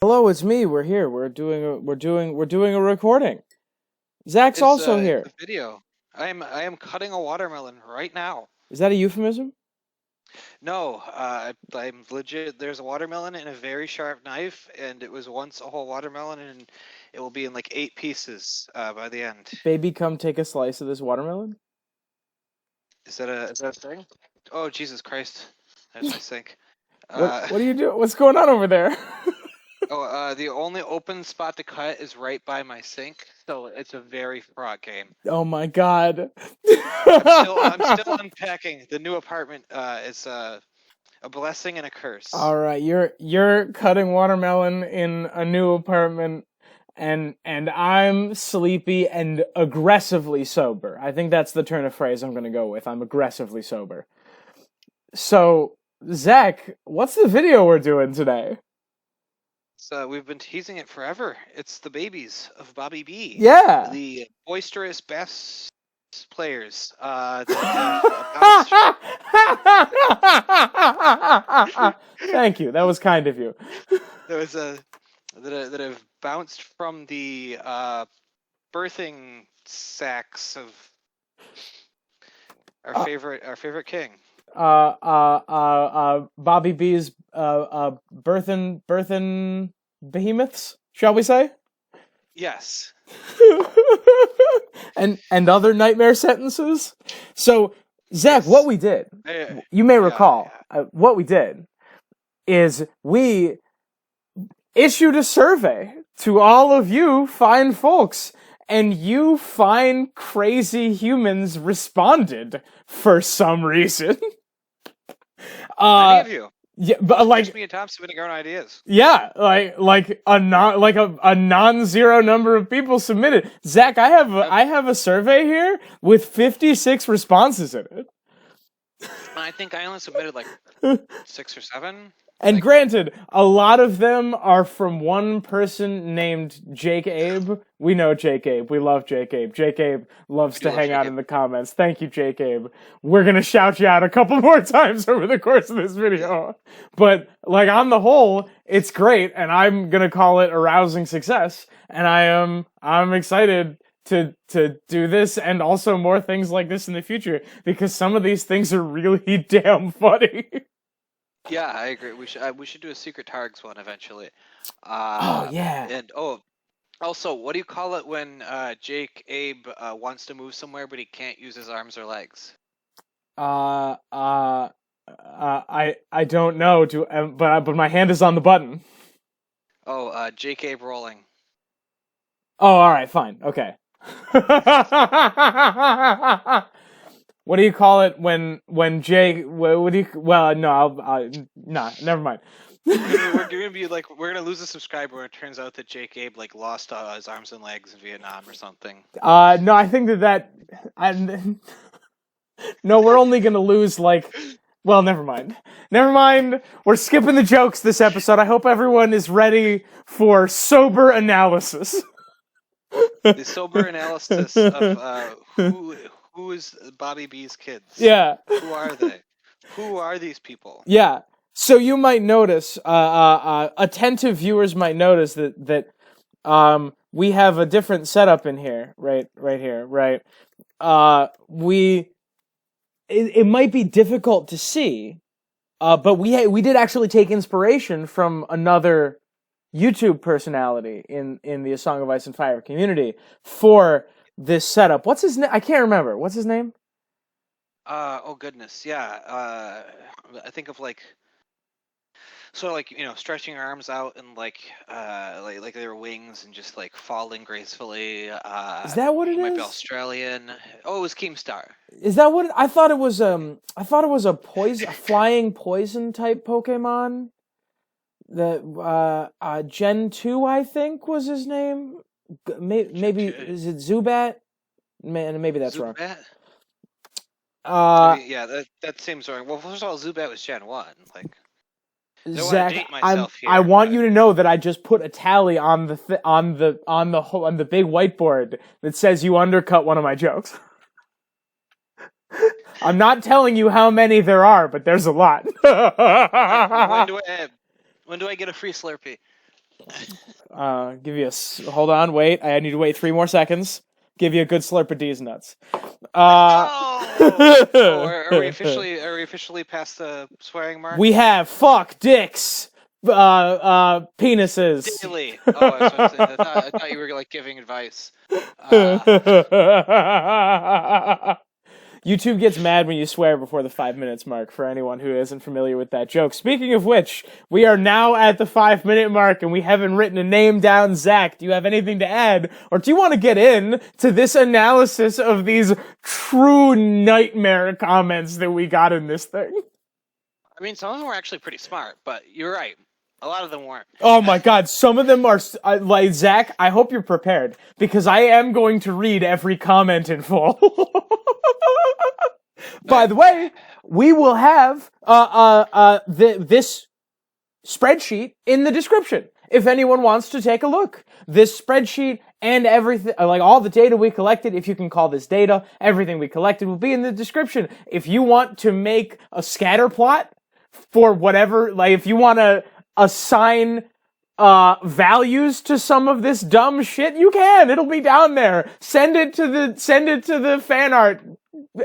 Hello, it's me. We're here. We're doing a recording. Zach's also It's a here. video. I am cutting a watermelon right now. Is that a euphemism? No, I'm legit. There's a watermelon and a very sharp knife, and it was once a whole watermelon, and it will be in like 8 pieces by the end. Baby, come take a slice of this watermelon. Is that a thing? Oh, Jesus Christ! There's my sink. What Uh, what do you do? What's going on over there? the only open spot to cut is right by my sink, so it's a very fraught game. Oh my god. I'm still unpacking. The new apartment is a blessing and a curse. All right, you're cutting watermelon in a new apartment, and I'm sleepy and aggressively sober. I think that's the turn of phrase I'm gonna go with. I'm aggressively sober. So, Zach, what's the video we're doing today? So we've been teasing it forever. It's the babies of Bobby B, Yeah. the boisterous bass players that have bounced. Thank you. That was kind of you. There was a that have bounced from the birthing sacks of Uh, our favorite king. Bobby B's birthin behemoths, shall we say? Yes. and other nightmare sentences. So, Zach, what Yes. we did, Yeah. you may Yeah. recall, what we did is we issued a survey to all of you fine folks, and you fine crazy humans responded for some reason. Many of you. Yeah, but Catch like, me and Tom submitting our own ideas. yeah, like a non-zero number of people submitted. Zach, Yep. I have a survey here with 56 responses in I think I only submitted like it. 6 or 7. And Like, granted, a lot of them are from one person named Jake Abe. We know Jake Abe. We love Jake Abe. Jake Abe loves we do to love hang out Jacob. in the comments. Thank you, Jake Abe. We're gonna shout you out a couple more times over the course of this video. But, like, on the whole, it's great, and I'm gonna call it a rousing success. And I'm excited to do this and also more things like this in the future, because some of these things are really damn funny. Yeah, I agree. We should do a secret targs one eventually. Oh, yeah. And also, what do you call it when Jake Abe wants to move somewhere but he can't use his arms or legs? Uh, uh, I don't know. But my hand is on the button. Oh, Jake Abe rolling. Oh, all right, fine, okay. What do you call it when Jay? What do you? Well, no, nah, never mind. We're gonna lose a subscriber when it turns out that Jake Abe like lost his arms and legs in Vietnam or something. No, I think I no, we're only gonna lose like. Well, never mind. Never mind. We're skipping the jokes this episode. I hope everyone is ready for sober analysis. The sober analysis of who is Bobby B's kids? Yeah. Who are they? Who are these people? Yeah. So you might notice, attentive viewers might notice we have a different setup in here, right here, right? It might be difficult to see, but we did actually take inspiration from another YouTube personality in the A Song of Ice and Fire community for this setup. What's his name? I can't remember. What's his name? Oh goodness, yeah. I think of like sort of like stretching your arms out and like their wings and just like falling gracefully. Is that what it He might be is? Australian. Oh, it was Keemstar. Is that what I thought it was? I thought it was a flying poison type Pokemon. The Gen 2, I think, was his name. Maybe is it Zubat? Man, maybe that's wrong. Zubat? Uh, Yeah, that seems wrong. Well, first of all, Zubat was Gen 1. Like, don't want to Zach, date myself here. I want but you to know that I just put a tally on the on the big whiteboard that says you undercut one of my jokes. I'm not telling you how many there are, but there's a lot. when do I get a free Slurpee? Give you hold on, wait. I need to wait 3 more seconds. Give you a good slurp of D's nuts. Oh, are we officially past the swearing mark? We have fuck dicks, penises. Daily. Oh, I thought you were like giving advice. YouTube gets mad when you swear before the 5 minutes mark, for anyone who isn't familiar with that joke. Speaking of which, we are now at the 5 minute mark and we haven't written a name down. Zach, do you have anything to add? Or do you want to get in to this analysis of these true nightmare comments that we got in this thing? I mean, some of them were actually pretty smart, but you're right. A lot of them weren't. Oh my god, some of them are, like, Zach, I hope you're prepared, because I am going to read every comment in full. By the way, we will have, this spreadsheet in the description, if anyone wants to take a look. This spreadsheet and everything, like all the data we collected, if you can call this data, everything we collected will be in the description. If you want to make a scatter plot for whatever, like, if you want to assign values to some of this dumb shit, you can. It'll be down there. Send it to the fan art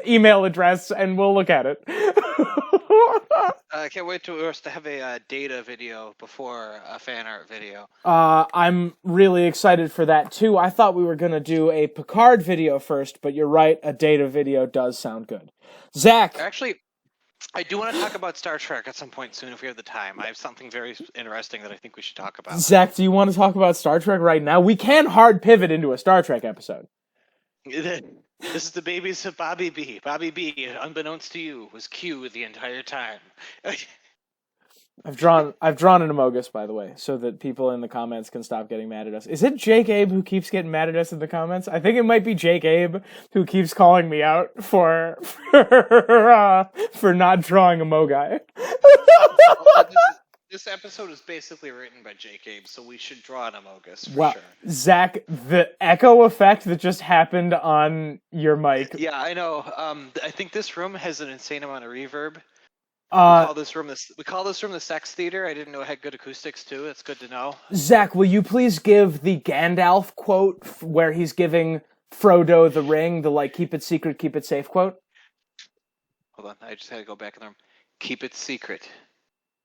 email address and we'll look at it. I can't wait for us to have a data video before a fan art video. I'm really excited for that too. I thought we were gonna do a Picard video first, but you're right, a data video does sound good. Zach, actually, I do want to talk about Star Trek at some point soon if we have the time. I have something very interesting that I think we should talk about. Zach, do you want to talk about Star Trek right now? We can hard pivot into a Star Trek episode. This is the babies of Bobby B. Bobby B, unbeknownst to you, was Q the entire time. I've drawn an Amogus, by the way, so that people in the comments can stop getting mad at us. Is it Jake Abe who keeps getting mad at us in the comments? I think it might be Jake Abe who keeps calling me out for not drawing a Mogai. This episode is basically written by Jake Abe, so we should draw an Amogus for sure. Zach, the echo effect that just happened on your mic. Yeah, I know. I think this room has an insane amount of reverb. We call this room the sex theater. I didn't know it had good acoustics too. It's good to know. Zach, will you please give the Gandalf quote where he's giving Frodo the ring, the like keep it secret, keep it safe quote? Hold on, I just had to go back in the room. Keep it secret.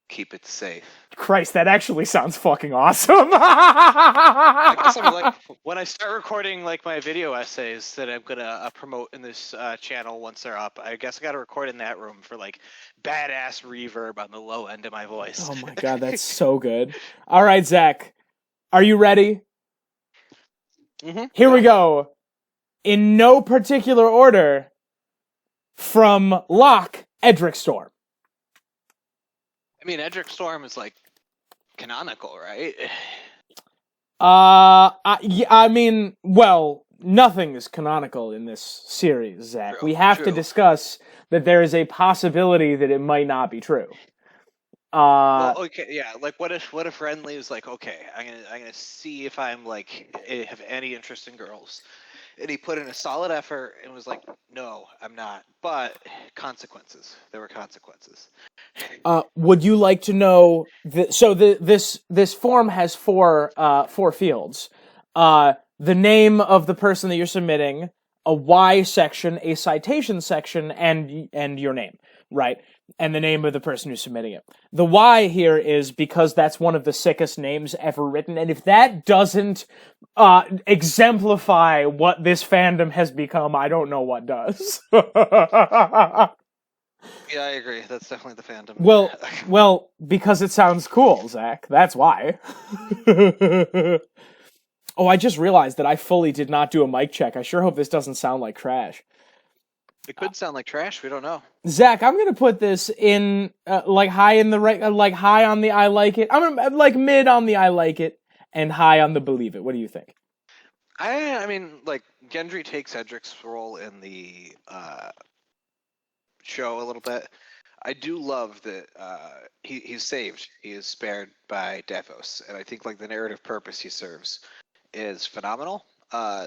Keep it safe. Christ, that actually sounds fucking awesome. I guess I'm like, when I start recording like my video essays that I'm gonna promote in this channel once they're up, I guess I gotta record in that room for like badass reverb on the low end of my voice. Oh my god, that's so good. All right, Zach, are you ready? Mm-hmm. Here we go. In no particular order, from Locke, Edric Storm. I mean, Edric Storm is like canonical, right? I mean, well, nothing is canonical in this series, Zach. True, we have to discuss that there is a possibility that it might not be true. Well, okay, yeah. Like, what if Renly is like, okay, I'm gonna see if I'm like have any interest in girls, and he put in a solid effort and was like, no, I'm not. But consequences. There were consequences. Would you like to know? This form has four fields. The name of the person that you're submitting, a why section, a citation section, and your name, right? And the name of the person who's submitting it. The why here is because that's one of the sickest names ever written, and if that doesn't exemplify what this fandom has become, I don't know what does. Yeah, I agree. That's definitely the fandom. Well, because it sounds cool, Zach. That's why. Oh, I just realized that I fully did not do a mic check. I sure hope this doesn't sound like trash. It could sound like trash. We don't know. Zach, I'm gonna put this in like high in the right, like high on the I like it. I'm like mid on the I like it and high on the believe it. What do you think? I mean, like Gendry takes Edric's role in the show a little bit. I do love that he's saved. He is spared by Davos, and I think like the narrative purpose he serves is phenomenal.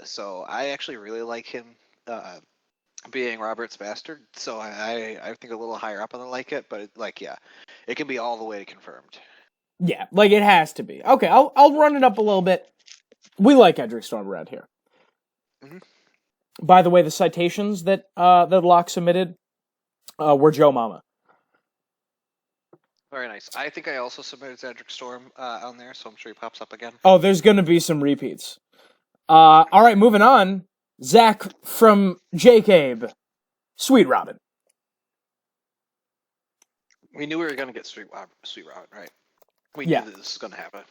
So I actually really like him being Robert's bastard. So I think a little higher up on the like it, but it can be all the way confirmed. Yeah, like it has to be. Okay, I'll run it up a little bit. We like Edric Storm around here. Mm-hmm. By the way, the citations that Locke submitted were Joe Mama. Very nice. I think I also submitted Edric Storm on there, so I'm sure he pops up again. Oh, there's going to be some repeats. All right, moving on. Zach from Jacob. Sweet Robin. We knew we were going to get Sweet Robin, right? We Yeah. knew that this was going to happen.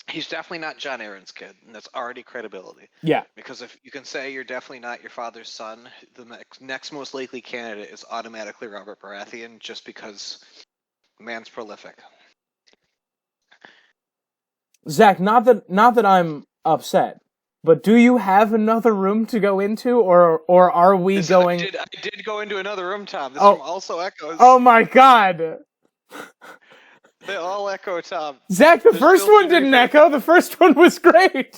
He's definitely not John Aaron's kid, and that's already credibility. Yeah. Because if you can say you're definitely not your father's son, the next most likely candidate is automatically Robert Baratheon, just because man's prolific. Zach, not that I'm upset, but do you have another room to go into, or are we going? I did go into another room, Tom. This room also echoes. Oh my god! They all echo, Tom. Zach, the first one didn't echo. The first one was great.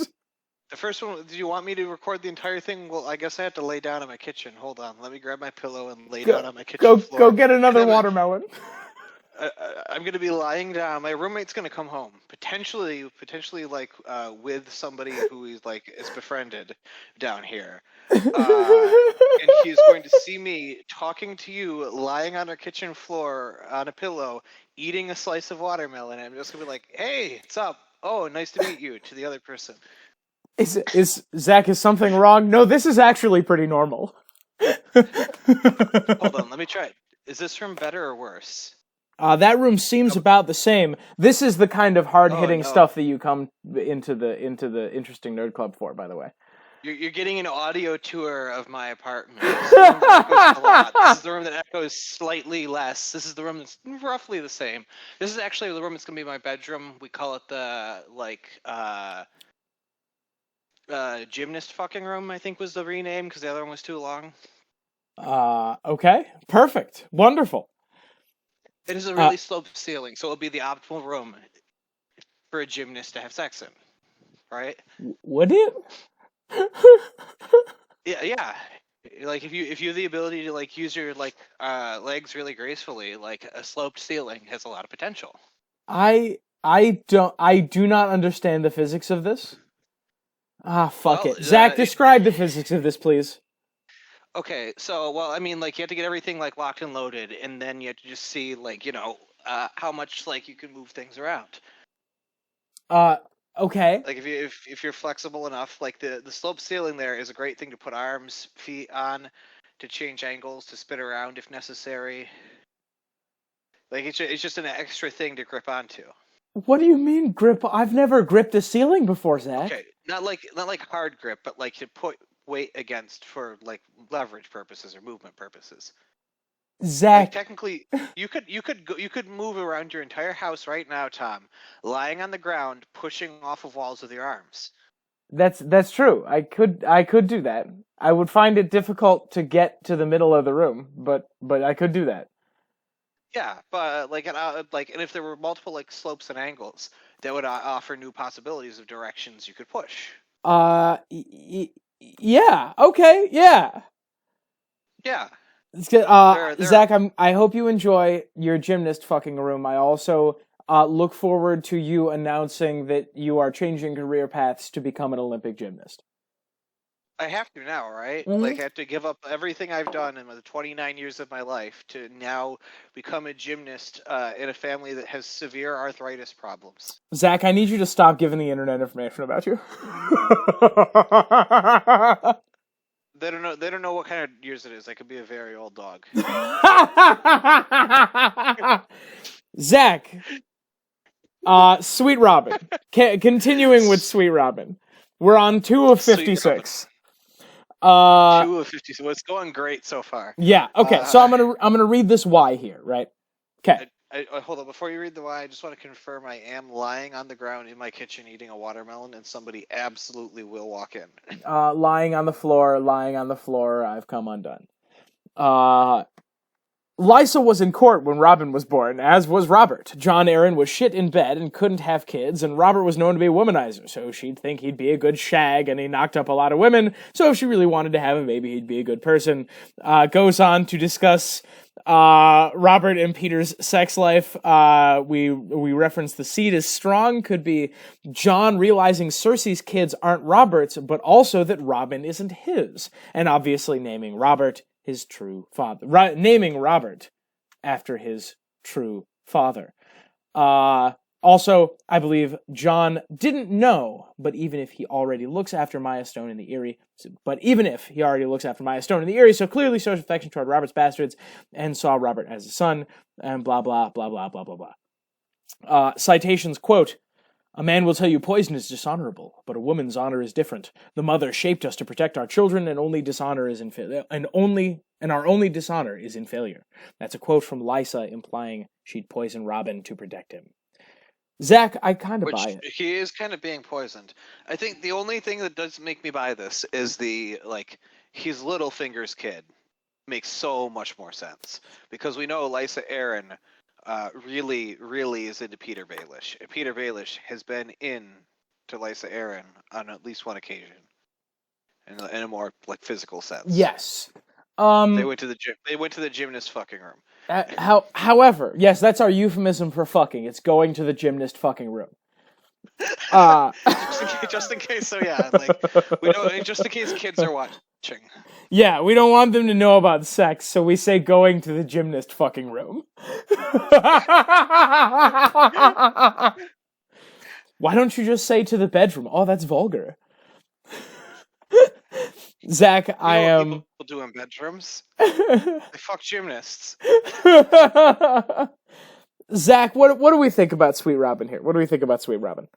The first one, did you want me to record the entire thing? Well, I guess I had to lay down in my kitchen. Hold on, let me grab my pillow and lay down on my kitchen floor. Go get another watermelon. I'm going to be lying down. My roommate's going to come home, potentially like with somebody who is befriended down here, and he's going to see me talking to you, lying on our kitchen floor on a pillow, eating a slice of watermelon. And I'm just going to be like, "Hey, what's up? Oh, nice to meet you." To the other person. Is Zach, is something wrong? No, this is actually pretty normal. Hold on, let me try it. Is this room better or worse? That room seems about the same. This is the kind of hard-hitting stuff that you come into the Interesting Nerd Club for, by the way. You're getting an audio tour of my apartment. This is the room that echoes a lot. This is the room that echoes slightly less. This is the room that's roughly the same. This is actually the room that's going to be my bedroom. We call it the, gymnast fucking room, I think was the rename, because the other one was too long. Okay. Perfect. Wonderful. It is a really sloped ceiling, so it'll be the optimal room for a gymnast to have sex in, right? Would it? Yeah. Like if you have the ability to use your legs really gracefully, a sloped ceiling has a lot of potential. I do not understand the physics of this. Fuck it. Zach, describe the physics of this, please. Okay, so, well, I mean, you have to get everything, locked and loaded, and then you have to just see, how much, you can move things around. Okay. If you're flexible enough, the slope ceiling there is a great thing to put arms, feet on, to change angles, to spin around if necessary. It's just an extra thing to grip onto. What do you mean grip? I've never gripped a ceiling before, Zach. Okay, not like hard grip, but to put weight against for leverage purposes or movement purposes. Zach, technically, you could move around your entire house right now, Tom, lying on the ground, pushing off of walls with your arms. That's true. I could do that. I would find it difficult to get to the middle of the room, but I could do that. Yeah, but and if there were multiple slopes and angles, that would offer new possibilities of directions you could push. Yeah. Okay. Yeah. Yeah. Zach, I hope you enjoy your gymnast fucking room. I also look forward to you announcing that you are changing career paths to become an Olympic gymnast. I have to now, right? Mm-hmm. I have to give up everything I've done in the 29 years of my life to now become a gymnast in a family that has severe arthritis problems. Zach, I need you to stop giving the internet information about you. They don't know what kind of years it is. I could be a very old dog. Zach, Sweet Robin. Continuing with Sweet Robin. We're on 2 of 56. 2 of 56. Well, it's going great so far. Yeah. Okay. So I'm gonna read this why here, right? Okay. Hold on. Before you read the why, I just want to confirm I am lying on the ground in my kitchen eating a watermelon, and somebody absolutely will walk in. Lying on the floor. I've come undone. Lysa was in court when Robin was born, as was Robert. John Aaron was shit in bed and couldn't have kids, and Robert was known to be a womanizer, so she'd think he'd be a good shag, and he knocked up a lot of women, so if she really wanted to have a baby, he'd be a good person. Goes on to discuss Robert and Peter's sex life. We reference the seed is strong. Could be Jon realizing Cersei's kids aren't Robert's, but also that Robin isn't his, and obviously naming Robert his true father. Naming Robert after his true father. Also, I believe Jon didn't know, but even if he already looks after Maya Stone in the Eyrie, so clearly shows affection toward Robert's bastards, and saw Robert as a son, and blah, blah, blah, blah, blah, blah, blah. Citations, quote, "A man will tell you poison is dishonorable, but a woman's honor is different. The mother shaped us to protect our children, and only dishonor is our only dishonor is in failure." That's a quote from Lysa implying she'd poison Robin to protect him. Zach, I kind of buy it. He is kind of being poisoned. I think the only thing that does make me buy this is he's Littlefinger's kid. Makes so much more sense. Because we know Lysa Arryn really, really is into Peter Baelish. And Peter Baelish has been in to Lysa Arryn on at least one occasion. In a more physical sense. Yes. They went to the gym. They went to the gymnast fucking room. However, yes, that's our euphemism for fucking. It's going to the gymnast fucking room. Just in case. So yeah, we don't. Just in case kids are watching. Yeah, we don't want them to know about sex, so we say going to the gymnast fucking room. Why don't you just say to the bedroom? Oh, that's vulgar. Zach, I am. People do in bedrooms. They fuck gymnasts. Zach, what do we think about Sweet Robin here? What do we think about Sweet Robin?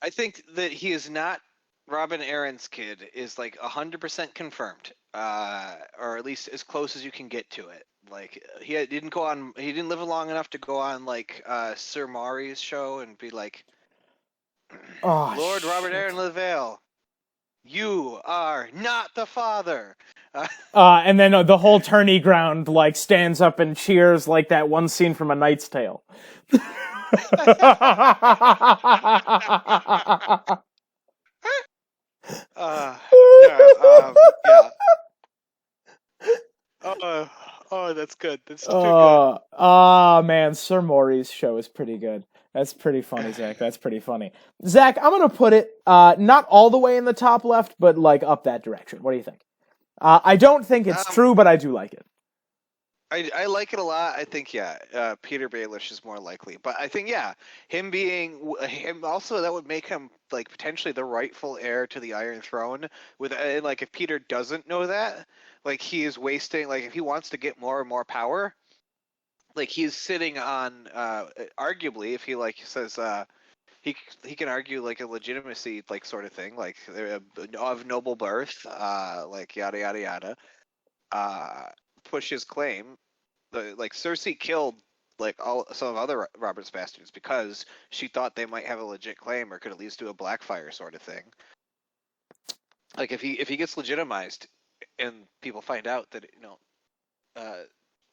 I think that he is not Robin Arryn's kid. Is 100% confirmed, or at least as close as you can get to it. He didn't go on. He didn't live long enough to go on Sir Maury's show and be like, oh, Lord Robert Arryn Le Vale. You are not the father. And then the whole tourney ground stands up and cheers like that one scene from A Knight's Tale. Yeah. Oh, that's good. That's too good. Oh, man, Sir Maury's show is pretty good. That's pretty funny, Zach. That's pretty funny. Zach, I'm going to put it not all the way in the top left, but up that direction. What do you think? I don't think it's true, but I do like it. I like it a lot. I think, Peter Baelish is more likely. But I think, him being him also, that would make him potentially the rightful heir to the Iron Throne. With if Peter doesn't know that, he is wasting, if he wants to get more and more power, he's sitting on arguably, if he says he can argue a legitimacy sort of thing, of noble birth, yada yada yada, push his claim. Cersei killed some of other Robert's bastards because she thought they might have a legit claim or could at least do a Blackfire sort of thing. If he gets legitimized and people find out that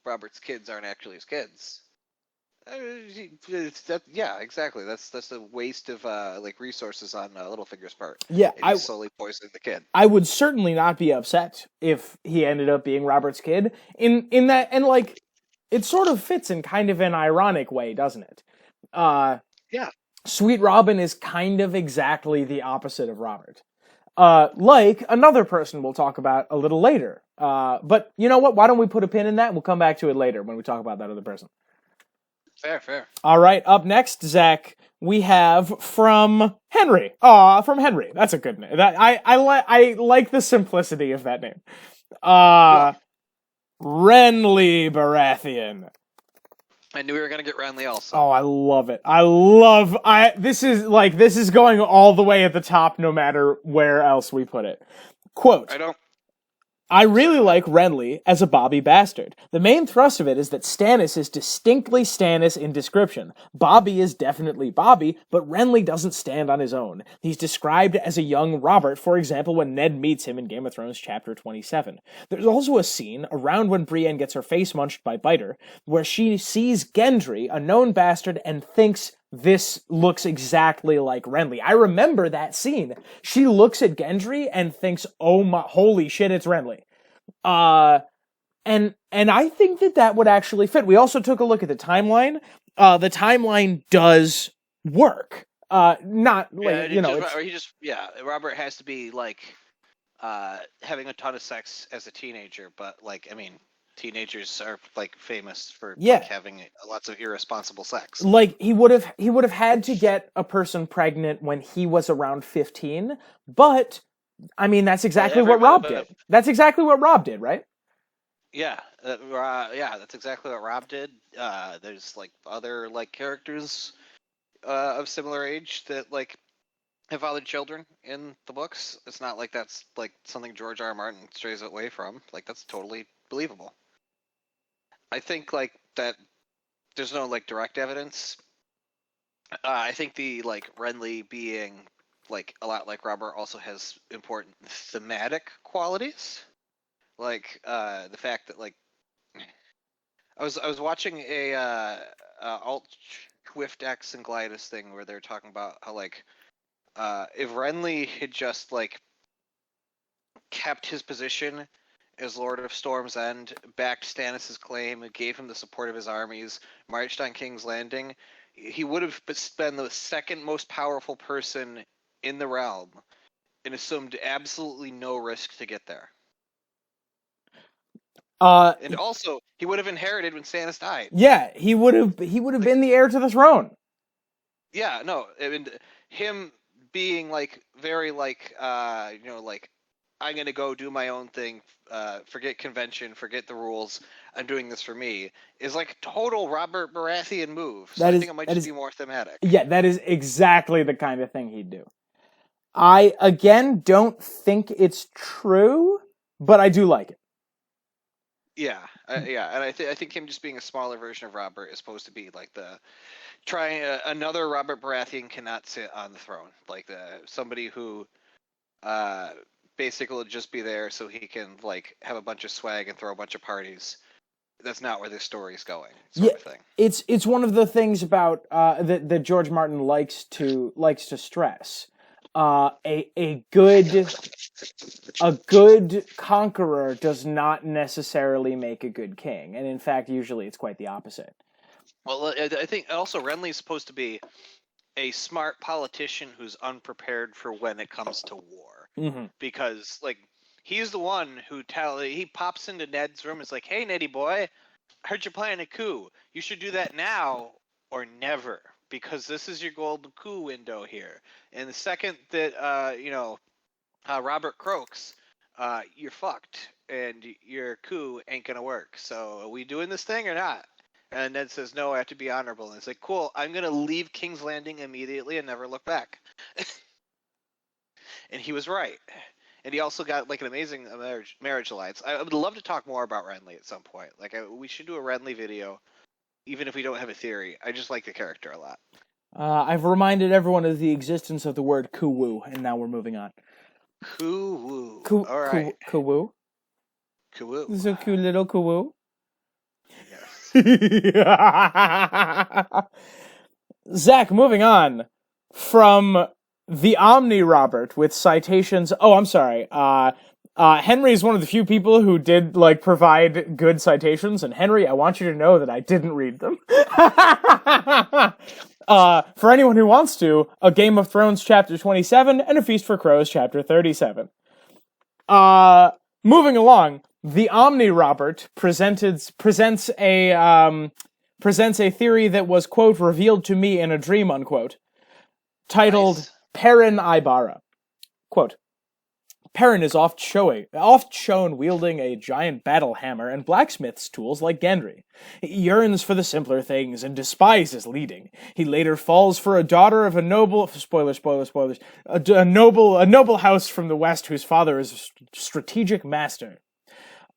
Robert's kids aren't actually his kids. Yeah, exactly. That's a waste of resources on Littlefinger's part. Yeah, I slowly poisoning the kid. I would certainly not be upset if he ended up being Robert's kid. In that, and it sort of fits in kind of an ironic way, doesn't it? Yeah. Sweet Robin is kind of exactly the opposite of Robert. Like another person we'll talk about a little later. But you know what? Why don't we put a pin in that? We'll come back to it later when we talk about that other person. Fair. All right, up next, Zach, we have from Henry. From Henry. That's a good name. I like the simplicity of that name. Renly Baratheon. I knew we were gonna get Renly also. Oh, I love it. This is going all the way at the top, no matter where else we put it. Quote. I really like Renly as a Bobby bastard. The main thrust of it is that Stannis is distinctly Stannis in description. Bobby is definitely Bobby, but Renly doesn't stand on his own. He's described as a young Robert, for example, when Ned meets him in Game of Thrones chapter 27. There's also a scene, around when Brienne gets her face munched by Biter, where she sees Gendry, a known bastard, and thinks this looks exactly like Renly. I remember that scene. She looks at Gendry and thinks, oh my, holy shit, it's Renly. And I think that would actually fit. We also took a look at the timeline. The timeline does work. Not like, Robert has to be like having a ton of sex as a teenager, but like, I mean, teenagers are like famous for like having lots of irresponsible sex. Like he would have had to get a person pregnant when he was around 15, but I mean that's exactly what Rob did. That's exactly what Rob did, right? Yeah, that's exactly what Rob did. There's like other like characters of similar age that like have fathered children in the books. It's not like that's like something George R. R. Martin strays away from. Like that's totally believable. I think like that there's no like direct evidence. I think the like Renly being like a lot like Robert also has important thematic qualities. Like the fact that like I was watching a alt Swift X and Glidus thing where they're talking about how like if Renly had just like kept his position as Lord of Storm's End, backed Stannis' claim, gave him the support of his armies, marched on King's Landing, he would have been the second most powerful person in the realm and assumed absolutely no risk to get there. And also, he would have inherited when Stannis died. Yeah, he would have been the heir to the throne. Yeah, no, I mean, him being like very like like I'm gonna go do my own thing, forget convention, forget the rules. I'm doing this for me is like total Robert Baratheon move. So I think it might just be more thematic. Yeah, that is exactly the kind of thing he'd do. I again don't think it's true, but I do like it. Yeah, and I think him just being a smaller version of Robert is supposed to be like the trying another Robert Baratheon cannot sit on the throne, like somebody who basically will just be there so he can like have a bunch of swag and throw a bunch of parties. That's not where this story is going, sort of thing. It's one of the things about that George Martin likes to stress. A good conqueror does not necessarily make a good king, and in fact, usually it's quite the opposite. Well, I think also Renly's supposed to be a smart politician who's unprepared for when it comes to war, because like he's the one who he pops into Ned's room and is like, "Hey, Neddy boy, I heard you're planning a coup. You should do that now or never." Because this is your golden coup window here, and the second that Robert croaks, you're fucked, and your coup ain't gonna work. So are we doing this thing or not? And Ned says, "No, I have to be honorable." And it's like, "Cool, I'm gonna leave King's Landing immediately and never look back." And he was right. And he also got like an amazing marriage alliance. I would love to talk more about Renly at some point. Like we should do a Renly video. Even if we don't have a theory, I just like the character a lot. I've reminded everyone of the existence of the word kuwu, and now we're moving on. Kuwu. All right. Kuwu. Kuwu. This is a cute little kuwu. Yes. Zach, moving on from the Omni Robert with citations. Oh, I'm sorry. Henry is one of the few people who did like provide good citations, and Henry, I want you to know that I didn't read them. For anyone who wants to, A Game of Thrones chapter 27 and A Feast for Crows chapter 37. Moving along, the Omni Robert presents a theory that was, quote, revealed to me in a dream, unquote, titled Perrin Ibarra. Quote, Perrin is oft shown wielding a giant battle hammer and blacksmith's tools like Gendry. He yearns for the simpler things and despises leading. He later falls for a daughter of a noble, spoilers, a noble house from the west whose father is a strategic master.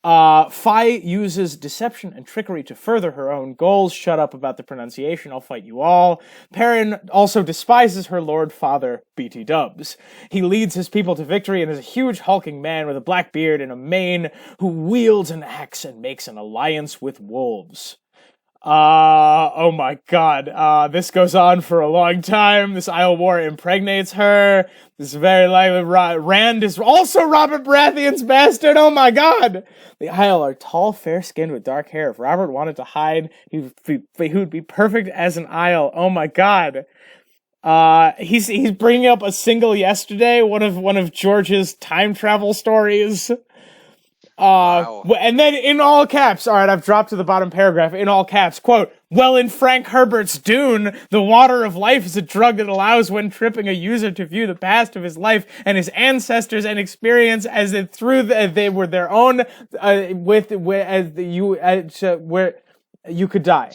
Fi uses deception and trickery to further her own goals. Shut up about the pronunciation, I'll fight you all. Perrin also despises her lord father, BT Dubs. He leads his people to victory and is a huge hulking man with a black beard and a mane who wields an axe and makes an alliance with wolves. Oh my god. This goes on for a long time. This Isle War impregnates her. This is very likely Rand is also Robert Baratheon's bastard. Oh my god. The Isle are tall, fair-skinned with dark hair. If Robert wanted to hide, he would be perfect as an Isle. Oh my god. He's bringing up a single yesterday, one of George's time travel stories. Wow. And then in all caps, all right, I've dropped to the bottom paragraph, in all caps, quote, well, in Frank Herbert's Dune, the water of life is a drug that allows when tripping a user to view the past of his life and his ancestors and experience as if they were their own, where you could die.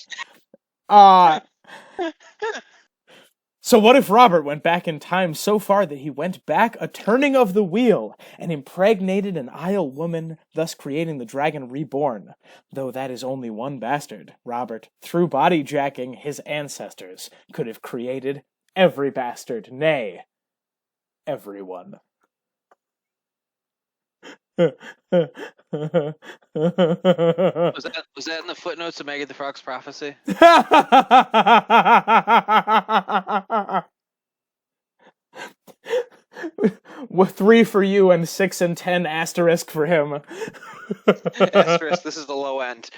So what if Robert went back in time so far that he went back a turning of the wheel and impregnated an Isle woman, thus creating the dragon reborn? Though that is only one bastard, Robert, through body jacking his ancestors, could have created every bastard, nay, everyone. Was that in the footnotes of Maggie the Frog's prophecy? 3 for you and 6 and 10 asterisk for him. Asterisk, this is the low end.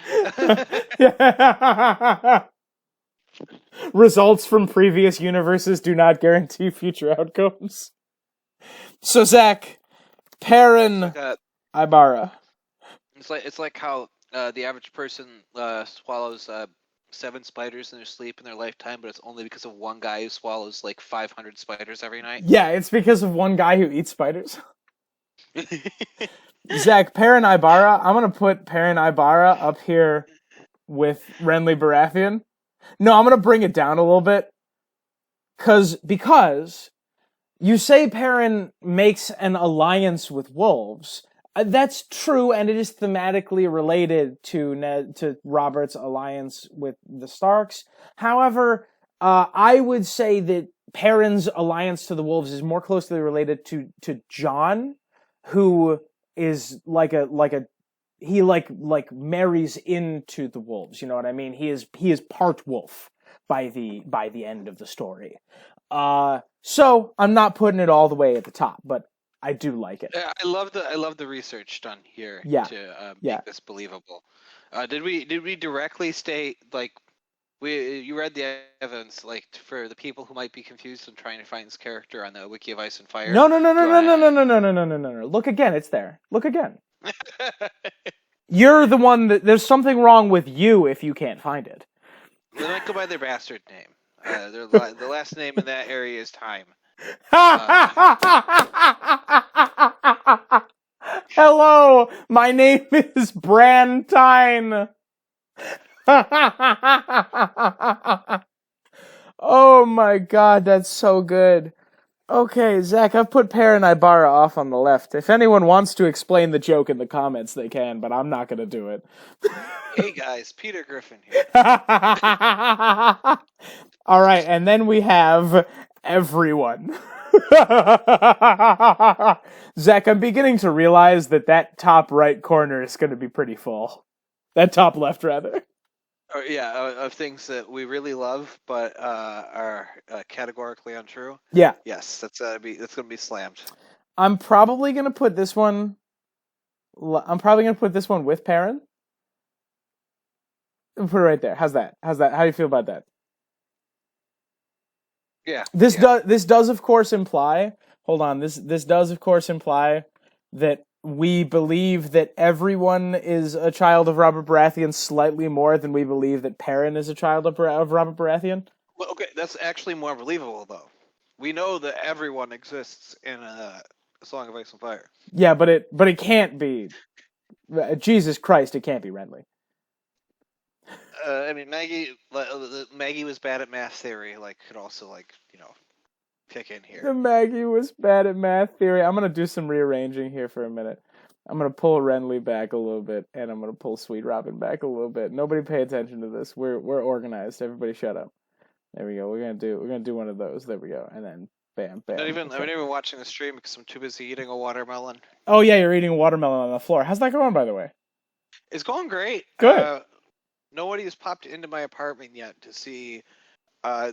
Results from previous universes do not guarantee future outcomes. So, Zach, Perrin Ibarra. It's like how the average person swallows 7 spiders in their sleep in their lifetime, but it's only because of one guy who swallows like 500 spiders every night. Yeah, it's because of one guy who eats spiders. Zach, Perrin Ibarra. I'm gonna put Perrin Ibarra up here with Renly Baratheon. No, I'm gonna bring it down a little bit. Because you say Perrin makes an alliance with wolves. That's true, and it is thematically related to Robert's alliance with the Starks. However, I would say that Perrin's alliance to the wolves is more closely related to Jon, who is he marries into the wolves. You know what I mean? He is part wolf by the end of the story. So I'm not putting it all the way at the top, but I do like it. I love the research done here to make this believable. Did we directly state you read the evidence for the people who might be confused and trying to find this character on the Wiki of Ice and Fire? No. Look again, it's there. Look again. You're the one there's something wrong with you if you can't find it. They might go by their bastard name. The last name in that area is Time. Hello, my name is Brantine. Oh my god, that's so good. Okay, Zach, I've put Perrin Ibarra off on the left. If anyone wants to explain the joke in the comments, they can, but I'm not going to do it. Hey guys, Peter Griffin here. All right, and then we have everyone. Zach, I'm beginning to realize that top right corner is going to be pretty full. That top left, rather. Of things that we really love but are categorically untrue. Yeah. Yes, that's gonna be slammed. I'm probably gonna put this one. With Perrin. Put it right there. How's that? How do you feel about that? Yeah. This does of course imply. Hold on. This does of course imply that we believe that everyone is a child of Robert Baratheon slightly more than we believe that Perrin is a child of Robert Baratheon. Well, okay, that's actually more believable, though. We know that everyone exists in A Song of Ice and Fire. Yeah, but it can't be. Jesus Christ, it can't be Renly. I mean, Maggie was bad at math theory. Could also kick in here. Maggie was bad at math theory. I'm gonna do some rearranging here for a minute. I'm gonna pull Renly back a little bit, and I'm gonna pull Sweet Robin back a little bit. Nobody pay attention to this. We're organized. Everybody, shut up. There we go. We're gonna do one of those. There we go. And then bam. I'm not even watching the stream because I'm too busy eating a watermelon. Oh yeah, you're eating a watermelon on the floor. How's that going, by the way? It's going great. Good. nobody has popped into my apartment yet to see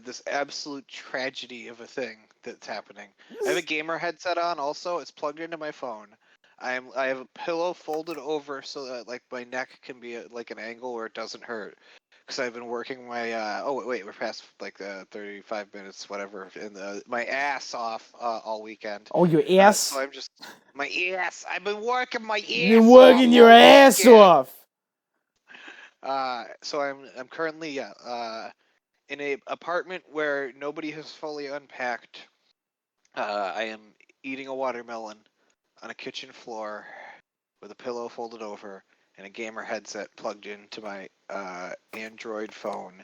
this absolute tragedy of a thing that's happening. I have a gamer headset on. Also, it's plugged into my phone. I have a pillow folded over so that like my neck can be at like an angle where it doesn't hurt. Because I've been working my oh wait, we're past like 35 minutes whatever in my ass off all weekend. Oh, your ass. So I'm just my ass. I've been working my ass. You're working your ass off. So I'm currently in a apartment where nobody has fully unpacked. I am eating a watermelon on a kitchen floor with a pillow folded over and a gamer headset plugged into my Android phone.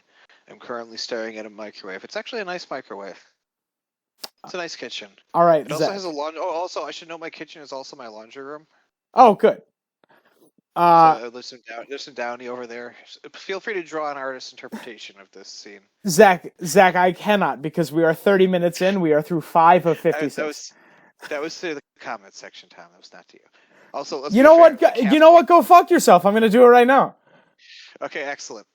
I'm currently staring at a microwave. It's actually a nice microwave. It's a nice kitchen. All right, It also has a laundry. Oh, also, I should note my kitchen is also my laundry room. Oh, good. So there's some Downy over there. Feel free to draw an artist's interpretation of this scene. Zach, I cannot because we are 30 minutes in. We are through 5 of 56. That was to the comment section, Tom. That was not to you. Also, let's you know what? Go fuck yourself. I'm gonna do it right now. Okay, excellent.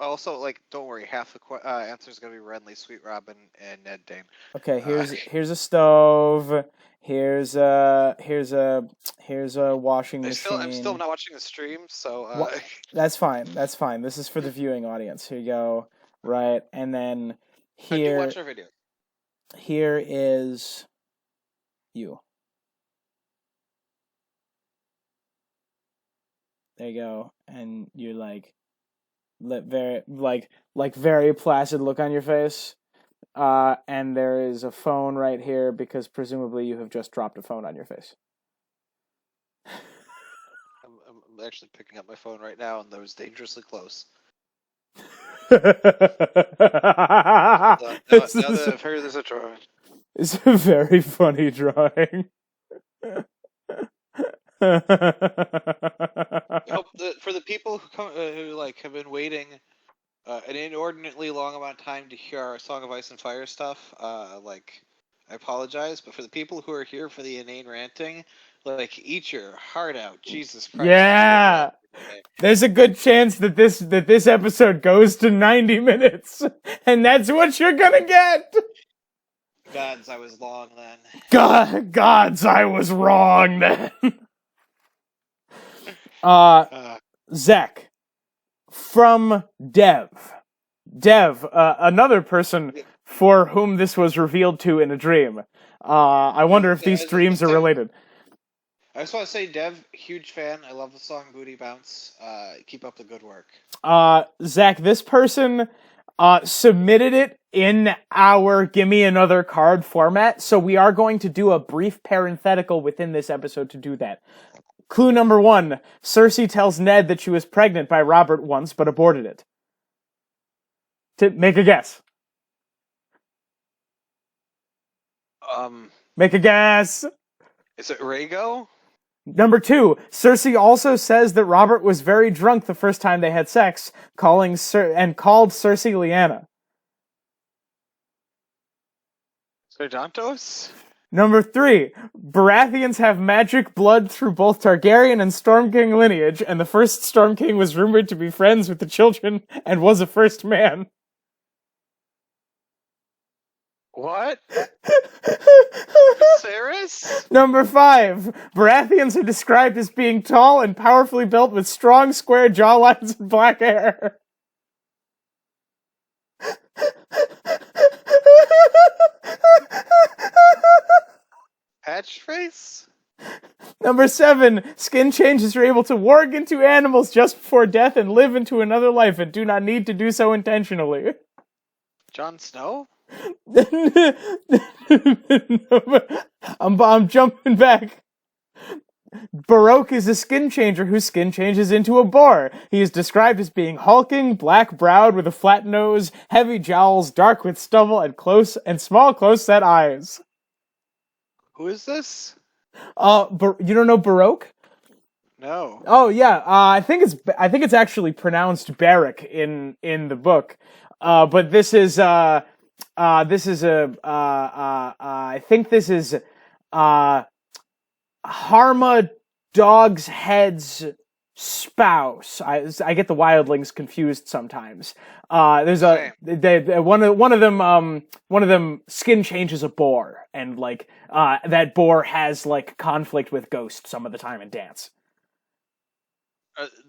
Also, like, don't worry. Half the answer is gonna be Renly, Sweet Robin, and Ned Dane. Okay, here's a stove. Here's a washing machine. I'm still not watching the stream, so that's fine. That's fine. This is for the viewing audience. Here you go. Right, and then here. I do watch our video. Here is you. There you go, and you're like, very placid look on your face. And there is a phone right here because presumably you have just dropped a phone on your face. I'm actually picking up my phone right now, and that was dangerously close. Now that I've heard this a drawing. It's a very funny drawing. For the people who have been waiting an inordinately long amount of time to hear our Song of Ice and Fire stuff, I apologize. But for the people who are here for the inane ranting, eat your heart out, Jesus Christ! Yeah, there's a good chance that this episode goes to 90 minutes, and that's what you're gonna get. Gods, I was wrong then. Gods, I was wrong then. Zach, from Dev, another person for whom this was revealed to in a dream. I wonder if these dreams are related. I just want to say, Dev, huge fan. I love the song Booty Bounce. Keep up the good work. Zach, this person submitted it in our Gimme Another Card format, so we are going to do a brief parenthetical within this episode to do that. Clue number 1, Cersei tells Ned that she was pregnant by Robert once, but aborted it. Make a guess. Make a guess. Is it Rhaego? Number 2, Cersei also says that Robert was very drunk the first time they had sex, called Cersei Lyanna. Sardantos? Number 3, Baratheons have magic blood through both Targaryen and Storm King lineage, and the first Storm King was rumored to be friends with the children and was a first man. What? Viserys? Number 5, Baratheons are described as being tall and powerfully built with strong, square jawlines and black hair. Patchface? Number 7, skin changes are able to warg into animals just before death and live into another life and do not need to do so intentionally. Jon Snow? I'm jumping back. Baroque is a skin changer whose skin changes into a boar. He is described as being hulking, black-browed with a flat nose, heavy jowls, dark with stubble, and small, close-set eyes. Who is this? You don't know Baroque? No. Oh yeah, I think it's actually pronounced Barak in the book, but this is I think this is Harma Dog's Head's spouse. I get the wildlings confused sometimes. There's Same. one of them skin changes a boar, and like that boar has like conflict with Ghost some of the time in dance.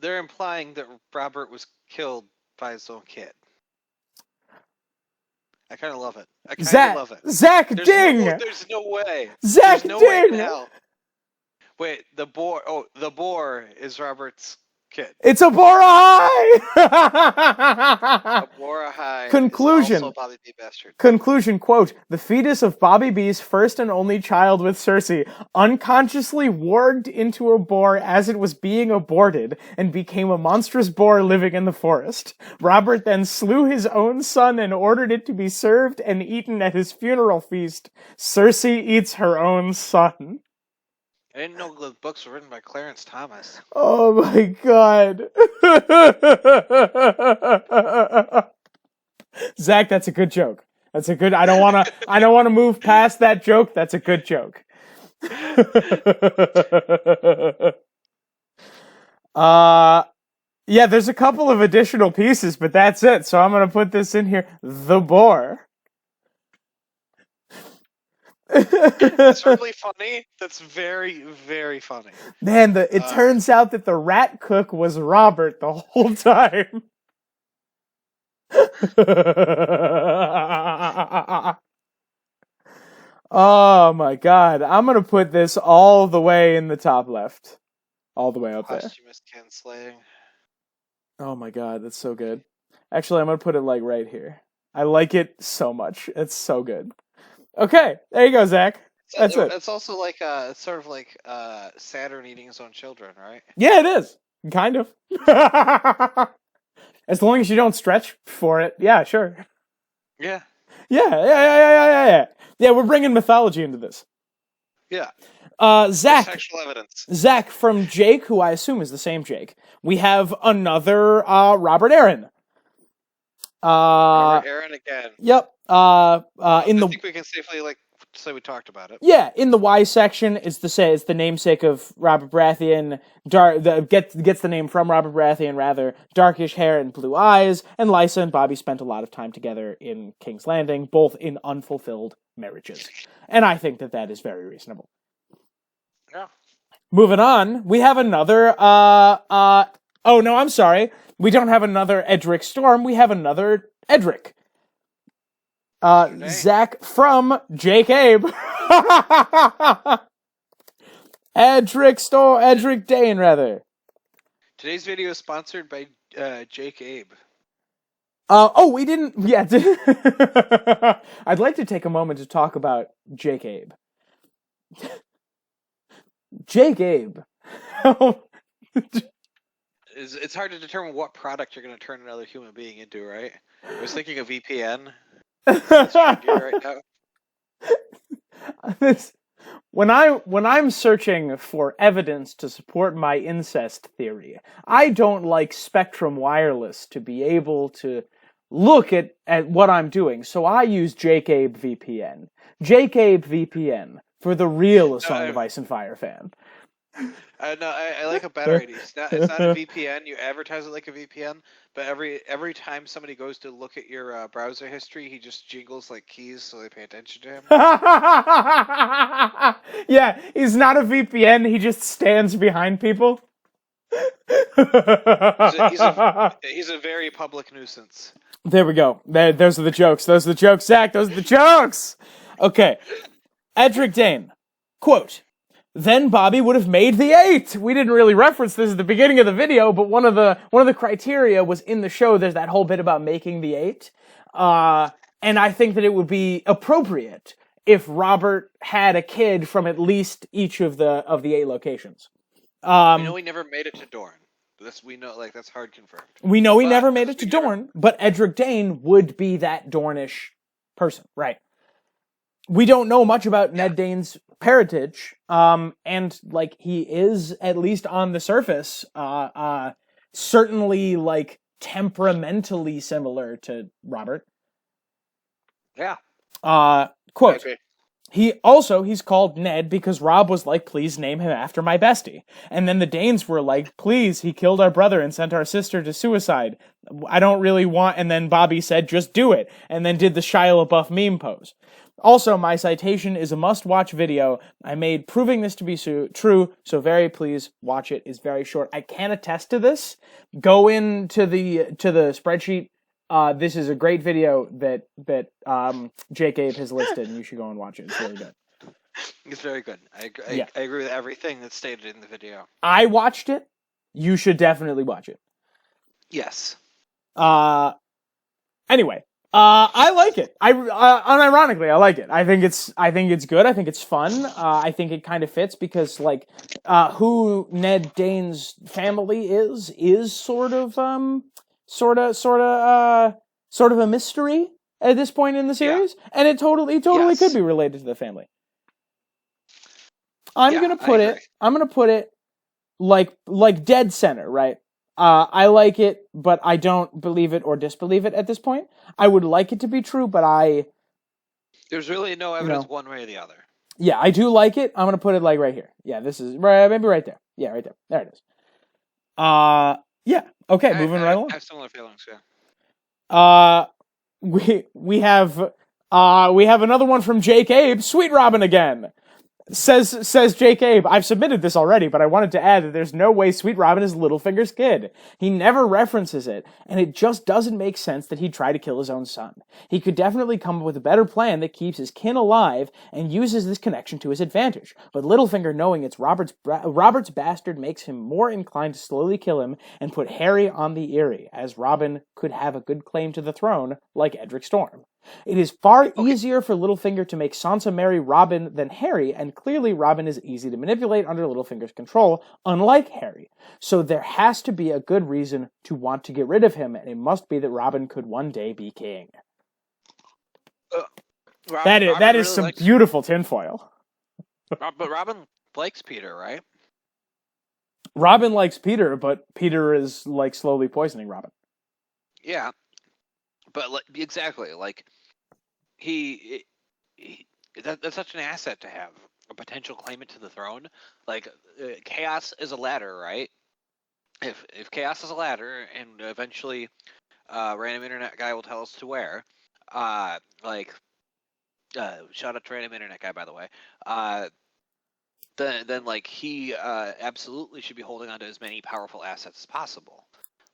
They're implying that Robert was killed by his own kid. I kind of love it. I kind of love it. Zach, ding! There's no way. Zach, there's no ding! way in hell. Wait, the boar. Oh, the boar is Robert's kid. It's a Borahai! A Borahai. Conclusion. Is also Bobby B. Bastard. Conclusion, quote, the fetus of Bobby B's first and only child with Cersei unconsciously warged into a boar as it was being aborted and became a monstrous boar living in the forest. Robert then slew his own son and ordered it to be served and eaten at his funeral feast. Cersei eats her own son. I didn't know the books were written by Clarence Thomas. Oh my god. Zach, that's a good joke. That's a good, I don't want to move past that joke. That's a good joke. Yeah, there's a couple of additional pieces, but that's it. So I'm going to put this in here. The boar. It's really funny. That's very, very funny. Man, it turns out that the rat cook was Robert the whole time. Oh my god. I'm going to put this all the way in the top left. All the way up there. Posthumous kinslaying. Oh my god, that's so good. Actually, I'm going to put it like right here. I like it so much. It's so good. Okay, there you go, Zach. That's it. It's also like it's sort of like Saturn eating his own children, right? Yeah, it is. Kind of. As long as you don't stretch for it. Yeah, sure. Yeah. Yeah. Yeah, we're bringing mythology into this. Yeah. Zach. Sexual evidence. Zach from Jake, who I assume is the same Jake. We have another Robert Aaron. Robert Aaron again. Yep. I think we can safely say we talked about it. Yeah, in the Y section is the namesake of Robert Baratheon. Gets the name from Robert Baratheon rather. Darkish hair and blue eyes, and Lysa and Bobby spent a lot of time together in King's Landing, both in unfulfilled marriages, and I think that is very reasonable. Yeah. Moving on, we have another. Oh no, I'm sorry. We don't have another Edric Storm. We have another Edric. Zach from Jake Abe. Edric Dane, rather. Today's video is sponsored by Jake Abe. We didn't. Yeah. I'd like to take a moment to talk about Jake Abe. Jake Abe. It's hard to determine what product you're going to turn another human being into, right? I was thinking of VPN. Right now. When I'm searching for evidence to support my incest theory, I don't like Spectrum Wireless to be able to look at what I'm doing, so I use Jake Abe VPN. Jake Abe VPN for the real A Song of Ice and Fire fan. I like a better idea. It's not a VPN. You advertise it like a VPN, but every time somebody goes to look at your browser history, he just jingles like keys so they pay attention to him. Yeah, he's not a VPN. He just stands behind people. He's a very public nuisance. There we go. Those are the jokes. Zach. Those are the jokes. Okay. Edric Dane. Quote. Then Bobby would have made the 8. We didn't really reference this at the beginning of the video, but one of the criteria was in the show. There's that whole bit about making the 8, and I think that it would be appropriate if Robert had a kid from at least each of the 8 locations. We know he never made it to Dorne. We know, that's hard confirmed. We know he never made it to Dorne, but Edric Dane would be that Dornish person, right? We don't know much about Ned Dane's parentage, and he is, at least on the surface, certainly temperamentally similar to Robert. Yeah. Quote. He's called Ned because Robb was like, please name him after my bestie. And then the Danes were like, please, he killed our brother and sent our sister to suicide. I don't really want, and then Bobby said, just do it. And then did the Shia LaBeouf meme pose. Also, my citation is a must-watch video I made proving this to be true, so very please watch it. It's very short. I can attest to this. Go into the spreadsheet. This is a great video that Jake Abe has listed, and you should go and watch it. It's really good. It's very good. I agree with everything that's stated in the video. I watched it. You should definitely watch it. Yes. Anyway, I like it. Unironically, I like it. I think it's good. I think it's fun. I think it kind of fits because who Ned Dane's family is sort of a mystery at this point in the series, and it totally yes. could be related to the family. I'm gonna put it like dead center, right? I like it, but I don't believe it or disbelieve it at this point. I would like it to be true, but there's really no evidence one way or the other. Yeah, I do like it. I'm gonna put it like right here. Yeah, this is maybe right there. Yeah, right there. There it is. Yeah. Okay, moving right along. I have similar feelings. Yeah. We have another one from Jake Abe. Sweet Robin again. Says Jake Abe, I've submitted this already, but I wanted to add that there's no way Sweet Robin is Littlefinger's kid. He never references it, and it just doesn't make sense that he'd try to kill his own son. He could definitely come up with a better plan that keeps his kin alive and uses this connection to his advantage. But Littlefinger knowing it's Robert's bastard makes him more inclined to slowly kill him and put Harry on the Eyrie, as Robin could have a good claim to the throne, like Edric Storm. It is far easier for Littlefinger to make Sansa marry Robin than Harry, and clearly Robin is easy to manipulate under Littlefinger's control, unlike Harry. So there has to be a good reason to want to get rid of him, and it must be that Robin could one day be king. That is really some beautiful tinfoil. But Robin likes Peter, right? Robin likes Peter, but Peter is slowly poisoning Robin. Yeah. But exactly, that's such an asset to have, a potential claimant to the throne. Chaos is a ladder, right? If chaos is a ladder, and eventually, random internet guy will tell us to where, shout out to random internet guy, by the way. Then he absolutely should be holding on to as many powerful assets as possible.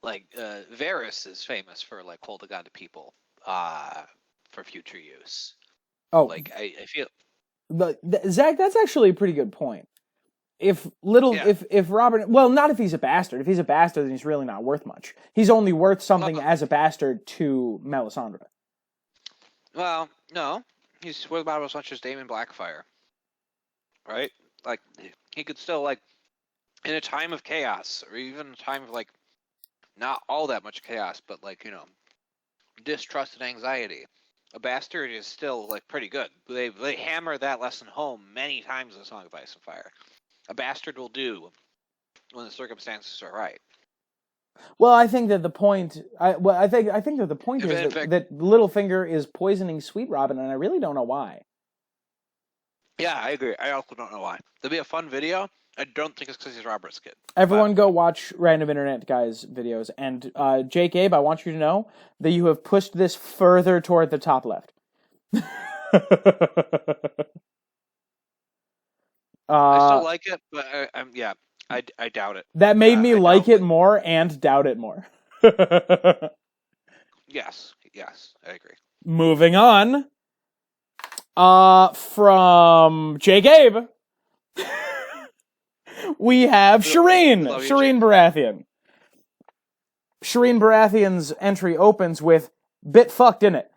Varys is famous for holding on to people for future use. Oh, I feel. But Zach, that's actually a pretty good point. If Robin, well, not if he's a bastard. If he's a bastard, then he's really not worth much. He's only worth something as a bastard to Melisandre. Well, no, he's worth about as much as Daemon Blackfire, right? He could still in a time of chaos, or even a time of not all that much chaos, but distrust and anxiety. A bastard is still pretty good. They hammer that lesson home many times in Song of Ice and Fire. A bastard will do when the circumstances are right. Well, I think that the point. I think that the point is that Littlefinger is poisoning Sweet Robin, and I really don't know why. Yeah, I agree. I also don't know why. It'll be a fun video. I don't think it's because he's Robert's kid. Everyone go watch Random Internet Guy's videos. And Jake Abe, I want you to know that you have pushed this further toward the top left. I still like it, but I doubt it. That made me like it more and doubt it more. Yes, I agree. Moving on. From Jake Abe. We have Shireen Baratheon. Shireen Baratheon's entry opens with "bit fucked in it,"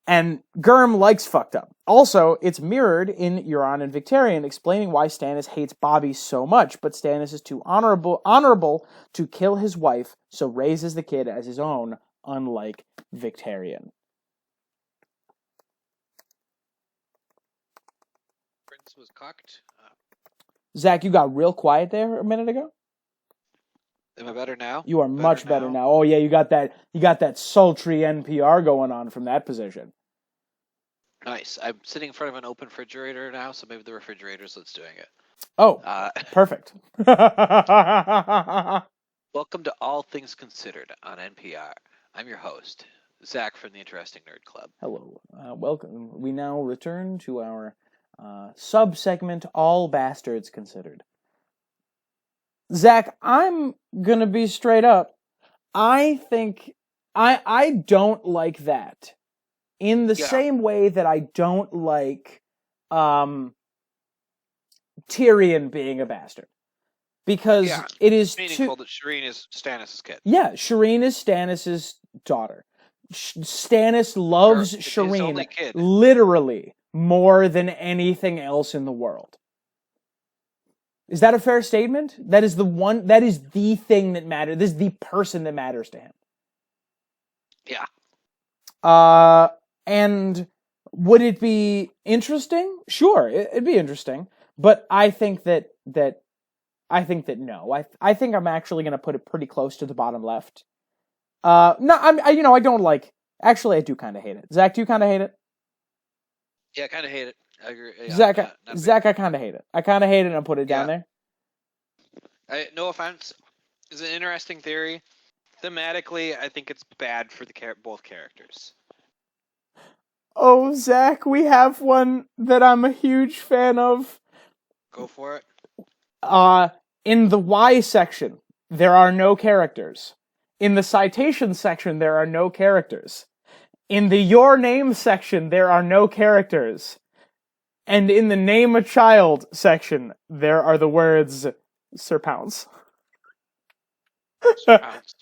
and Gurm likes fucked up. Also, it's mirrored in Euron and Victarion, explaining why Stannis hates Bobby so much, but Stannis is too honorable to kill his wife, so raises the kid as his own, unlike Victarion. Prince was cocked. Zach, you got real quiet there a minute ago. Am I better now? You are much better now. Oh yeah, you got that sultry NPR going on from that position. Nice. I'm sitting in front of an open refrigerator now, so maybe the refrigerator's that's doing it. Oh, perfect. Welcome to All Things Considered on NPR. I'm your host, Zach from the Interesting Nerd Club. Hello. Welcome. We now return to our sub-segment, All Bastards Considered. Zach, I'm going to be straight up. I think I don't like that. In the same way that I don't like Tyrion being a bastard. Because it is meaningful that Shireen is Stannis' kid. Yeah, Shireen is Stannis' daughter. Stannis loves Shireen literally more than anything else in the world. Is that a fair statement? That is the thing that matters. This is the person that matters to him. Yeah. And would it be interesting? Sure, it'd be interesting. But I think that no. I think I'm actually going to put it pretty close to the bottom left. No, I don't like. Actually, I do kind of hate it. Zach, do you kind of hate it? Yeah, I kind of hate it. I agree. Yeah, Zach, I kind of hate it. I kind of hate it, and I'll put it down there. No offense. It's an interesting theory. Thematically, I think it's bad for both characters. Oh, Zach, we have one that I'm a huge fan of. Go for it. In the why section, there are no characters. In the citation section, there are no characters. In the your name section, there are no characters. And in the name a child section, there are the words Sir Pounce. Sir Pounce.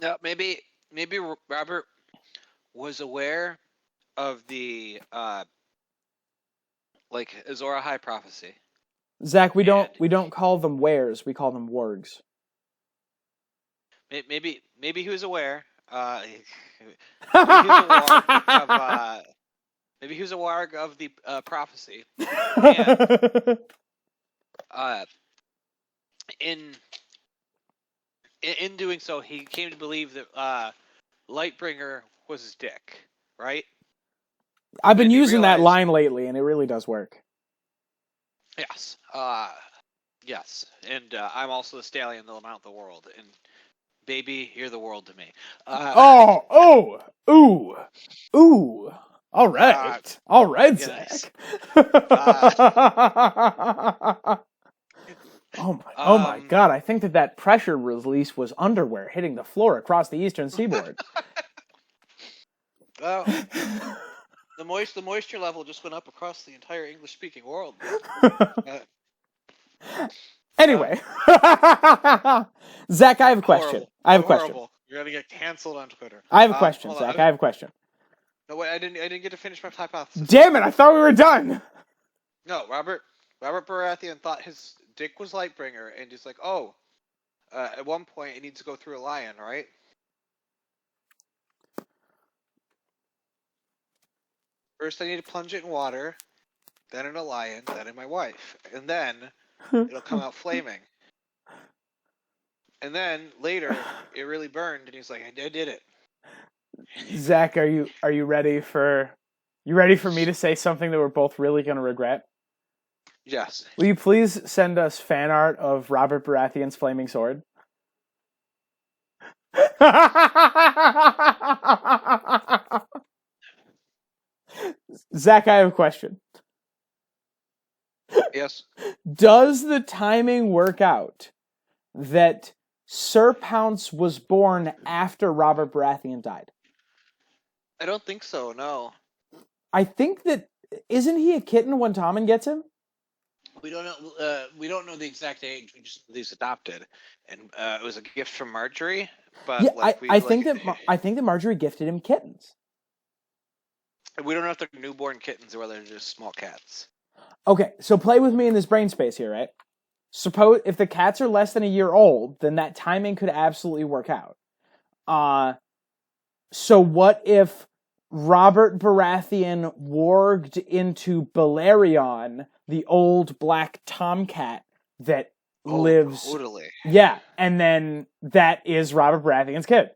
No, maybe Robert was aware of the Azor Ahai prophecy. Zach, we don't call them wares, we call them wargs. Maybe he was aware. Maybe he was a warg of the prophecy. And, in doing so, he came to believe that Lightbringer was his dick, right? I've been using that line lately, and it really does work. Yes. Yes. And I'm also the stallion that'll mount the world. And baby, you're the world to me. Ooh. All right. All right, Zach. Oh my God! I think that pressure release was underwear hitting the floor across the eastern seaboard. Well, the moisture level just went up across the entire English-speaking world. Anyway, Zach, I have a question. Horrible. You're gonna get canceled on Twitter. I have a question, Zach. I have a question. No, wait, I didn't get to finish my hypothesis. Damn it! I thought we were done. No, Robert Baratheon thought his dick was Lightbringer, and he's like, at one point it needs to go through a lion, right? First I need to plunge it in water, then in a lion, then in my wife, and then it'll come out flaming. And then later it really burned, and he's like, I did it. Zach, are you ready for me to say something that we're both really going to regret? Yes. Will you please send us fan art of Robert Baratheon's flaming sword? Zach, I have a question. Yes. Does the timing work out that Sir Pounce was born after Robert Baratheon died? I don't think so, no. I think that... Isn't he a kitten when Tommen gets him? We don't know. We don't know the exact age. We just he's adopted, and it was a gift from Marjorie. But yeah, I think that Marjorie gifted him kittens. We don't know if they're newborn kittens or whether they're just small cats. Okay, so play with me in this brain space here, right? Suppose if the cats are less than a year old, then that timing could absolutely work out. So what if Robert Baratheon warged into Balerion, the old black tomcat that lives. Totally. Yeah, and then that is Robert Baratheon's kid.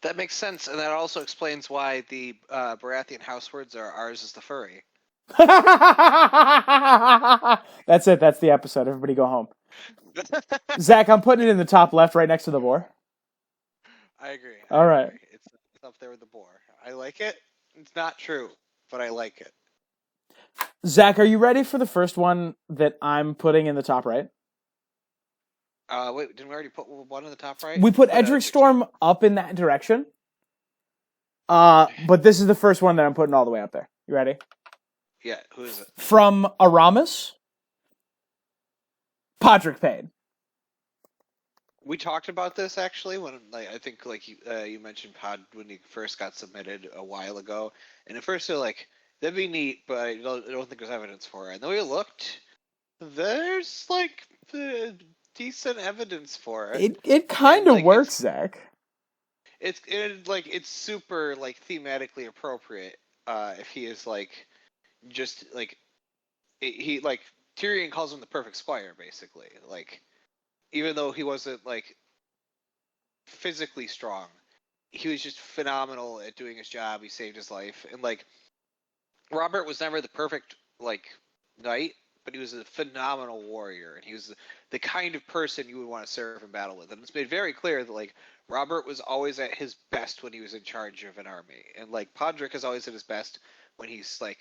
That makes sense, and that also explains why the Baratheon house words are "ours is the furry." That's it. That's the episode. Everybody go home. Zach, I'm putting it in the top left, right next to the boar. I agree. All right. It's up there with the boar. I like it. It's not true, but I like it. Zach, are you ready for the first one that I'm putting in the top right? Wait, didn't we already put one in the top right? We put Edric Storm up in that direction. But this is the first one that I'm putting all the way up there. You ready? Yeah, who is it? From Aramis, Podrick Payne. We talked about this actually when, like, I think like you mentioned Pod when he first got submitted a while ago, and at first they're like, that'd be neat, but I don't think there's evidence for it. And then we looked, there's like decent evidence for it. It kind of works, Zach. It's super like thematically appropriate. If he is like just like he like Tyrion calls him the perfect squire, basically. Like, even though he wasn't like physically strong, he was just phenomenal at doing his job. He saved his life, and like Robert was never the perfect like knight, but he was a phenomenal warrior, and he was the kind of person you would want to serve in battle with. And it's made very clear that like Robert was always at his best when he was in charge of an army, and like Podrick is always at his best when he's like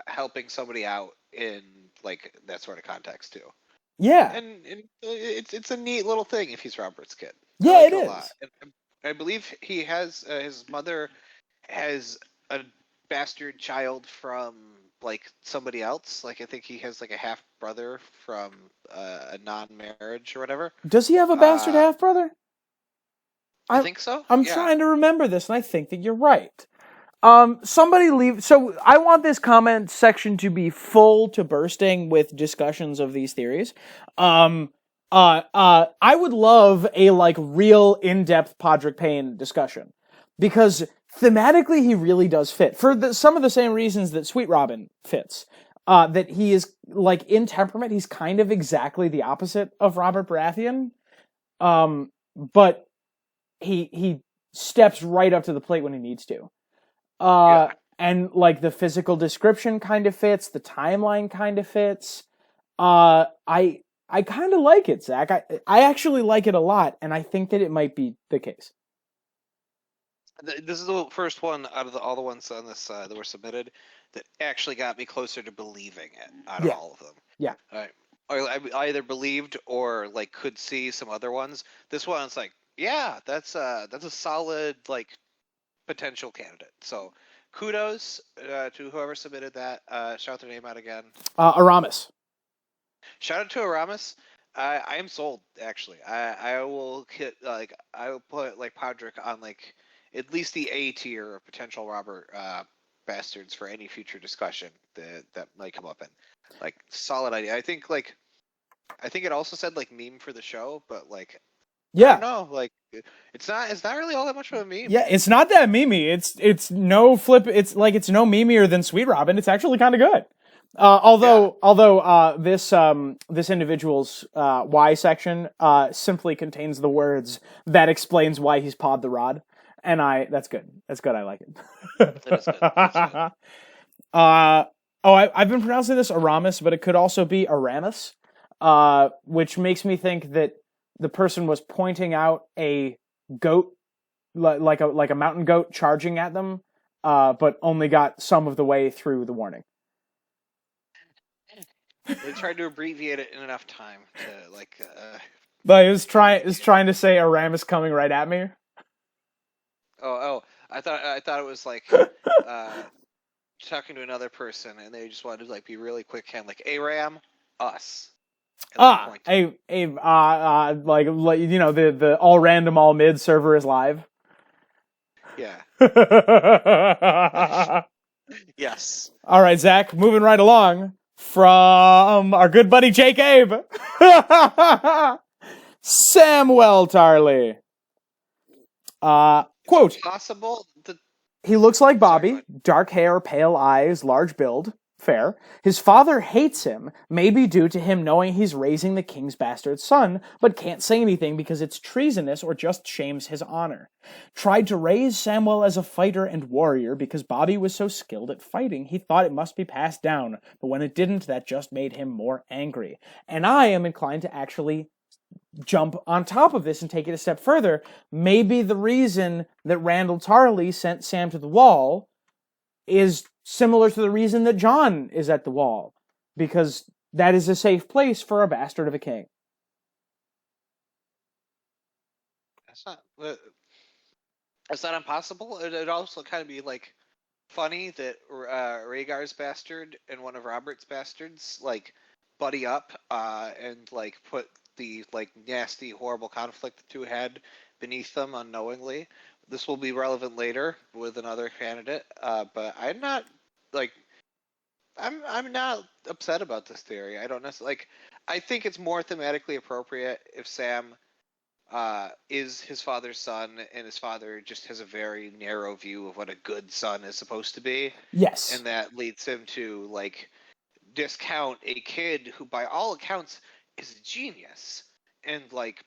helping somebody out in like that sort of context too. Yeah, and it's a neat little thing if he's Robert's kid. Yeah, like it is. Lot. And I believe he has his mother has a bastard child from like somebody else. Like I think he has like a half brother from a non-marriage or whatever. Does he have a bastard half brother? I think so. I'm trying to remember this, and I think that you're right. Somebody leave. So I want this comment section to be full to bursting with discussions of these theories. I would love a like real in-depth Podrick Payne discussion, because thematically he really does fit for some of the same reasons that Sweet Robin fits. That he is like in temperament, he's kind of exactly the opposite of Robert Baratheon. But he steps right up to the plate when he needs to. And like the physical description kind of fits, the timeline kind of fits. I kind of like it, Zach. I actually like it a lot, and I think that it might be the case. This is the first one out of all the ones on this that were submitted that actually got me closer to believing it out of all of them. Yeah. I either believed or like could see some other ones. This one's like, yeah, that's a solid like potential candidate. So kudos to whoever submitted that. Shout their name out again. Aramis. Shout out to Aramis. I am sold, actually. I will hit like I will put like Podrick on like at least the A tier of potential Robert bastards for any future discussion that might come up in. Like, solid idea. I think it also said like meme for the show, but like I don't know, like it's not really all that much of a meme. Yeah, it's not that memey. It's no flip. It's like it's no memeier than Sweet Robin. It's actually kind of good. Although this individual's Y section simply contains the words that explains why he's pawed the rod, and that's good. That's good. I like it. That is good. That's good. I've been pronouncing this Aramis, but it could also be Aramis, which makes me think that the person was pointing out a goat, like a mountain goat charging at them, but only got some of the way through the warning. They tried to abbreviate it in enough time to like. But it was trying to say Aramis coming right at me. Oh! I thought it was like talking to another person, and they just wanted to like be really quick, kind of like Aram, us. Like you know, the all random all mid server is live. Yeah. Yes. All right, Zach, moving right along from our good buddy Jake Abe. Samwell Tarly. Quote. Possible. He looks like Bobby. Dark hair, pale eyes, large build. Fair. His father hates him, maybe due to him knowing he's raising the king's bastard son, but can't say anything because it's treasonous or just shames his honor. Tried to raise Samwell as a fighter and warrior because Bobby was so skilled at fighting, he thought it must be passed down, but when it didn't, that just made him more angry. And I am inclined to actually jump on top of this and take it a step further. Maybe the reason that Randall Tarly sent Sam to the wall is similar to the reason that Jon is at the wall, because that is a safe place for a bastard of a king. That's not impossible. It'd also kind of be like funny that Rhaegar's bastard and one of Robert's bastards like buddy up and like put the like nasty, horrible conflict the two had beneath them unknowingly. This will be relevant later with another candidate, but I'm not like I'm not upset about this theory. I don't necessarily like. I think it's more thematically appropriate if Sam is his father's son, and his father just has a very narrow view of what a good son is supposed to be. Yes, and that leads him to like discount a kid who, by all accounts, is a genius and like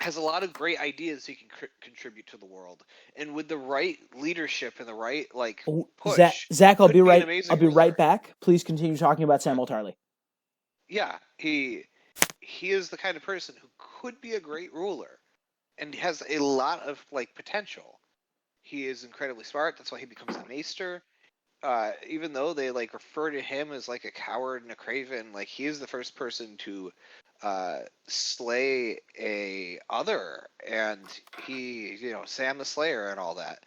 has a lot of great ideas he can contribute to the world, and with the right leadership and the right like push. Zach, I'll be right ruler. back. Please continue talking about Samwell Tarly. Yeah, he is the kind of person who could be a great ruler, and has a lot of like potential. He is incredibly smart. That's why he becomes a maester. Even though they like refer to him as like a coward and a craven, like he is the first person to slay a other, and he, Sam the Slayer and all that.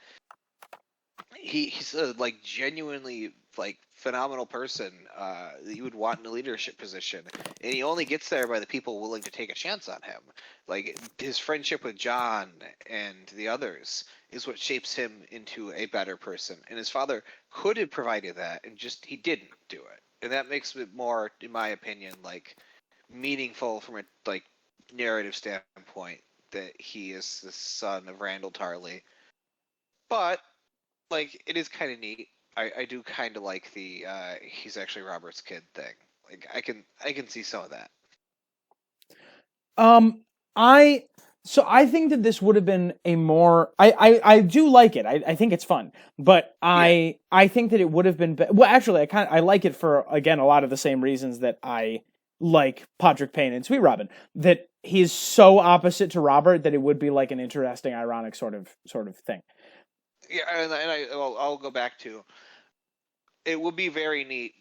He's a like genuinely like phenomenal person that you would want in a leadership position, and he only gets there by the people willing to take a chance on him. Like his friendship with Jon and the others is what shapes him into a better person, and his father could have provided that, and just he didn't do it, and that makes it more, in my opinion, like meaningful from a like narrative standpoint that he is the son of Randall Tarly. But like it is kind of neat. I do kind of like the he's actually Robert's kid thing. Like I can see some of that. I think that this would have been a more I do like it. I think it's fun, but I think that it would have been well. Actually, I like it for again a lot of the same reasons that I like Podrick Payne and Sweet Robin. That he's so opposite to Robert that it would be like an interesting, ironic sort of thing. Yeah, and I'll go back to. It would be very neat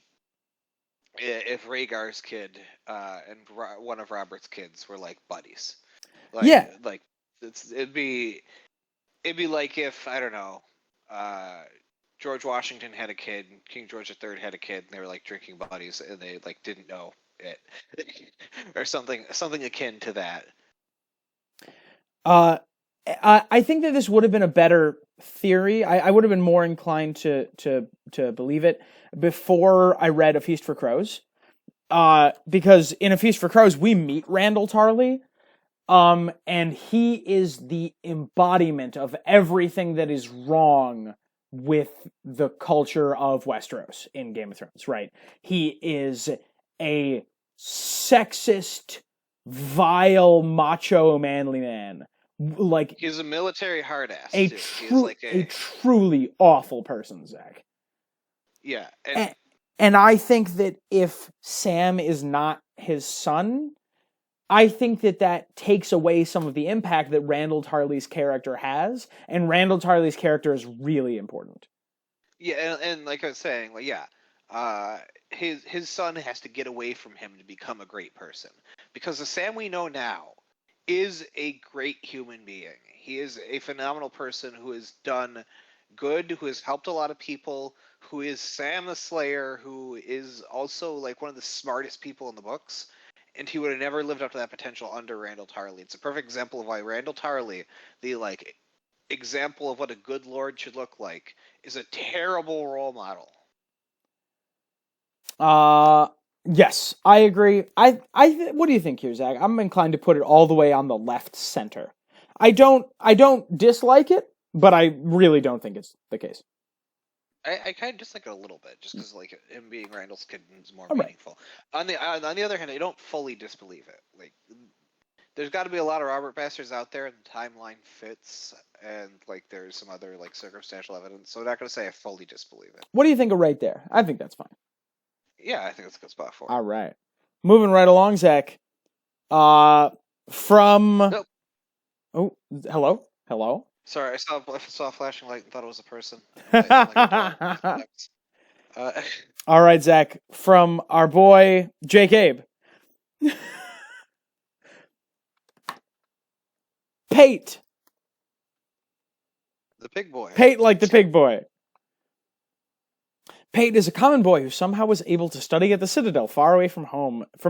if Rhaegar's kid and one of Robert's kids were like buddies. Like, yeah, like it'd be like if I don't know, George Washington had a kid, and King George III had a kid, and they were like drinking buddies, and they like didn't know it, or something akin to that. I think that this would have been a better theory. I would have been more inclined to believe it before I read A Feast for Crows. Because in A Feast for Crows, we meet Randall Tarly, and he is the embodiment of everything that is wrong with the culture of Westeros in Game of Thrones, right? He is a sexist, vile, macho, manly man. Like he's a military hard ass. A truly awful person, Zach. Yeah, and I think that if Sam is not his son, I think that takes away some of the impact that Randall Tarly's character has, and Randall Tarly's character is really important. Yeah, and like I was saying, like his son has to get away from him to become a great person, because the Sam we know now is a great human being. He is a phenomenal person who has done good, who has helped a lot of people, who is Sam the Slayer, who is also like one of the smartest people in the books, and he would have never lived up to that potential under Randall Tarly. It's a perfect example of why Randall Tarly, the like example of what a good lord should look like, is a terrible role model. Yes, I agree. What do you think here, Zach? I'm inclined to put it all the way on the left center. I don't dislike it, but I really don't think it's the case. I kind of dislike it a little bit, just because like him being Randall's kid is more All right. meaningful. On the other hand, I don't fully disbelieve it. Like, there's got to be a lot of Robert bastards out there, and the timeline fits, and like there's some other like circumstantial evidence. So I'm not gonna say I fully disbelieve it. What do you think of right there? I think that's fine. Yeah, I think that's a good spot for it. All right. Moving right along, Zach. From... Nope. Oh, hello? Hello? Sorry, I saw a flashing light and thought it was a person. All right, Zach. From our boy, Jake Abe. Pate. The pig boy. Pate like the pig boy. Pate is a common boy who somehow was able to study at the Citadel far away from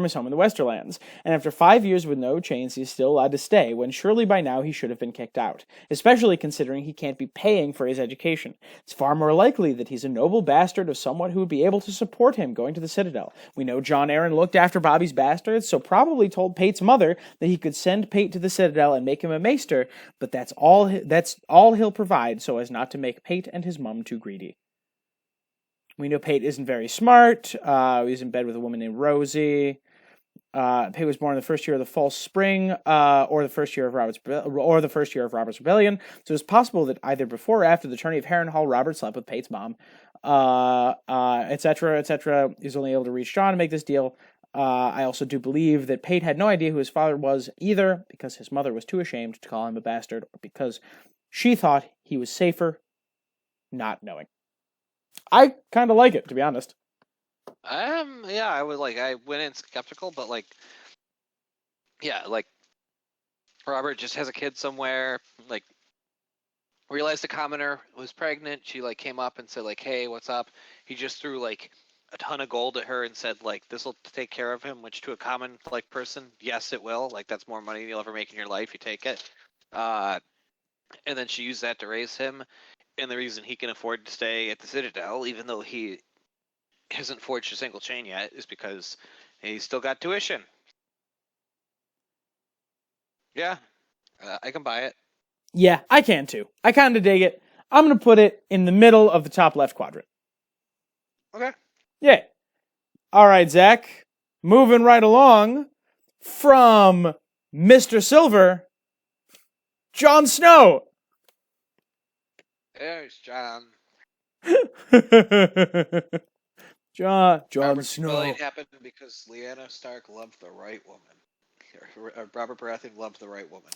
his home in the Westerlands, and after 5 years with no chains he is still allowed to stay, when surely by now he should have been kicked out, especially considering he can't be paying for his education. It's far more likely that he's a noble bastard of someone who would be able to support him going to the Citadel. We know Jon Arryn looked after Bobby's bastards, so probably told Pate's mother that he could send Pate to the Citadel and make him a maester, but that's all he'll provide so as not to make Pate and his mum too greedy. We know Pate isn't very smart. He's in bed with a woman named Rosie. Pate was born in the first year of the False Spring, or the first year of Robert's Rebellion. So it's possible that either before or after the tourney of Harrenhal, Robert slept with Pate's mom, etc., etc. He's only able to reach Jon to make this deal. I also do believe that Pate had no idea who his father was either, because his mother was too ashamed to call him a bastard, or because she thought he was safer not knowing. I kind of like it, to be honest. Yeah, I went in skeptical, but Robert just has a kid somewhere, realized a commoner was pregnant. She came up and said hey, what's up? He just threw a ton of gold at her and said this will take care of him, which to a common person, yes, it will. That's more money you'll ever make in your life. You take it. And then she used that to raise him. And the reason he can afford to stay at the Citadel, even though he hasn't forged a single chain yet, is because he's still got tuition. Yeah, I can buy it. Yeah, I can too. I kind of dig it. I'm going to put it in the middle of the top left quadrant. Okay. Yeah. All right, Zach. Moving right along from Mr. Silver, Jon Snow. There's Jon. Jon Robert's Snow. rebellion happened because Lyanna Stark loved the right woman. Robert Baratheon loved the right woman.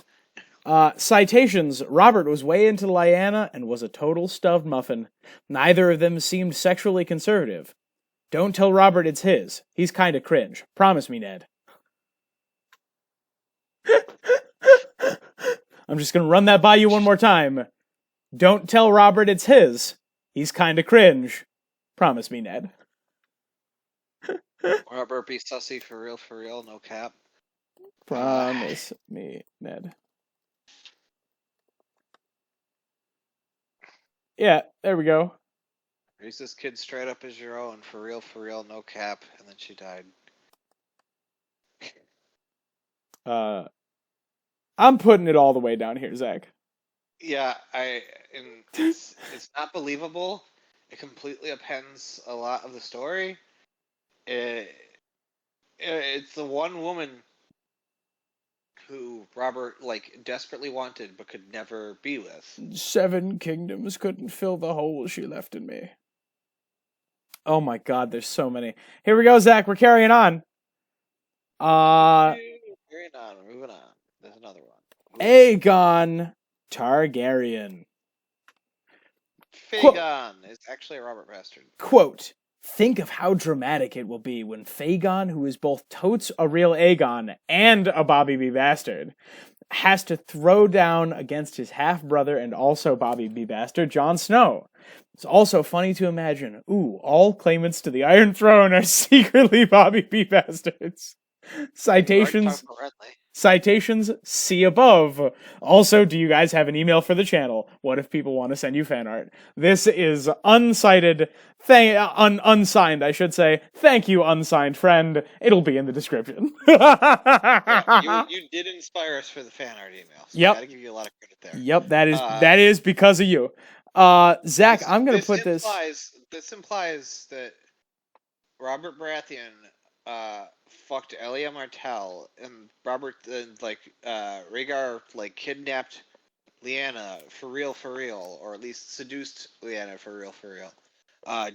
Citations. Robert was way into Lyanna and was a total stuffed muffin. Neither of them seemed sexually conservative. Don't tell Robert it's his. He's kinda cringe. Promise me, Ned. I'm just gonna run that by you one more time. Don't tell Robert it's his. He's kinda cringe. Promise me, Ned. Robert be sussy for real, no cap. Promise me, Ned. Yeah, there we go. Raise this kid straight up as your own, for real, no cap, and then she died. I'm putting it all the way down here, Zach. Yeah, it's not believable. It completely appends a lot of the story. It's the one woman who Robert desperately wanted but could never be with. 7 kingdoms couldn't fill the hole she left in me. Oh my god, there's so many. Here we go, Zach. We're carrying on. Carrying on. Moving on. There's another one. Aegon Targaryen. Fagon is actually a Robert bastard. Quote, think of how dramatic it will be when Fagon, who is both totes a real Aegon and a Bobby B. bastard, has to throw down against his half-brother and also Bobby B. bastard, Jon Snow. It's also funny to imagine, all claimants to the Iron Throne are secretly Bobby B. bastards. Citations, see above. Also, do you guys have an email for the channel? What if people want to send you fan art? This is unsigned, I should say. Thank you, unsigned friend. It'll be in the description. You did inspire us for the fan art email. So yep. I gotta give you a lot of credit there. Yep, that is because of you. Zach, I'm gonna put this. This implies that Robert Baratheon fucked Elia Martell, and Rhaegar kidnapped Lyanna for real, or at least seduced Lyanna for real,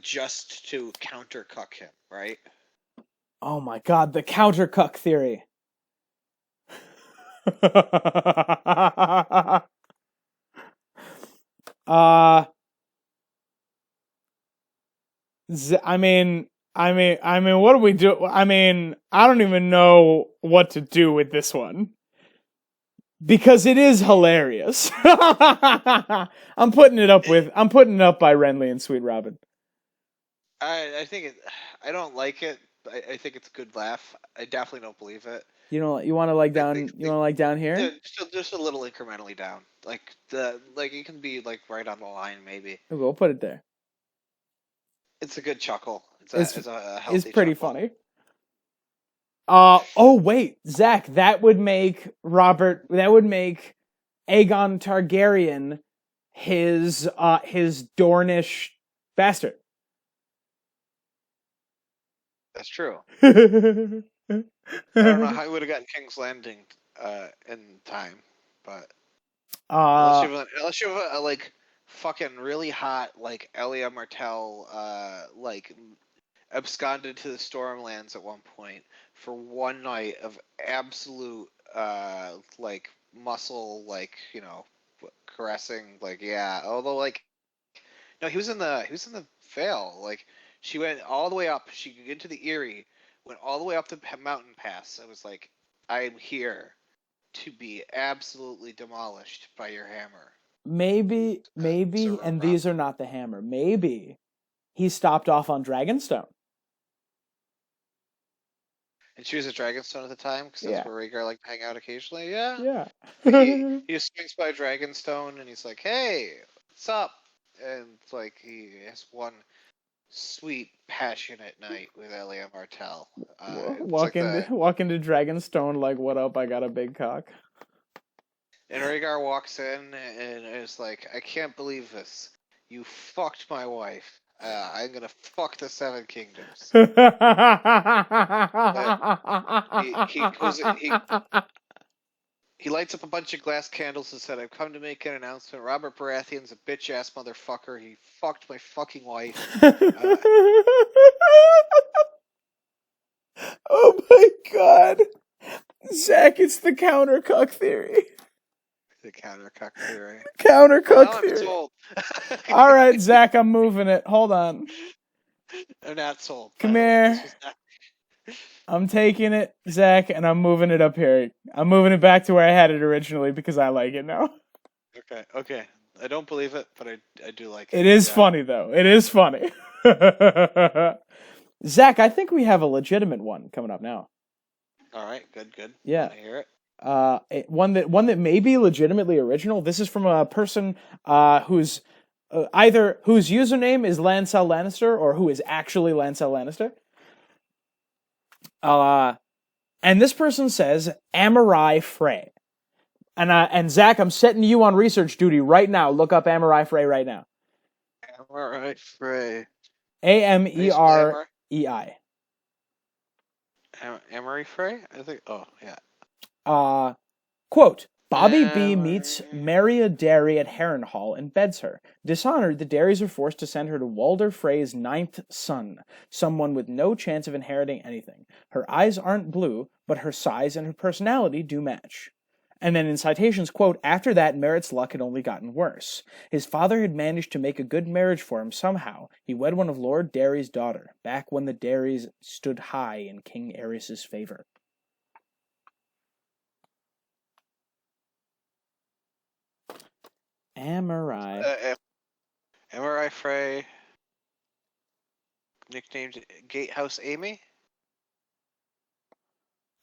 just to countercuck him, right? Oh my god, the countercuck theory. I mean, what do we do? I mean, I don't even know what to do with this one. Because it is hilarious. I'm putting it up by Renly and Sweet Robin. I don't like it. I think it's a good laugh. I definitely don't believe it. You want to down here? Just a little incrementally down. It can be right on the line maybe. We'll put it there. It's a good chuckle. It's pretty chuckle. funny. Oh wait, Zach, that would make Aegon Targaryen his Dornish bastard. That's true. I don't know how he would have gotten King's Landing in time, but unless you have a fucking really hot Elia Martell absconded to the Stormlands at one point for one night of absolute muscle caressing although no, he was in the Vale. She went all the way up, she could get to the Eyrie, went all the way up the mountain pass. I was like, I'm here to be absolutely demolished by your hammer. Maybe and these are not the hammer. Maybe he stopped off on Dragonstone. And she was at Dragonstone at the time, because that's where Rhaegar liked to hang out occasionally. Yeah. Yeah. he just swings by Dragonstone, and he's like, "Hey, what's up?" And he has one sweet, passionate night with Elia Martell. Walk into Dragonstone like, "What up? I got a big cock." And Rhaegar walks in and is like, "I can't believe this. You fucked my wife. I'm gonna fuck the Seven Kingdoms." He lights up a bunch of glass candles and said, "I've come to make an announcement. Robert Baratheon's a bitch-ass motherfucker. He fucked my fucking wife." Oh my god. Zach, it's the countercuck theory. The countercuck theory. Theory. All right, Zach, I'm moving it. Hold on. I'm not sold. Come here. I'm taking it, Zach, and I'm moving it up here. I'm moving it back to where I had it originally because I like it now. Okay. I don't believe it, but I do like it. It is funny, though. It is funny. Zach, I think we have a legitimate one coming up now. All right, good. Yeah. I hear it. One that may be legitimately original. This is from a person whose username is Lancel Lannister or who is actually Lancel Lannister. And this person says Amarai Frey. And Zach, I'm setting you on research duty right now. Look up Amarai Frey right now. Amarai Frey. Amerei. Amarai Frey? I think. Oh yeah. Quote, Bobby B meets Maria Derry at Harrenhal and beds her. Dishonored, the Derrys are forced to send her to Walder Frey's 9th son, someone with no chance of inheriting anything. Her eyes aren't blue, but her size and her personality do match. And then in citations, quote, after that, Merritt's luck had only gotten worse. His father had managed to make a good marriage for him somehow. He wed one of Lord Derry's daughter, back when the Derrys stood high in King Aerys' favor. Amarai. Amarai Frey, nicknamed Gatehouse Amy?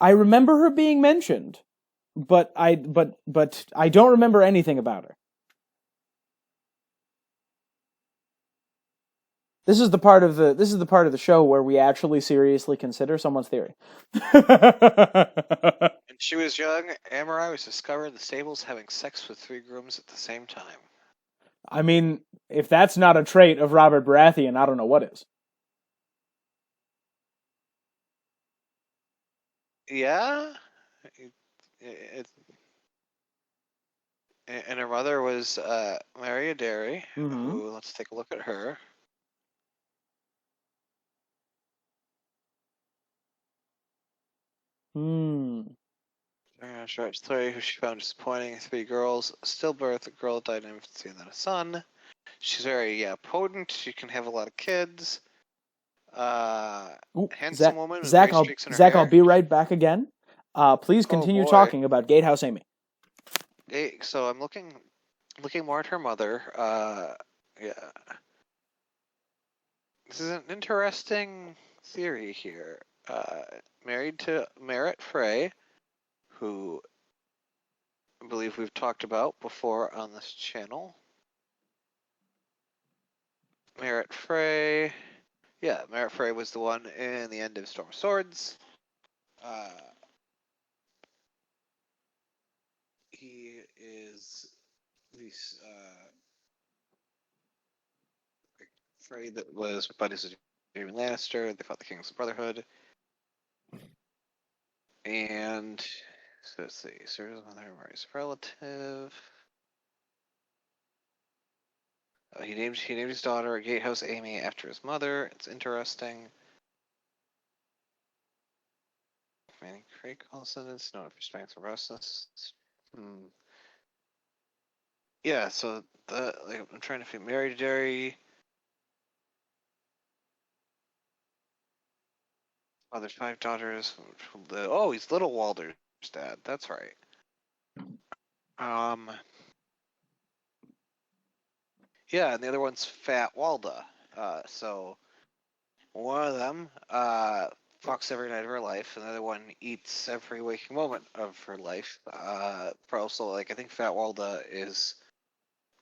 I remember her being mentioned, but I don't remember anything about her. This is the part of the show where we actually seriously consider someone's theory. When she was young, Amarai was discovered in the stables having sex with 3 grooms at the same time. I mean, if that's not a trait of Robert Baratheon, I don't know what is. Yeah. And her mother was Mary Adair, who, let's take a look at her. Short story, who she found disappointing. 3 girls, stillbirth, a girl died in infancy, and then a son. She's very potent. She can have a lot of kids. Handsome woman with gray streaks in her hair. I'll be right back again. Please continue talking about Gatehouse Amy. So I'm looking more at her mother. Yeah. This is an interesting theory here. Married to Merritt Frey, who I believe we've talked about before on this channel. Merritt Frey. Yeah, Merritt Frey was the one in the end of Storm of Swords. He is the Frey that was buddies with Jaime Lannister. They fought the Kings of Brotherhood. And so let's see, Sarah's mother, Mari's relative. He named his daughter Gatehouse Amy after his mother. It's interesting. Manning Craig consonants, no respect for Rusness. Yeah, so I'm trying to fit Mary Derry. There's 5 daughters. Oh, he's Little Walder's dad. That's right. Yeah, and the other one's Fat Walda. So one of them fucks every night of her life, and the other one eats every waking moment of her life. Also, I think Fat Walda is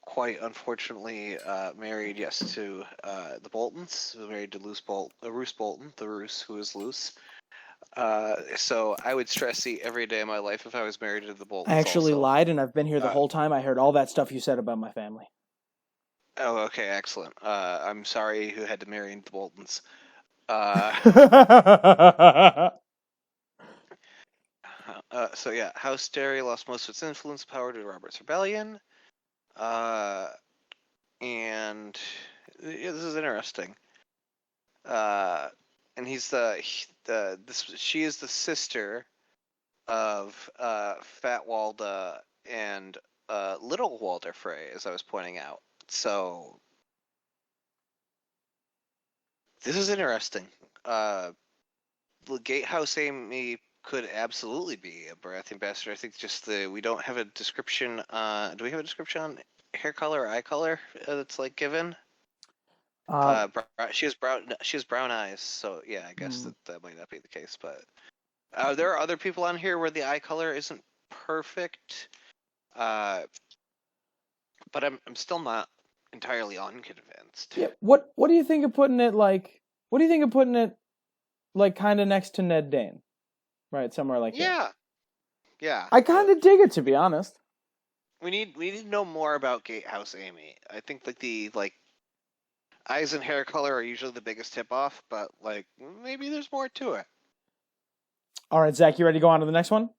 quite unfortunately married, to the Boltons. Married to Roose Bolton, the Roose who is loose. So I would stress eat every day of my life if I was married to the Boltons. I actually lied, and I've been here the whole time. I heard all that stuff you said about my family. Oh, okay, excellent. I'm sorry who had to marry the Boltons. So yeah, House Derry lost most of its influence power to Robert's Rebellion. And this is interesting. And she is the sister of Fat Walda and Little Walder Frey, as I was pointing out. So this is interesting. Gatehouse Amy could absolutely be a Baratheon bastard. I think just we don't have a description. Do we have a description on hair color or eye color that's given? She has brown eyes, so yeah, I guess that might not be the case. But there are other people on here where the eye color isn't perfect. But I'm still not entirely unconvinced. Yeah. What do you think of putting it What do you think of putting it kind of next to Ned Dane, right? Somewhere like that. Yeah. I kind of dig it, to be honest. We need to know more about Gatehouse Amy. I think the eyes and hair color are usually the biggest tip off, but maybe there's more to it. All right, Zach, you ready to go on to the next one?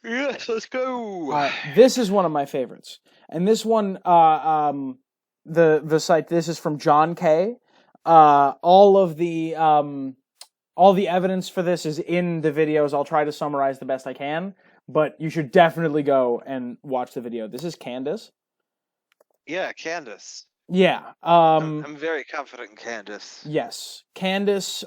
Yes, let's go. This is one of my favorites, and this one, the site. This is from John K. All the evidence for this is in the videos. I'll try to summarize the best I can, but you should definitely go and watch the video. This is Candace. Yeah, Candace. Yeah. I'm very confident in Candace. Yes, Candace.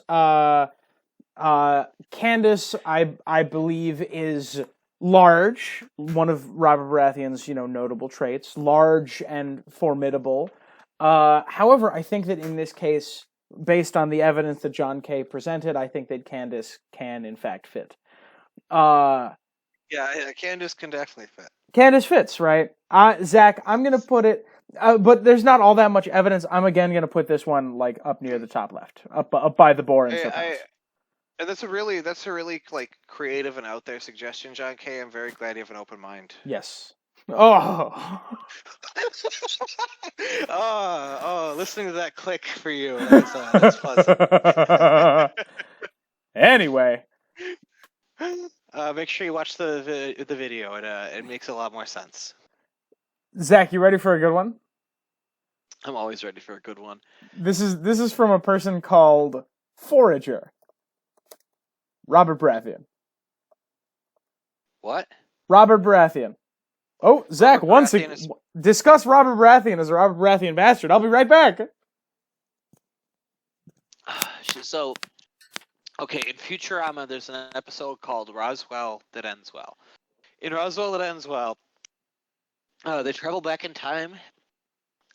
Candace, I believe, is large. One of Robert Baratheon's, notable traits. Large and formidable. However, I think that in this case, based on the evidence that John K. presented, I think that Candace can, in fact, fit. Yeah, Candace can definitely fit. Candace fits, right? Zach, I'm going to put it... but there's not all that much evidence. I'm again going to put this one up near the top left, up by the boar and stuff. And that's a really creative and out there suggestion, John K. I'm very glad you have an open mind. Yes. Oh. Listening to that click for you. That's pleasant. Anyway, Make sure you watch the video. It makes a lot more sense. Zach, you ready for a good one? I'm always ready for a good one. This is from a person called Forager. Robert Baratheon. What? Robert Baratheon. Oh, Zach, once again, discuss Robert Baratheon as a Robert Baratheon bastard. I'll be right back. So, okay, in Futurama, there's an episode called Roswell That Ends Well. In Roswell That Ends Well, they travel back in time,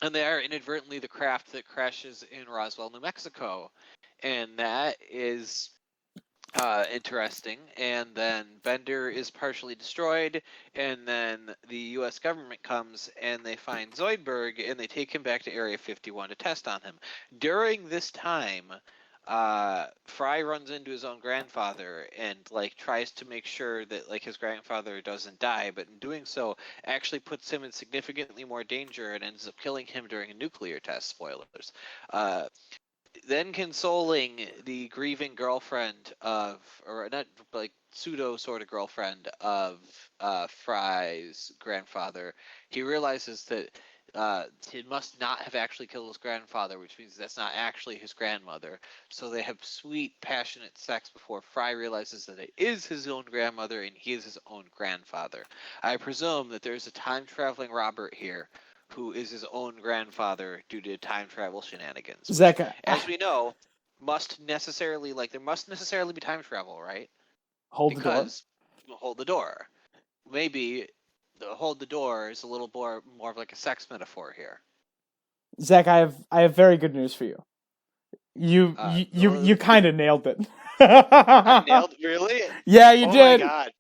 and they are inadvertently the craft that crashes in Roswell, New Mexico. And that is interesting. And then Bender is partially destroyed, and then the U.S. government comes, and they find Zoidberg, and they take him back to Area 51 to test on him. During this time, Fry runs into his own grandfather and tries to make sure that his grandfather doesn't die, but in doing so actually puts him in significantly more danger and ends up killing him during a nuclear test. Spoilers. Then consoling the grieving girlfriend of, or not pseudo sort of girlfriend of Fry's grandfather, he realizes that he must not have actually killed his grandfather, which means that's not actually his grandmother. So they have sweet, passionate sex before Fry realizes that it is his own grandmother and he is his own grandfather. I presume that there's a time-traveling Robert here who is his own grandfather due to time travel shenanigans. Zach, as we know, there must necessarily be time travel, right? Hold the door. Maybe hold the door is a little more of a sex metaphor here. Zach, I have very good news for you. You kind of nailed it. I nailed it, really? Yeah, you did. Oh my god.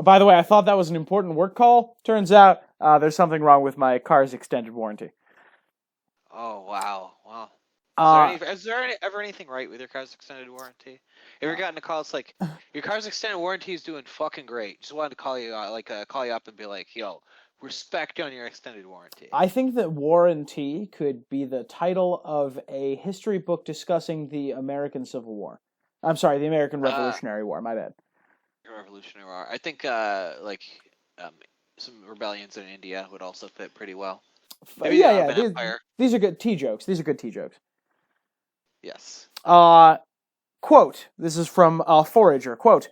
By the way, I thought that was an important work call. Turns out there's something wrong with my car's extended warranty. Oh, wow. Is there ever anything right with your car's extended warranty? You ever gotten a call? It's like, your car's extended warranty is doing fucking great. Just wanted to call you up and be like, yo, respect on your extended warranty. I think that warranty could be the title of a history book discussing the American Civil War. I'm sorry, the American Revolutionary War. My bad. Revolutionary War. I think some rebellions in India would also fit pretty well. Maybe These are good tea jokes. Yes. Quote, this is from Forager, quote,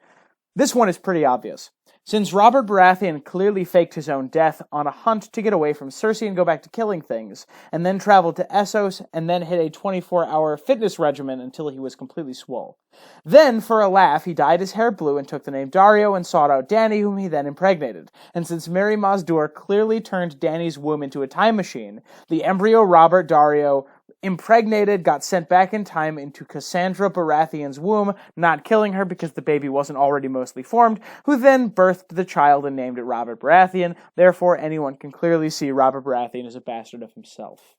"This one is pretty obvious. Since Robert Baratheon clearly faked his own death on a hunt to get away from Cersei and go back to killing things, and then traveled to Essos and then hit a 24-hour fitness regimen until he was completely swole. Then, for a laugh, he dyed his hair blue and took the name Dario and sought out Dany, whom he then impregnated. And since Mary Mazdur clearly turned Dany's womb into a time machine, the embryo Robert Dario impregnated got sent back in time into Cassandra Baratheon's womb, not killing her because the baby wasn't already mostly formed, who then birthed the child and named it Robert Baratheon. Therefore, anyone can clearly see Robert Baratheon as a bastard of himself."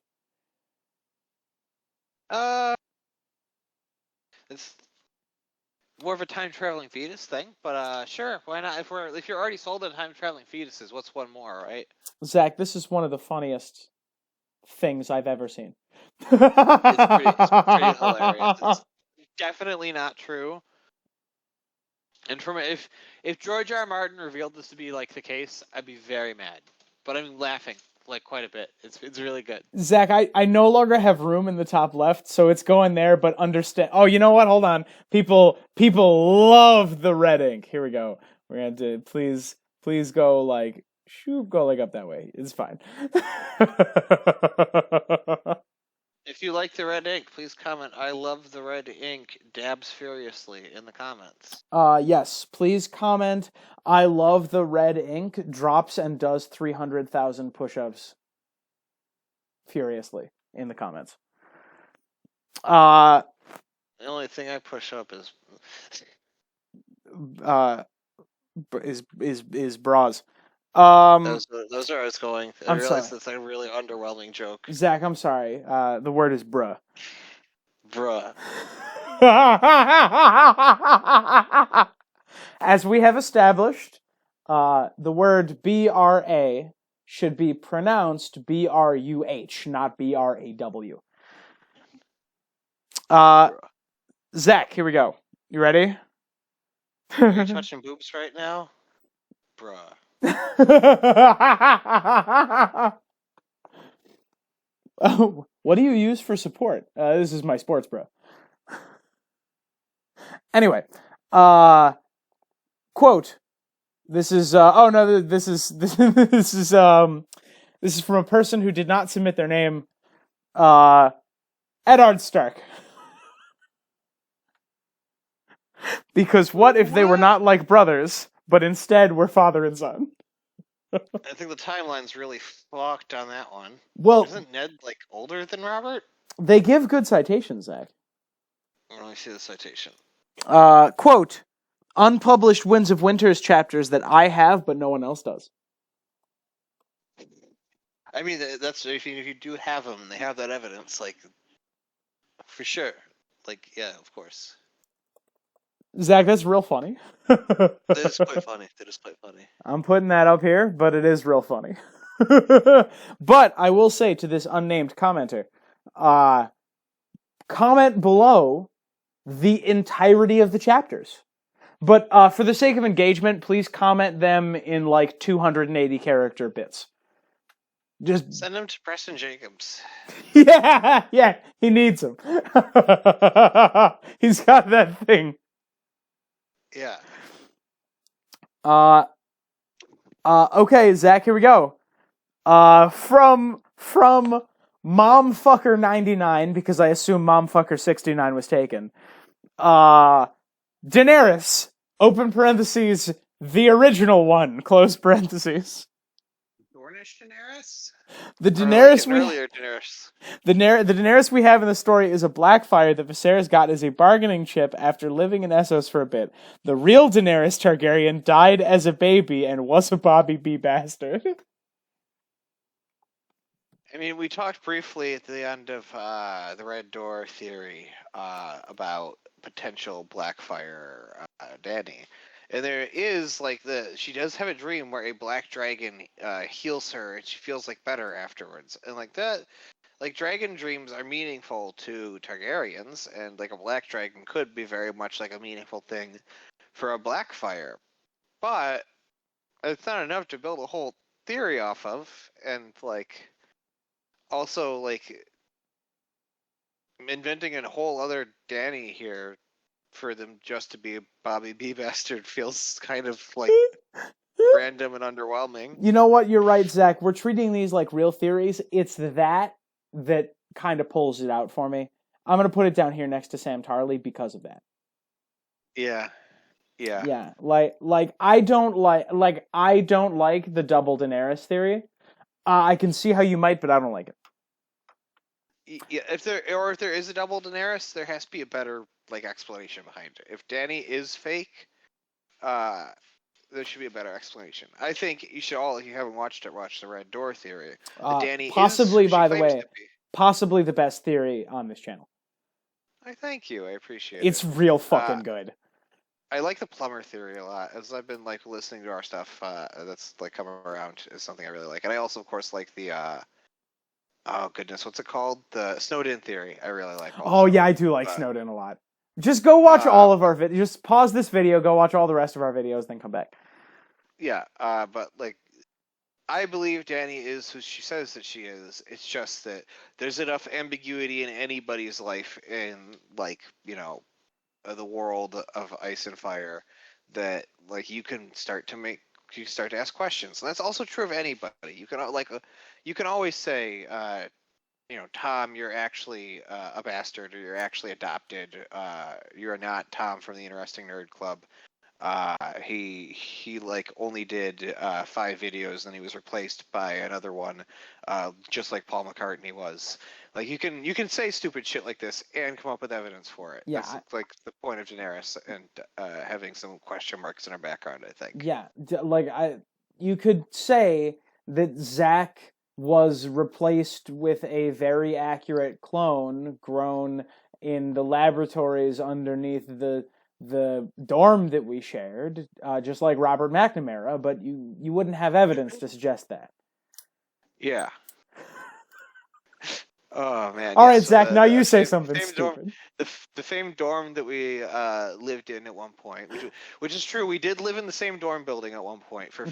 It's more of a time-traveling fetus thing, but sure, why not? If you're already sold on time-traveling fetuses, what's one more, right? Zach, this is one of the funniest things I've ever seen. It's pretty hilarious. It's definitely not true. And if George R. R. Martin revealed this to be the case, I'd be very mad. But I'm laughing quite a bit. It's really good. Zach, I no longer have room in the top left, so it's going there, but understand. Oh, you know what? Hold on. People love the red ink. Here we go. We're going to please go go up that way. It's fine. If you like the red ink, please comment, "I love the red ink," dabs furiously in the comments. Yes, please comment, "I love the red ink," drops and does 300,000 push-ups furiously in the comments. The only thing I push up is bras. Those are what's going. I realize that's a really underwhelming joke. Zach, I'm sorry. The word is bruh. Bruh. As we have established, the word BRA should be pronounced BRUH, not BRAW. Zach, here we go. You ready? Are you touching boobs right now? Bruh. Oh, what do you use for support? This is my sports bro. Anyway, quote. This is this is from a person who did not submit their name. Eddard Stark. Because what if they were not like brothers, but instead were father and son? I think the timeline's really fucked on that one. Well, isn't Ned like older than Robert? They give good citations, Zach. Let me see the citation. Quote, unpublished Winds of Winter's chapters that I have, but no one else does. I mean, that's if you do have them, they have that evidence, like, for sure. Like, yeah, of course. Zach, that's real funny. That is quite funny. That is quite funny. I'm putting that up here, but it is real funny. But I will say to this unnamed commenter, comment below the entirety of the chapters. But for the sake of engagement, please comment them in like 280 character bits. Just send them to Preston Jacobs. Yeah, he needs them. He's got that thing. Yeah. Okay, Zach, here we go. From Momfucker99, because I assume Momfucker69 was taken. Daenerys, open parentheses, the original one, close parentheses. Dornish Daenerys? The Daenerys the Daenerys we have in the story is a Blackfire that Viserys got as a bargaining chip after living in Essos for a bit. The real Daenerys Targaryen died as a baby and was a Bobby B bastard. I mean, we talked briefly at the end of the Red Door theory about potential Blackfire Dany. And there is, like, she does have a dream where a black dragon heals her and she feels, like, better afterwards. And, like, that, like, dragon dreams are meaningful to Targaryens, and, like, a black dragon could be very much, like, a meaningful thing for a Blackfire. But it's not enough to build a whole theory off of, and, like, also, like, inventing a whole other Dany here for them just to be a Bobby B bastard feels kind of like random and underwhelming. You know what? You're right, Zach. We're treating these like real theories. It's that kind of pulls it out for me. I'm going to put it down here next to Sam Tarly because of that. Yeah. Like I don't like the double Daenerys theory. I can see how you might, but I don't like it. Yeah, if there is a double Daenerys, there has to be a better like explanation behind it. If Dany is fake, there should be a better explanation. I think you should all, if you haven't watched it, watch the Red Door theory. Dany possibly, is, by the way, possibly the best theory on this channel. I thank you. I appreciate it. It's real fucking good. I like the plumber theory a lot. As I've been like listening to our stuff, that's like coming around is something I really like. And I also, of course, like the oh goodness, what's it called? The Snowden theory. I really like. Also. Oh yeah, I do like Snowden a lot. Just go watch all of our videos. Just pause this video, go watch all the rest of our videos, then come back. Yeah, but like, I believe Dany is who she says that she is. It's just that there's enough ambiguity in anybody's life in, like, you know, the world of Ice and Fire that, like, you can start to ask questions. And that's also true of anybody. You can always say, you know, Tom, you're actually a bastard, or you're actually adopted. You're not Tom from the Interesting Nerd Club. He like only did 5 videos, and he was replaced by another one, just like Paul McCartney was. Like, you can say stupid shit like this and come up with evidence for it. Yeah, that's like the point of Daenerys and having some question marks in her background, I think. Yeah, you could say that Zach was replaced with a very accurate clone grown in the laboratories underneath the dorm that we shared, just like Robert McNamara, but you wouldn't have evidence to suggest that. Yeah. Oh man. All yes, right, Zach. Now you say the something famed dorm, stupid. the famed dorm that we lived in at one point, which is true. We did live in the same dorm building at one point for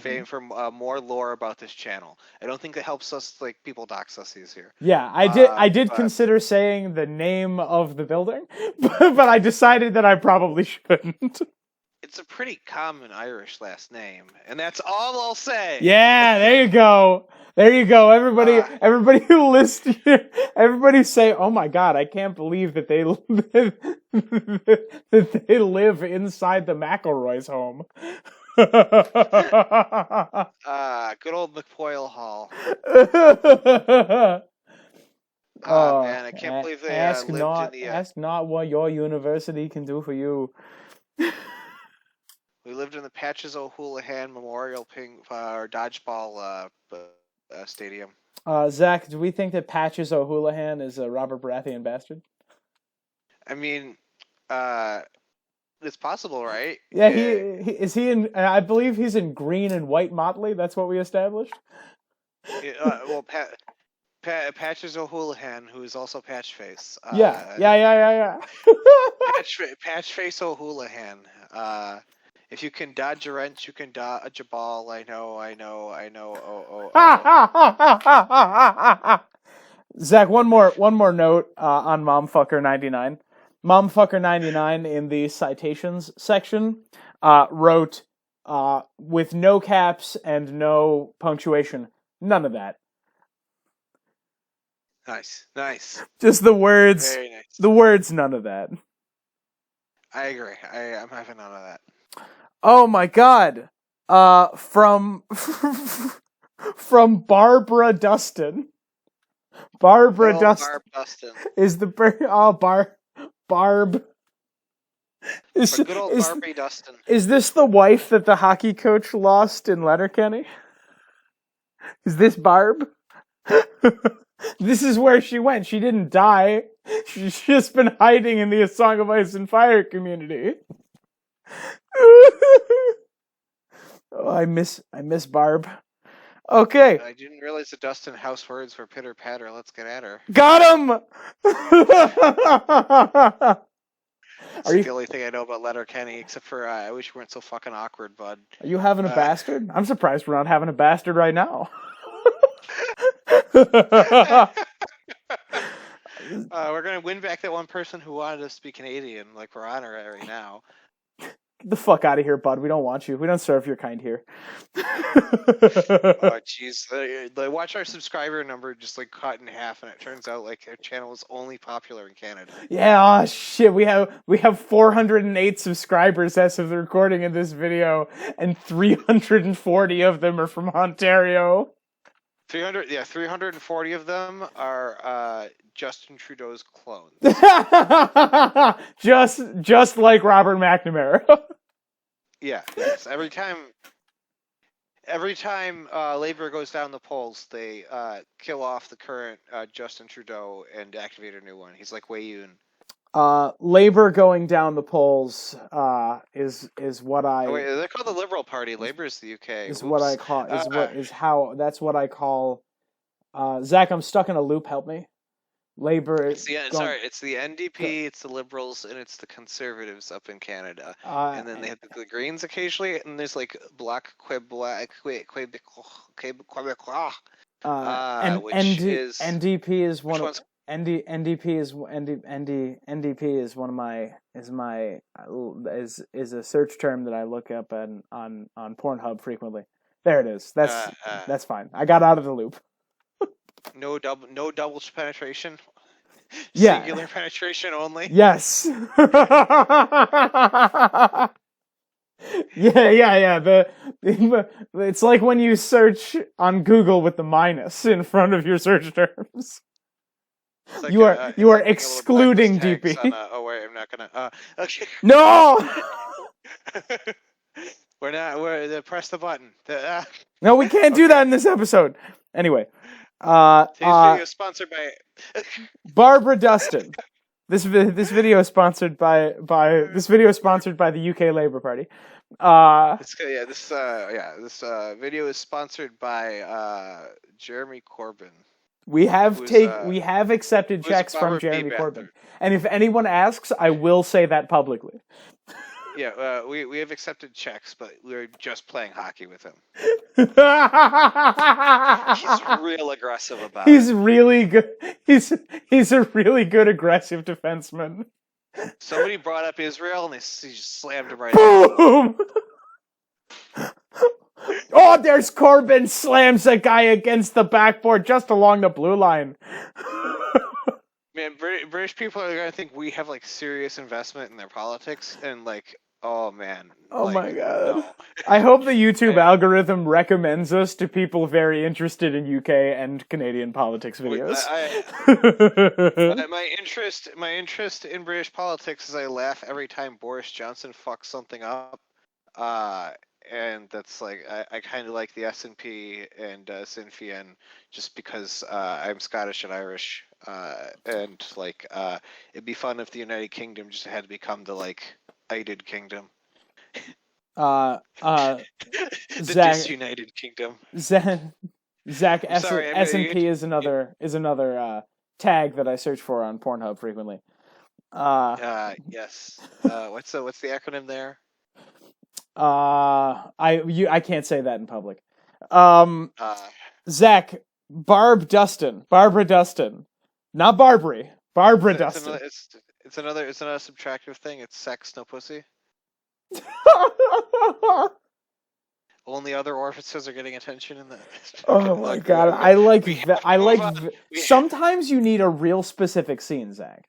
more lore about this channel. I don't think it helps us like people dox us easier. Yeah, I did But consider saying the name of the building, but I decided that I probably shouldn't. it's a pretty common Irish last name, and that's all I'll say. Yeah, there you go. There you go. Everybody who listens here, everybody say, "Oh my God, I can't believe that they that they live inside the McElroy's home." Good old McPoyle Hall. Man, I can't believe they lived in the. Ask not what your university can do for you. We lived in the Patches O'Houlihan Memorial or Dodgeball Stadium. Zach, do we think that Patches O'Houlihan is a Robert Baratheon bastard? I mean, it's possible, right? Yeah, he is he in. I believe he's in green and white motley. That's what we established. Well, Patches O'Houlihan, who is also Patchface. Yeah. Patchface O'Houlihan. If you can dodge a wrench, you can dodge a ball. I know. Zach, one more note on Momfucker99. Momfucker99 in the citations section wrote with no caps and no punctuation. None of that. Nice. Just the words. Very nice. The words, none of that. I agree. I'm having none of that. Oh my God. From Barbara Dustin. Barbara Dustin. Barb Dustin. Is the Barb. Good old Barbie Dustin. Is this the wife that the hockey coach lost in Letterkenny? Is this Barb? This is where she went. She didn't die. She's just been hiding in the A Song of Ice and Fire community. Oh, I miss Barb. Okay. I didn't realize the Dustin house words were pitter patter. Let's get at her. Got him! That's the only thing I know about Letterkenny, except for I wish we weren't so fucking awkward, bud. Are you having a bastard? I'm surprised we're not having a bastard right now. We're gonna win back that one person who wanted us to be Canadian, like we're on her right now. Get the fuck out of here, bud. We don't want you. We don't serve your kind here. Oh, jeez. They watch our subscriber number just like cut in half, and it turns out like their channel is only popular in Canada. Yeah, oh shit. We have 408 subscribers as of the recording of this video, and 340 of them are from Ontario. 340 of them are Justin Trudeau's clones. just like Robert McNamara. Yes. Every time Labour goes down the polls, they kill off the current Justin Trudeau and activate a new one. He's like Wei Yun. Labour going down the polls is what I. Oh, wait, they're called the Liberal Party. Labour is the UK. Is what I call that's what I call. Zach, I'm stuck in a loop. Help me. Labour. It's the NDP, it's the Liberals, and it's the Conservatives up in Canada. And then they have the Greens occasionally, and there's like Bloc Québécois, which is NDP is one of NDP is one of my is a search term that I look up on Pornhub frequently. There it is. That's fine. I got out of the loop. No double penetration. Yeah. Singular penetration only. Yes. Yeah. It's like when you search on Google with the minus in front of your search terms. Like you are excluding DP. Oh wait, I'm not gonna. Okay. No. We're press the button. No, we can't do that in this episode. Anyway. Today's video is sponsored by Barbara Dustin. This video is sponsored by the UK Labour Party. This video is sponsored by Jeremy Corbyn. We have accepted who's checks from Robert B. Jeremy Corbyn, Bastard. and if anyone asks, I will say that publicly. Yeah, we have accepted checks, but we're just playing hockey with him. He's real aggressive about He's it. really good. He's a really good aggressive defenseman. Somebody brought up Israel, and he just slammed him right. Boom! Oh, there's Corbin slams a guy against the backboard just along the blue line. Man, British people are gonna think we have like serious investment in their politics, and like, oh man. Oh like, my god. No. I hope the YouTube algorithm recommends us to people very interested in UK and Canadian politics videos. My interest in British politics is I laugh every time Boris Johnson fucks something up. And that's like I kind of like the SNP and Sinn Féin just because I'm Scottish and Irish, and like it'd be fun if the United Kingdom just had to become the like United Kingdom. Zach, disunited kingdom. Zach, sorry, S&P is another tag that I search for on Pornhub frequently. Yes. What's the acronym there? I can't say that in public. Zach, Barbara Dustin, not Barbary, Barbara Dustin. It's another subtractive thing. It's sex, no pussy. Only other orifices are getting attention in that. Oh my god, I like that. Sometimes you need a real specific scene, Zach.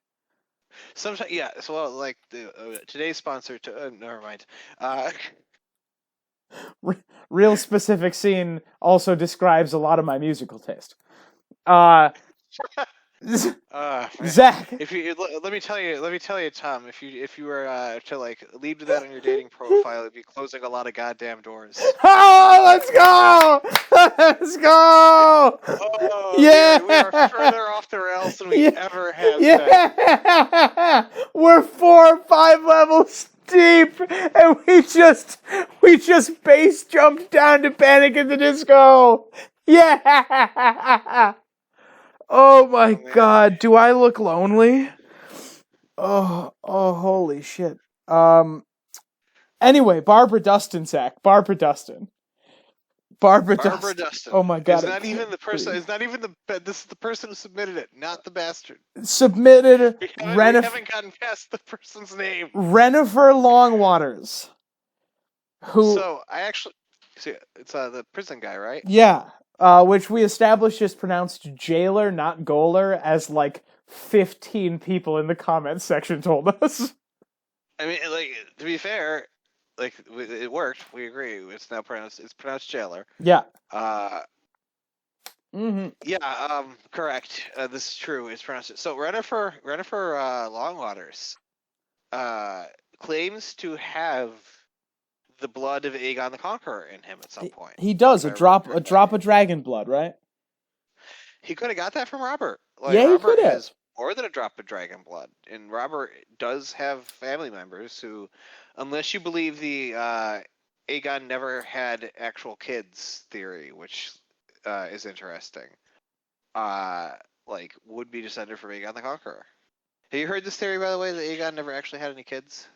Sometimes, yeah. So, well, like today's sponsor. Never mind. Real specific scene also describes a lot of my musical taste. Zach, let me tell you, Tom. If you were to like lead to that on your dating profile, it'd be closing a lot of goddamn doors. Oh, let's go! Oh, yeah, we are further off the rails than we ever have been. Yeah, we're 4 or 5 levels deep, and we just bass jumped down to Panic at the Disco. Yeah. Oh my god, do I look lonely? Oh, holy shit. Anyway, Barbara Dustin, Zach. Barbara Dustin. Oh my god. It's not even the person. It's not even this is the person who submitted it, not the bastard. Submitted. We haven't gotten past the person's name. Renifer Longwaters. So I actually see it's the prison guy, right? Yeah. Which we established is pronounced jailer, not goaler, as like 15 people in the comments section told us. I mean, like, to be fair, like it worked. We agree. It's pronounced jailer. Yeah. Yeah. Correct. This is true. It's pronounced. So Renifer Longwaters claims to have the blood of Aegon the Conqueror in him at some point. He does a drop of dragon blood, right? He could have got that from Robert. Like, yeah, Robert has more than a drop of dragon blood, and Robert does have family members who, unless you believe the Aegon never had actual kids theory, which is interesting, like would be descended from Aegon the Conqueror. Have you heard this theory, by the way, that Aegon never actually had any kids?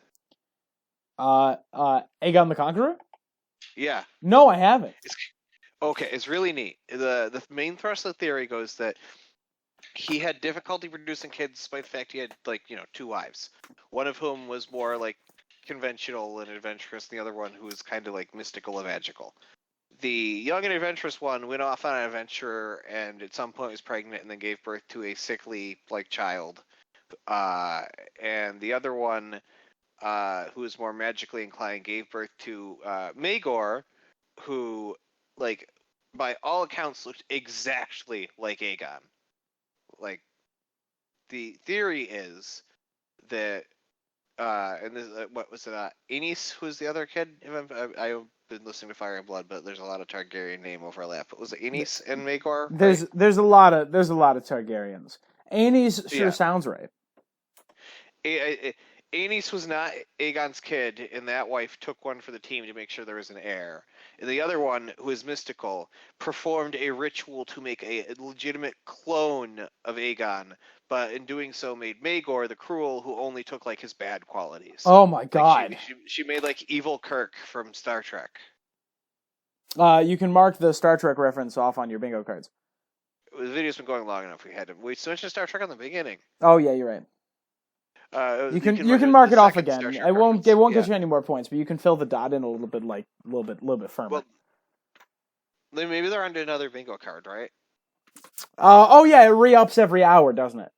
Aegon the Conqueror? Yeah. No, I haven't. It's really neat. The main thrust of the theory goes that he had difficulty producing kids despite the fact he had, like, 2 wives. One of whom was more, like, conventional and adventurous, and the other one who was kind of, like, mystical and magical. The young and adventurous one went off on an adventure and at some point was pregnant and then gave birth to a sickly, like, child. And the other one, who was more magically inclined, gave birth to Maegor, who, like, by all accounts looked exactly like Aegon. Like, the theory is that, and this, what was it, Aenys, who was the other kid? I've been listening to Fire and Blood, but there's a lot of Targaryen name overlap. But was it Aenys and Maegor? There's a lot of Targaryens. Aenys sounds right. Aenys was not Aegon's kid, and that wife took one for the team to make sure there was an heir. And the other one, who is mystical, performed a ritual to make a legitimate clone of Aegon, but in doing so made Maegor the cruel, who only took like his bad qualities. Oh my Like god. she made like evil Kirk from Star Trek. You can mark the Star Trek reference off on your bingo cards. The video's been going long enough. We mentioned Star Trek on the beginning. Oh yeah, you're right. You can mark it off again. It won't get you any more points, but you can fill the dot in a little bit firmer. Well, then maybe they're onto another bingo card, right? Oh yeah, it re-ups every hour, doesn't it?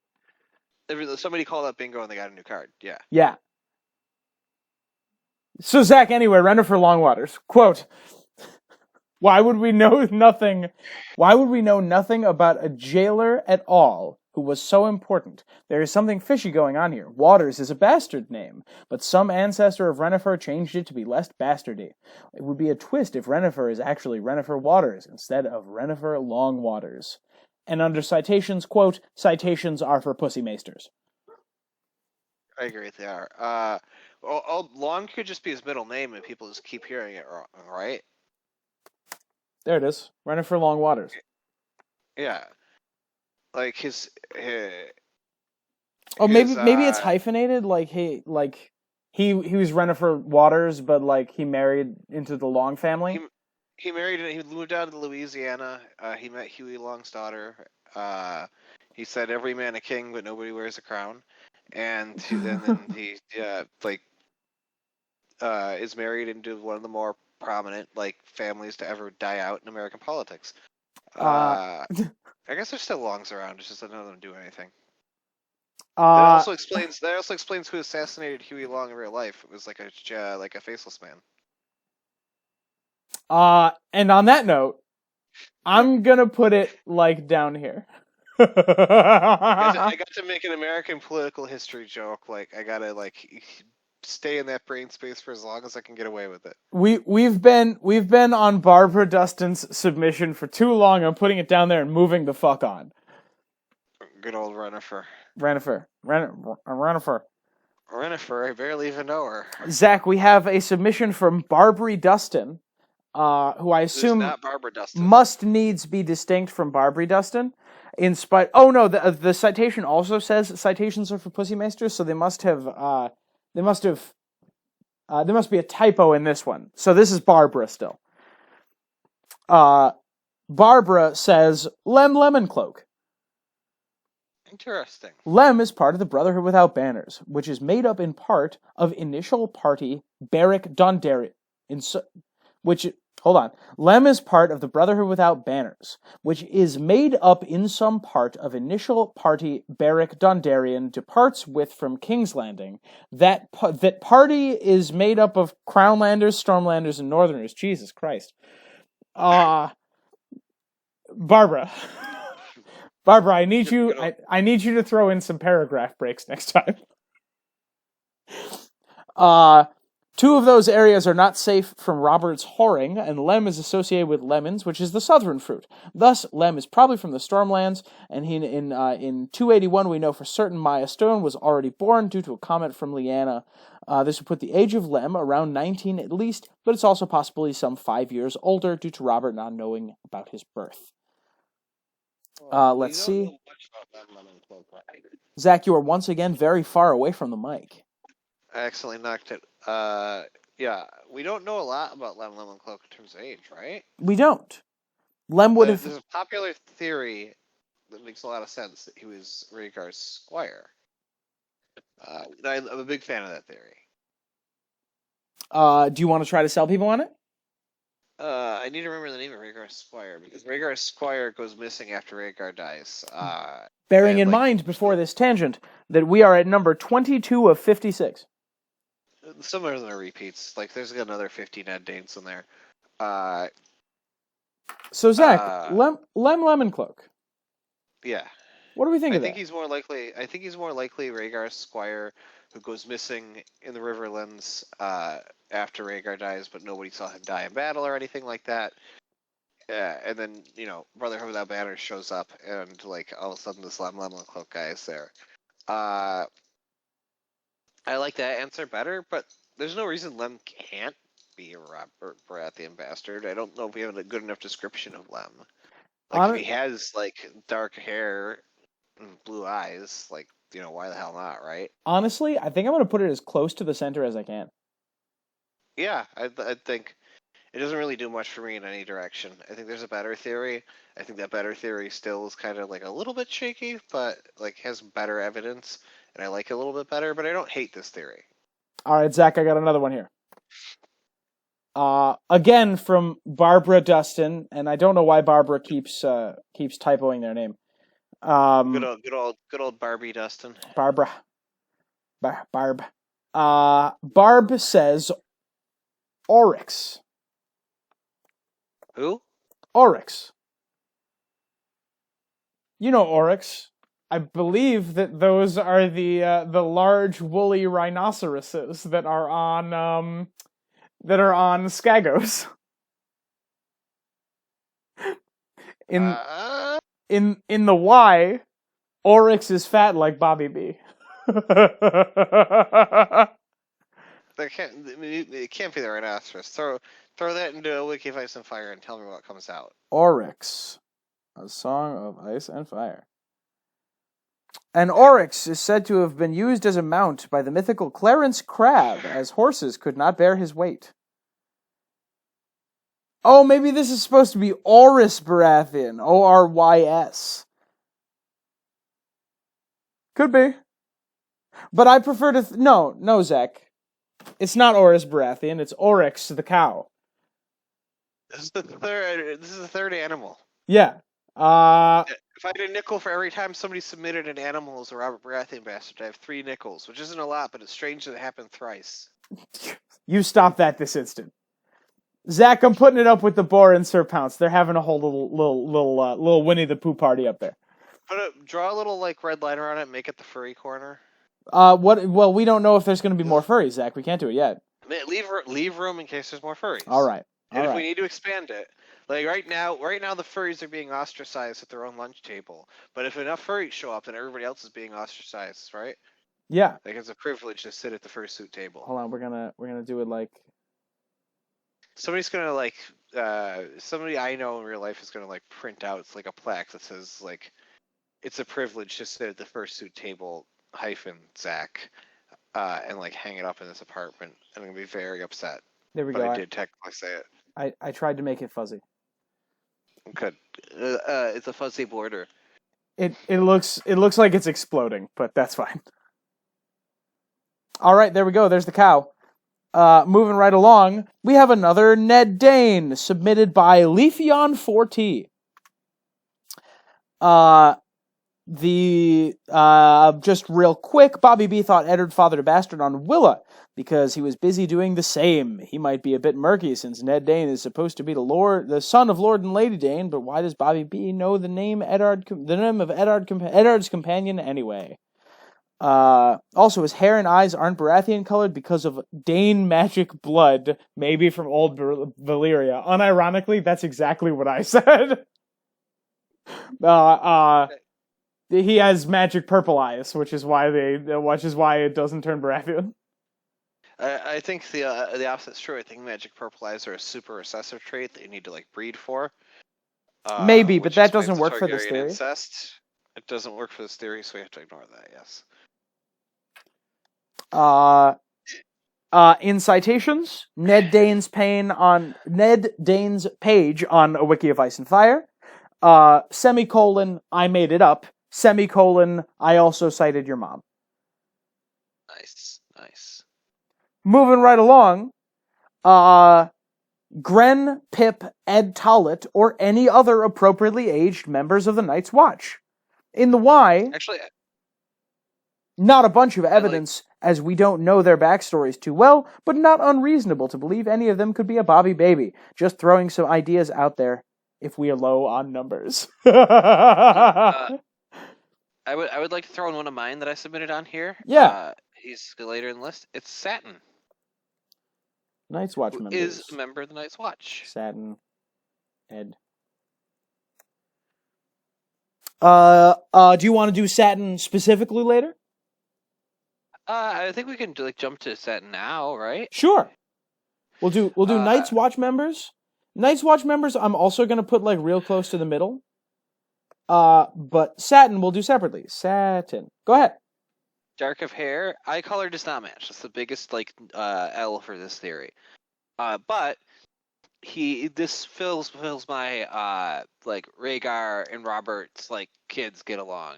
Somebody called up bingo and they got a new card. Yeah. Yeah. So Zach, anyway, Rennifer Longwaters quote: "Why would we know nothing? Why would we know nothing about a jailer at all who was so important? There is something fishy going on here. Waters is a bastard name, but some ancestor of Rennifer changed it to be less bastardy. It would be a twist if Rennifer is actually Rennifer Waters instead of Rennifer Longwaters." And under citations, quote, "Citations are for pussy maesters." I agree they are. Long could just be his middle name and people just keep hearing it wrong, right? There it is. Rennifer Longwaters. Yeah. Like his Oh, maybe it's hyphenated. Like he was Rennifer Waters, but like he married into the Long family. He married. He moved down to Louisiana. He met Huey Long's daughter. He said, "Every man a king, but nobody wears a crown." And then he is married into one of the more prominent like families to ever die out in American politics. I guess there's still Longs around. It's just that none of them do anything. That also explains who assassinated Huey Long in real life. It was like a faceless man. And on that note, I'm gonna put it like down here. I got to make an American political history joke. Like I gotta like stay in that brain space for as long as I can get away with it. We've been on Barbara Dustin's submission for too long. I'm putting it down there and moving the fuck on. Good old Rennifer. Rennifer. I barely even know her. Zach, we have a submission from Barbary Dustin, who I assume not Barbara Dustin. Must needs be distinct from Barbary Dustin. Oh no, the citation also says citations are for pussy maesters, so there must be a typo in this one. So this is Barbara still. Barbara says Lem Lemoncloak. Interesting. Lem is part of the Brotherhood Without Banners, which is made up in part of initial party Beric Dondarrion. Lem is part of the Brotherhood Without Banners, which is made up in some part of initial party Beric Dondarrion departs with from King's Landing. That party is made up of Crownlanders, Stormlanders, and Northerners. Jesus Christ. Barbara, I need you to throw in some paragraph breaks next time. Two of those areas are not safe from Robert's whoring, and Lem is associated with lemons, which is the southern fruit. Thus, Lem is probably from the Stormlands, and in 281 we know for certain Maya Stone was already born due to a comment from Lyanna. This would put the age of Lem around 19 at least, but it's also possibly some 5 years older due to Robert not knowing about his birth. Let's see. Zach, you are once again very far away from the mic. I accidentally knocked it. Yeah, we don't know a lot about Lem Lemoncloak in terms of age, right? We don't. Lem would have... There's a popular theory that makes a lot of sense that he was Rhaegar's squire. I'm a big fan of that theory. Do you want to try to sell people on it? I need to remember the name of Rhaegar's squire, because Rhaegar's squire goes missing after Rhaegar dies. Bearing in mind, before this tangent, that we are at number 22 of 56. Some of them are repeats. Like, there's another 50 Ned Danes in there. So, Zach, Lem Lemoncloak. Yeah. What do we think of that? I think he's more likely Rhaegar's squire who goes missing in the Riverlands after Rhaegar dies, but nobody saw him die in battle or anything like that. Yeah, and then, Brotherhood Without Banners shows up, and, like, all of a sudden this Lem Lemoncloak guy is there. I like that answer better, but there's no reason Lem can't be a Robert Baratheon bastard. I don't know if we have a good enough description of Lem. Like, if he has, like, dark hair and blue eyes, like, why the hell not, right? Honestly, I think I'm going to put it as close to the center as I can. Yeah, I think it doesn't really do much for me in any direction. I think there's a better theory. I think that better theory still is kind of like a little bit shaky, but like has better evidence, and I like it a little bit better. But I don't hate this theory. All right, Zach, I got another one here. Again from Barbara Dustin, and I don't know why Barbara keeps typoing their name. Good old Barbie Dustin. Barbara. Barb. Barb says Oryx. Who? Oryx. You know Oryx. I believe that those are the large woolly rhinoceroses that are on Skagos. In the Y, Oryx is fat like Bobby B. It can't be the rhinoceros. Throw that into a wiki of Ice and Fire and tell me what comes out. Oryx, a song of ice and fire. An oryx is said to have been used as a mount by the mythical Clarence Crab, as horses could not bear his weight. Oh, maybe this is supposed to be Orys Baratheon. Orys. Could be. But I prefer to... No, Zach. It's not Orys Baratheon, it's Oryx the cow. This is the third animal. Yeah. If I had a nickel for every time somebody submitted an animal as a Robert Baratheon bastard, I have 3 nickels, which isn't a lot, but it's strange that it happened thrice. You stop that this instant. Zach, I'm putting it up with the boar and Sir Pounce. They're having a whole little Winnie the Pooh party up there. Draw a little red line around it and make it the furry corner. What? Well, we don't know if there's going to be more furries, Zach. We can't do it yet. Leave room in case there's more furries. All right. If we need to expand it, like right now the furries are being ostracized at their own lunch table. But if enough furries show up, then everybody else is being ostracized, right? Yeah. Like it's a privilege to sit at the fursuit table. Hold on, we're gonna do it like. Somebody's gonna somebody I know in real life is gonna print out a plaque that says it's a privilege to sit at the fursuit table Zach, and hang it up in this apartment. And I'm gonna be very upset. There we go. I did technically say it. I tried to make it fuzzy. Good. It's a fuzzy border. It looks like it's exploding, but that's fine. All right, there we go. There's the cow. Moving right along, we have another Ned Dane submitted by Leafeon4T. Just real quick, Bobby B thought Eddard fathered a bastard on Willa because he was busy doing the same. He might be a bit murky since Ned Dane is supposed to be the son of Lord and Lady Dane, but why does Bobby B know the name of Eddard's companion anyway? Also, his hair and eyes aren't Baratheon colored because of Dane magic blood, maybe from old Valyria. Unironically, that's exactly what I said. He has magic purple eyes, which is why it doesn't turn Baratheon. I think the opposite's true. I think magic purple eyes are a super recessive trait that you need to breed for. Maybe, but that doesn't work for this theory. Incest. It doesn't work for this theory, so we have to ignore that. Yes. In citations, Ned Dane's page on a wiki of Ice and Fire. Semicolon, I made it up. Semicolon, I also cited your mom. Nice. Moving right along, Gren, Pip, Ed Tollett, or any other appropriately aged members of the Night's Watch. In the Y, actually, not a bunch of evidence, as we don't know their backstories too well, but not unreasonable to believe any of them could be a Bobby baby. Just throwing some ideas out there, if we are low on numbers. I would like to throw in one of mine that I submitted on here. Yeah. He's later in the list. It's Satin. Night's Watch member. Is a member of the Night's Watch. Satin. Ed. Do you want to do Satin specifically later? I think we can jump to set now, right? Sure. We'll do Night's Watch members. Night's Watch members, I'm also gonna put like real close to the middle. But Satin we'll do separately. Satin. Go ahead. Dark of hair, eye color does not match. That's the biggest L for this theory. But this fills my Rhaegar and Robert's kids get along.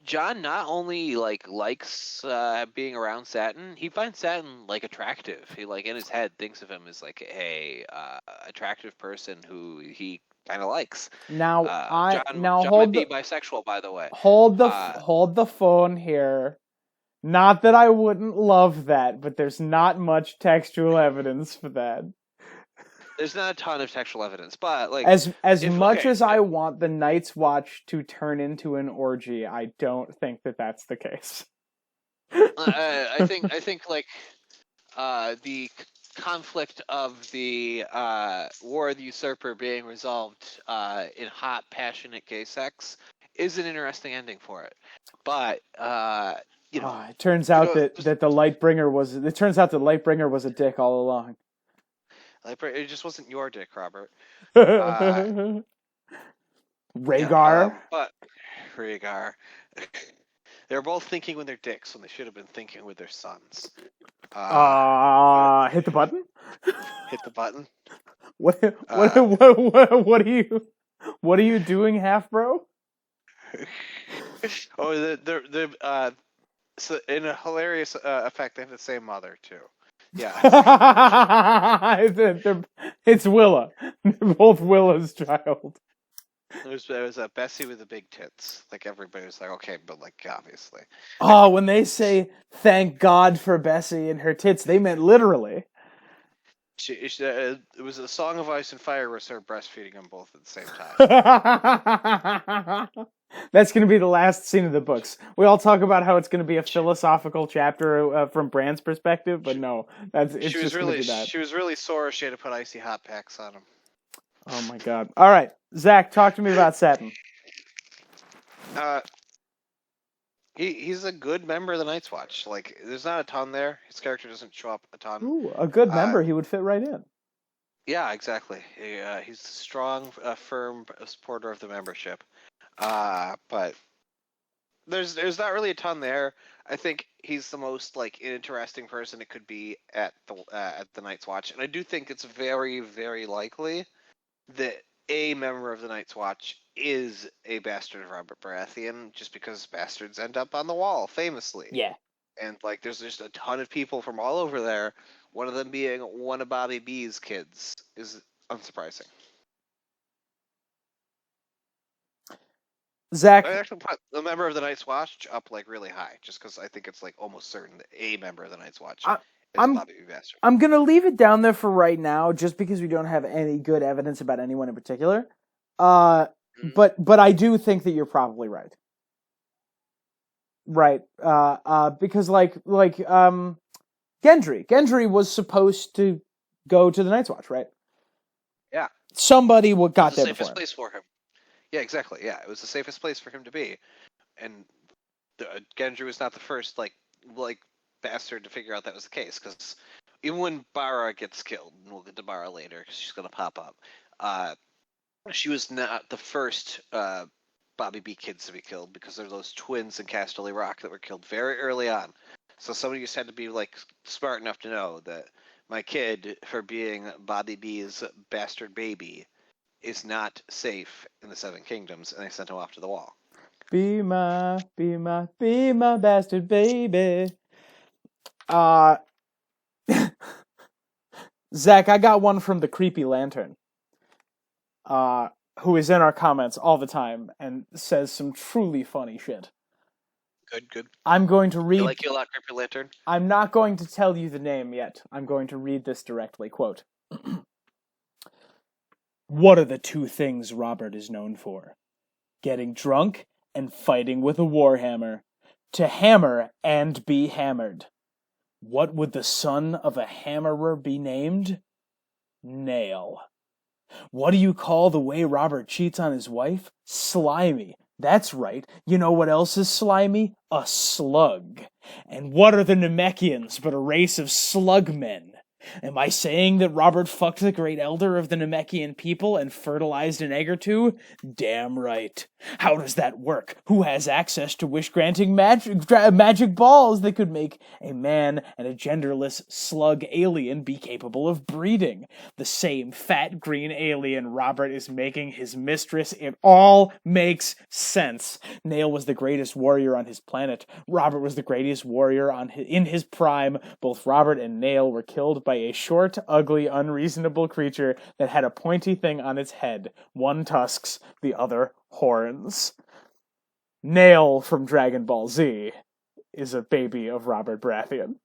John not only likes being around Satin, he finds Satin attractive. He in his head thinks of him as a attractive person who he kind of likes. Now John hold might be bisexual, by the way. Hold the phone here. Not that I wouldn't love that, but there's not much textual evidence for that. There's not a ton of textual evidence, but as much as I want the Night's Watch to turn into an orgy, I don't think that that's the case. I think the conflict of the War of the Usurper being resolved in hot, passionate gay sex is an interesting ending for it. But it turns out that the Lightbringer was. It turns out the Lightbringer was a dick all along. It just wasn't your dick, Robert. Rhaegar. But Rhaegar. They're both thinking with their dicks when they should have been thinking with their sons. Hit the button. Hit the button. What are you doing, half bro? So in a hilarious effect, they have the same mother too. Yeah. It's Willa. They're both Willa's child. There was a Bessie with the big tits. Everybody was okay, but obviously. Oh, when they say "thank God for Bessie and her tits," they meant literally. It was a Song of Ice and Fire was her breastfeeding them both at the same time. That's going to be the last scene of the books. We all talk about how it's going to be a philosophical chapter from Bran's perspective, but no, she was really sore. She had to put icy hot packs on him. Oh my god! All right, Zach, talk to me about Satin. He's a good member of the Night's Watch. There's not a ton there. His character doesn't show up a ton. Ooh, a good member. He would fit right in. Yeah, exactly. He's a strong, firm supporter of the membership. But there's not really a ton there. I think he's the most interesting person it could be at the Night's Watch, and I do think it's very, very likely that a member of the Night's Watch is a bastard of Robert Baratheon, just because bastards end up on the wall, famously. Yeah. And there's just a ton of people from all over there. One of them being one of Bobby B's kids is unsurprising. Zach, I actually put the member of the Night's Watch up really high, just because I think it's almost certain that a member of the Night's Watch is Bobby B. Bastard. I'm gonna leave it down there for right now, just because we don't have any good evidence about anyone in particular. But I do think that you're probably right. Right. Because Gendry was supposed to go to the Night's Watch, right? Yeah. Somebody got there before him. The safest place for him. Yeah, exactly. Yeah, it was the safest place for him to be, and Gendry was not the first bastard to figure out that was the case. Because even when Bara gets killed, and we'll get to Bara later, because she's gonna pop up, she was not the first Bobby B kids to be killed, because there are those twins in Casterly Rock that were killed very early on. So somebody just had to be smart enough to know that my kid, for being Bobby B's bastard baby, is not safe in the Seven Kingdoms, and they sent him off to the wall. Be my bastard baby. Zach, I got one from the Creepy Lantern, who is in our comments all the time and says some truly funny shit. Good. I'm going to read... You like you a lot, Creepy Lantern? I'm not going to tell you the name yet. I'm going to read this directly. Quote, "What are the two things Robert is known for? Getting drunk and fighting with a warhammer. To hammer and be hammered. What would the son of a hammerer be named? Nail. What do you call the way Robert cheats on his wife? Slimy. That's right. You know what else is slimy? A slug. And what are the Namekians but a race of slugmen? Am I saying that Robert fucked the great elder of the Namekian people and fertilized an egg or two? Damn right. How does that work? Who has access to wish-granting magic balls that could make a man and a genderless slug alien be capable of breeding? The same fat green alien Robert is making his mistress. It all makes sense. Nail was the greatest warrior on his planet. Robert was the greatest warrior in his prime. Both Robert and Nail were killed by a short, ugly, unreasonable creature that had a pointy thing on its head. One tusks, the other horns. Nail from Dragon Ball Z is a baby of Robert Baratheon.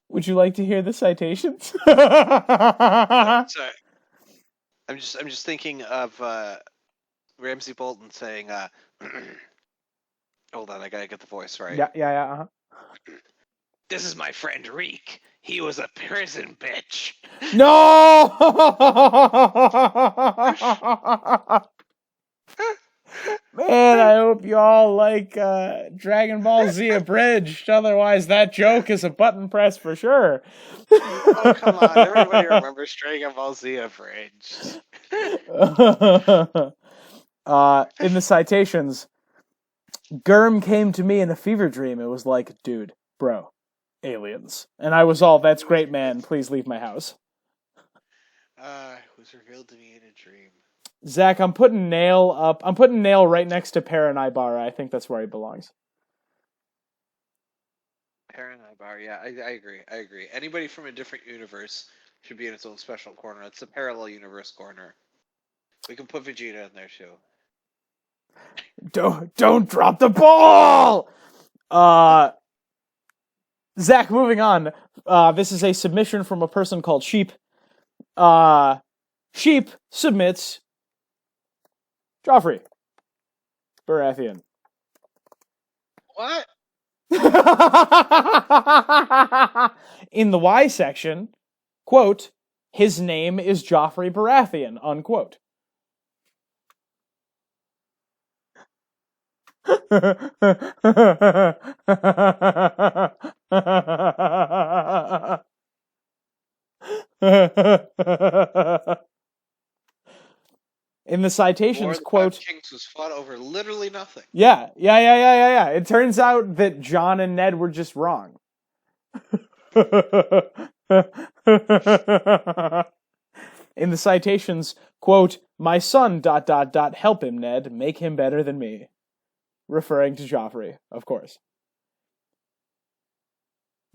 Would you like to hear the citations? Sorry. I'm just thinking of Ramsay Bolton saying, hold on, I gotta get the voice right. Yeah. This is my friend Reek. He was a prison bitch. No! Man, I hope you all like Dragon Ball Z abridged. Otherwise, that joke is a button press for sure. Oh, come on. Everybody remembers Dragon Ball Z abridged. In the citations, Gurm came to me in a fever dream. It was like, dude, bro, aliens. And I was all, that's great, man. Please leave my house. It was revealed to me in a dream. Zach, I'm putting Nail up. I'm putting Nail right next to Perrin Ibarra. I think that's where he belongs. Perrin Ibarra, yeah, I agree. Anybody from a different universe should be in its own special corner. It's the parallel universe corner. We can put Vegeta in there too. Don't drop the ball! Zach, moving on. This is a submission from a person called Sheep. Sheep submits Joffrey Baratheon. What? In the Y section, quote, his name is Joffrey Baratheon, unquote. In the citations, quote, Five Kings was fought over literally nothing. Yeah. It turns out that Jon and Ned were just wrong. In the citations, quote, my son, ... help him, Ned, make him better than me. Referring to Joffrey, of course.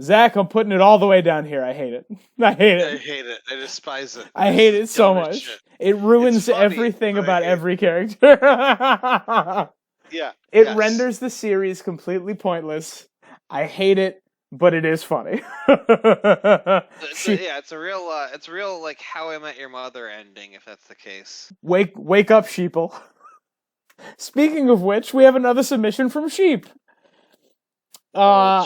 Zach, I'm putting it all the way down here. I hate it. I hate it. I despise it. I hate it so much. Shit. It ruins funny, everything about every character. Yeah. It renders the series completely pointless. I hate it, but it is funny. It's a real like How I Met Your Mother ending, if that's the case. Wake up, sheeple. Speaking of which, we have another submission from Sheep.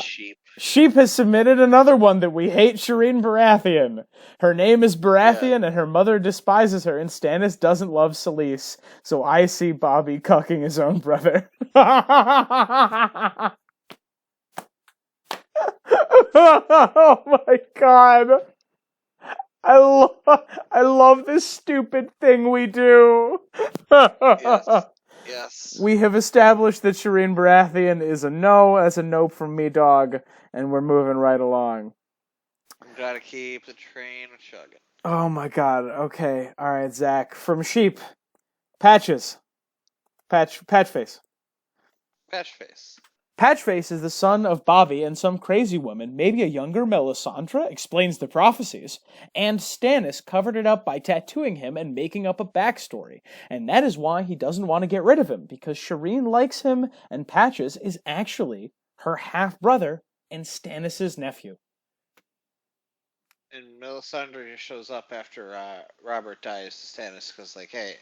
Sheep. Sheep has submitted another one that we hate Shireen Baratheon. Her name is Baratheon, and her mother despises her, and Stannis doesn't love Selyse, so I see Bobby cucking his own brother. Oh my god. I love this stupid thing we do. Yes. We have established that Shireen Baratheon is a no. That's a nope from me, dog, and we're moving right along. Gotta keep the train chugging. Oh my god. Okay. All right, Zach. From Sheep. Patches. Patchface. Patchface. Patchface is the son of Bobby and some crazy woman, maybe a younger Melisandre, explains the prophecies, and Stannis covered it up by tattooing him and making up a backstory. And that is why he doesn't want to get rid of him, because Shireen likes him, and Patches is actually her half-brother and Stannis' nephew. And Melisandre just shows up after Robert dies to Stannis, because, like, hey,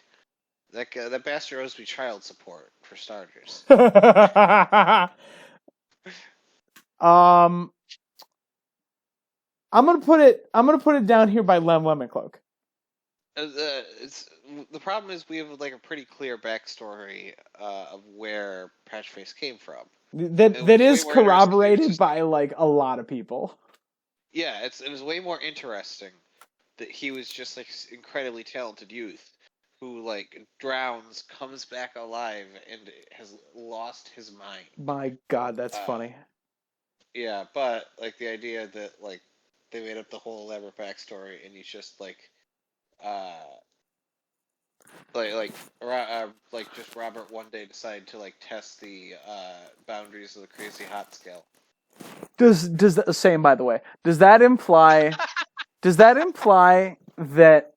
that bastard owes me child support, for starters. I'm gonna put it down here by Lemon Cloak. It's the problem is we have like a pretty clear backstory of where Patchface came from. That is corroborated by like a lot of people. Yeah, it was way more interesting that he was just like incredibly talented youth who like drowns, comes back alive, and has lost his mind. My God, that's funny. Yeah, but like the idea that like they made up the whole elaborate backstory and he's just like just Robert one day decided to like test the boundaries of the crazy hot scale. Does that same by the way? Does that imply that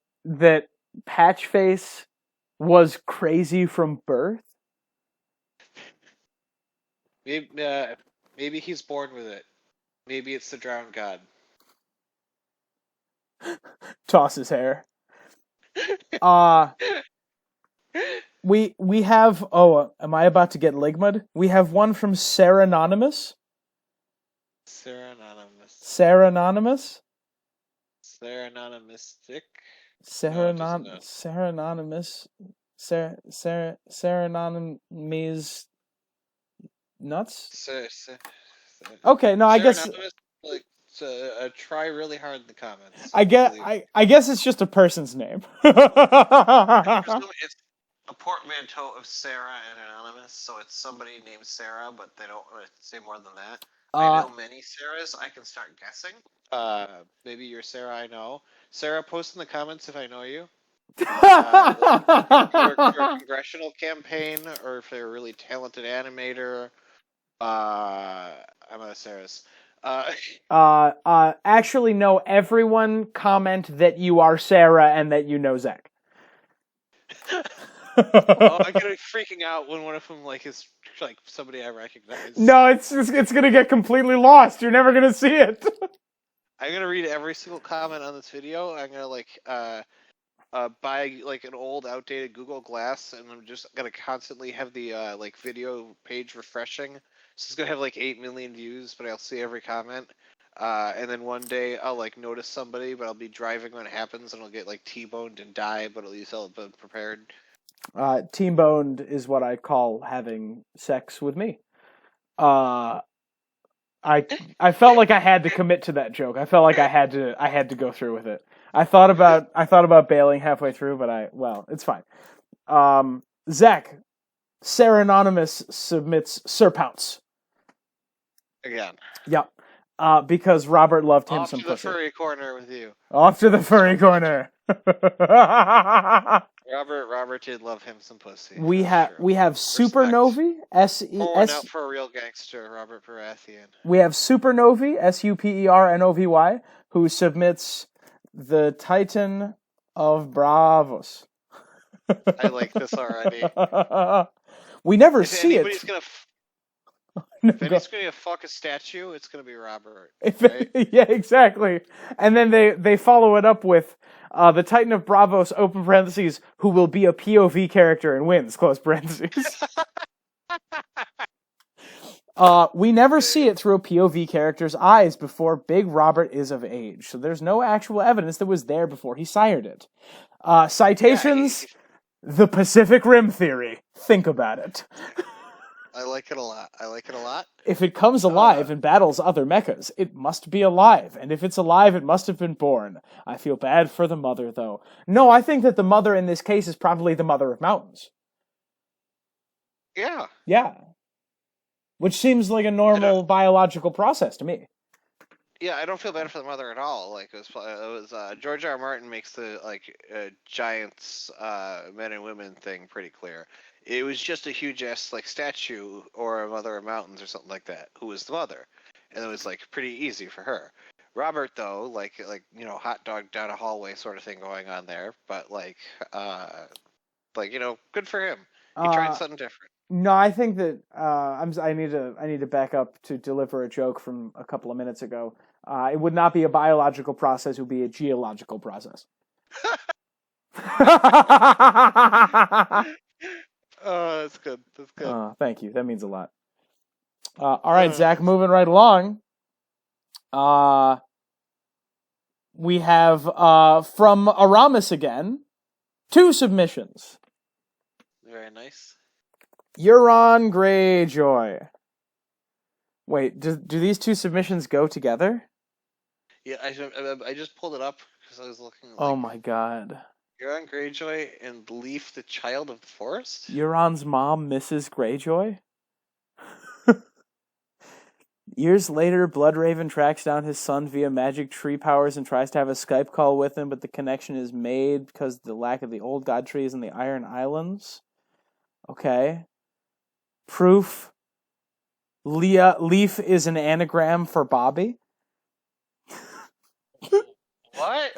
Patchface was crazy from birth? Maybe he's born with it. Maybe it's the drowned god. Toss his hair. We have am I about to get ligmud? We have one from Sarah Anonymous. Sarah Anonymous. Sarah Anonymous. Sarah Anonymistic. Sarah Anonymous. Sarah Anonymous nuts. Okay, no, I guess. Like, try really hard in the comments. I guess it's just a person's name. It's a portmanteau of Sarah and Anonymous, so it's somebody named Sarah, but they don't say more than that. I know many Sarahs. I can start guessing. Maybe you're Sarah I know. Sarah, post in the comments if I know you. For a congressional campaign, or if they're a really talented animator. I'm a Sarah's. Actually, no. Everyone comment that you are Sarah and that you know Zach. I'm gonna be freaking out when one of them is like somebody I recognize. No, it's gonna get completely lost. You're never gonna see it. I'm gonna read every single comment on this video. I'm gonna buy like an old, outdated Google Glass, and I'm just gonna constantly have the video page refreshing. So it's gonna have like 8 million views, but I'll see every comment. And then one day I'll notice somebody, but I'll be driving when it happens, and I'll get T-boned and die, but at least I'll have been prepared. T-boned is what I call having sex with me. I felt like I had to commit to that joke. I felt like I had to go through with it. I thought about bailing halfway through, but it's fine. Zach, Sarah Anonymous submits Sir Pouts. Again. Yep. Because Robert loved him some pussy. Off to the furry corner with you. Off to the furry corner. Robert did love him some pussy. We have Supernovi, Pouring out for a real gangster, Robert Baratheon. We have Supernovi, Supernovy, who submits the Titan of Bravos. I like this already. We never see it. If anybody's going to fuck a statue, it's going to be Robert. Right? Yeah, exactly. And then they follow it up with the Titan of Bravos, open parentheses, who will be a POV character and wins, close parentheses. We never see it through a POV character's eyes before Big Robert is of age, so there's no actual evidence that was there before he sired it. Citations, the Pacific Rim theory. Think about it. I like it a lot. If it comes alive and battles other mechas, it must be alive. And if it's alive, it must have been born. I feel bad for the mother, though. No, I think that the mother in this case is probably the mother of mountains. Yeah. Yeah. Which seems like a normal biological process to me. Yeah, I don't feel bad for the mother at all. It was George R. R. Martin makes the giants, men and women thing pretty clear. It was just a huge ass statue or a mother of mountains or something like that who was the mother, and it was pretty easy for her. Robert though, hot dog down a hallway sort of thing going on there, but good for him. He tried something different. No, I think that I need to back up to deliver a joke from a couple of minutes ago. It would not be a biological process; it would be a geological process. Oh, that's good. That's good. Thank you. That means a lot. All right, Zach, moving right along. we have from Aramis again, 2 submissions. Very nice. Euron Greyjoy. Wait, do these 2 submissions go together? Yeah, I just pulled it up because I was looking. Oh my god. Euron Greyjoy and Leaf, the Child of the Forest. Euron's mom, Mrs. Greyjoy? Years later, Bloodraven tracks down his son via magic tree powers and tries to have a Skype call with him, but the connection is made because of the lack of the old god trees in the Iron Islands. Okay. Proof. Leaf is an anagram for Bobby. What?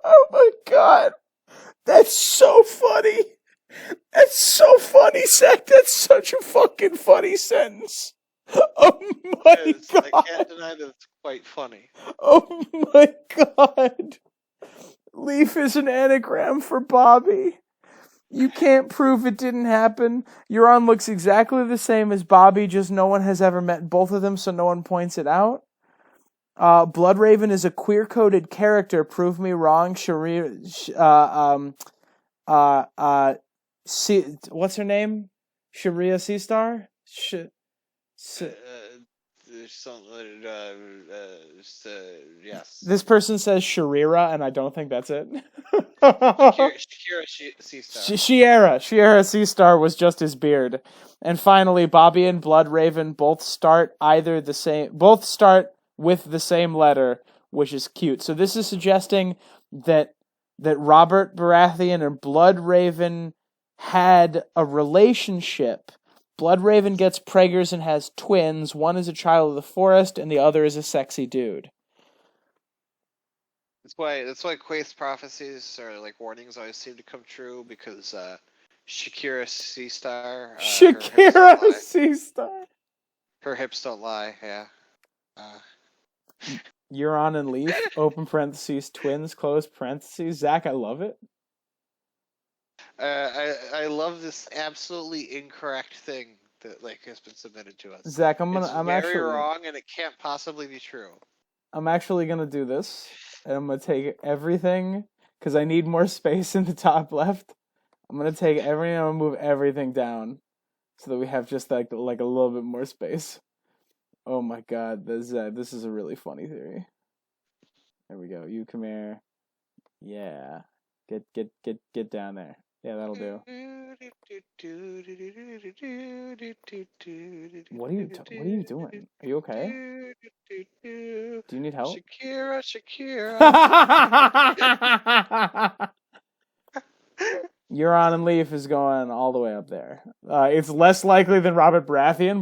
Oh my god. That's so funny. That's so funny, Zach. That's such a fucking funny sentence. Oh my god. I can't deny that it's quite funny. Oh my god. Leaf is an anagram for Bobby. You can't prove it didn't happen. Euron looks exactly the same as Bobby, just no one has ever met both of them, so no one points it out. Bloodraven is a queer-coded character. Prove me wrong. What's her name? Sharia Seastar? Yes. This person says Sharira, and I don't think that's it. Shakira Seastar. Shiera Seastar was just his beard. And finally, Bobby and Bloodraven both start with the same letter, which is cute. So this is suggesting that Robert Baratheon and Bloodraven had a relationship. Bloodraven gets preggers and has twins. One is a child of the forest, and the other is a sexy dude. That's why Quaith's prophecies or like warnings always seem to come true because Shakira Seastar. Shakira Seastar. Her hips don't lie. Yeah. Euron and Leaf. Open parentheses. Twins. Close parentheses. Zach, I love it. I love this absolutely incorrect thing that has been submitted to us. Zach, I'm very actually wrong, and it can't possibly be true. I'm actually gonna do this, and I'm gonna take everything because I need more space in the top left. I'm gonna take everything. I'm gonna move everything down so that we have just like a little bit more space. Oh my god, this is a really funny theory. There we go. You come here. Yeah, get down there. Yeah, that'll do. What are you doing? Are you okay? Do you need help? Shakira. Euron and Leaf is going all the way up there. It's less likely than Robert Baratheon,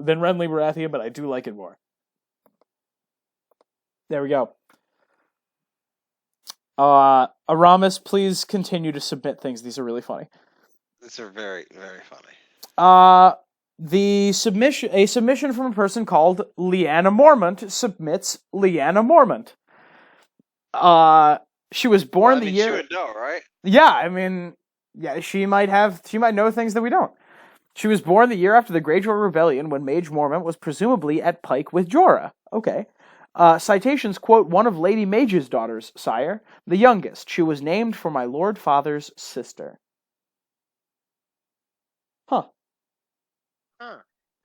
than Renly Baratheon, but I do like it more. There we go. Aramis, please continue to submit things. These are really funny. These are very, very funny. A submission from a person called Leanna Mormont submits Leanna Mormont. She was born the year. She would know, right? Yeah, I mean, yeah, she might know things that we don't. She was born the year after the Greyjoy Rebellion, when Mage Mormont was presumably at pike with Jorah. Okay. Citations quote one of Lady Mage's daughters, sire, the youngest. She was named for my Lord Father's sister. Huh.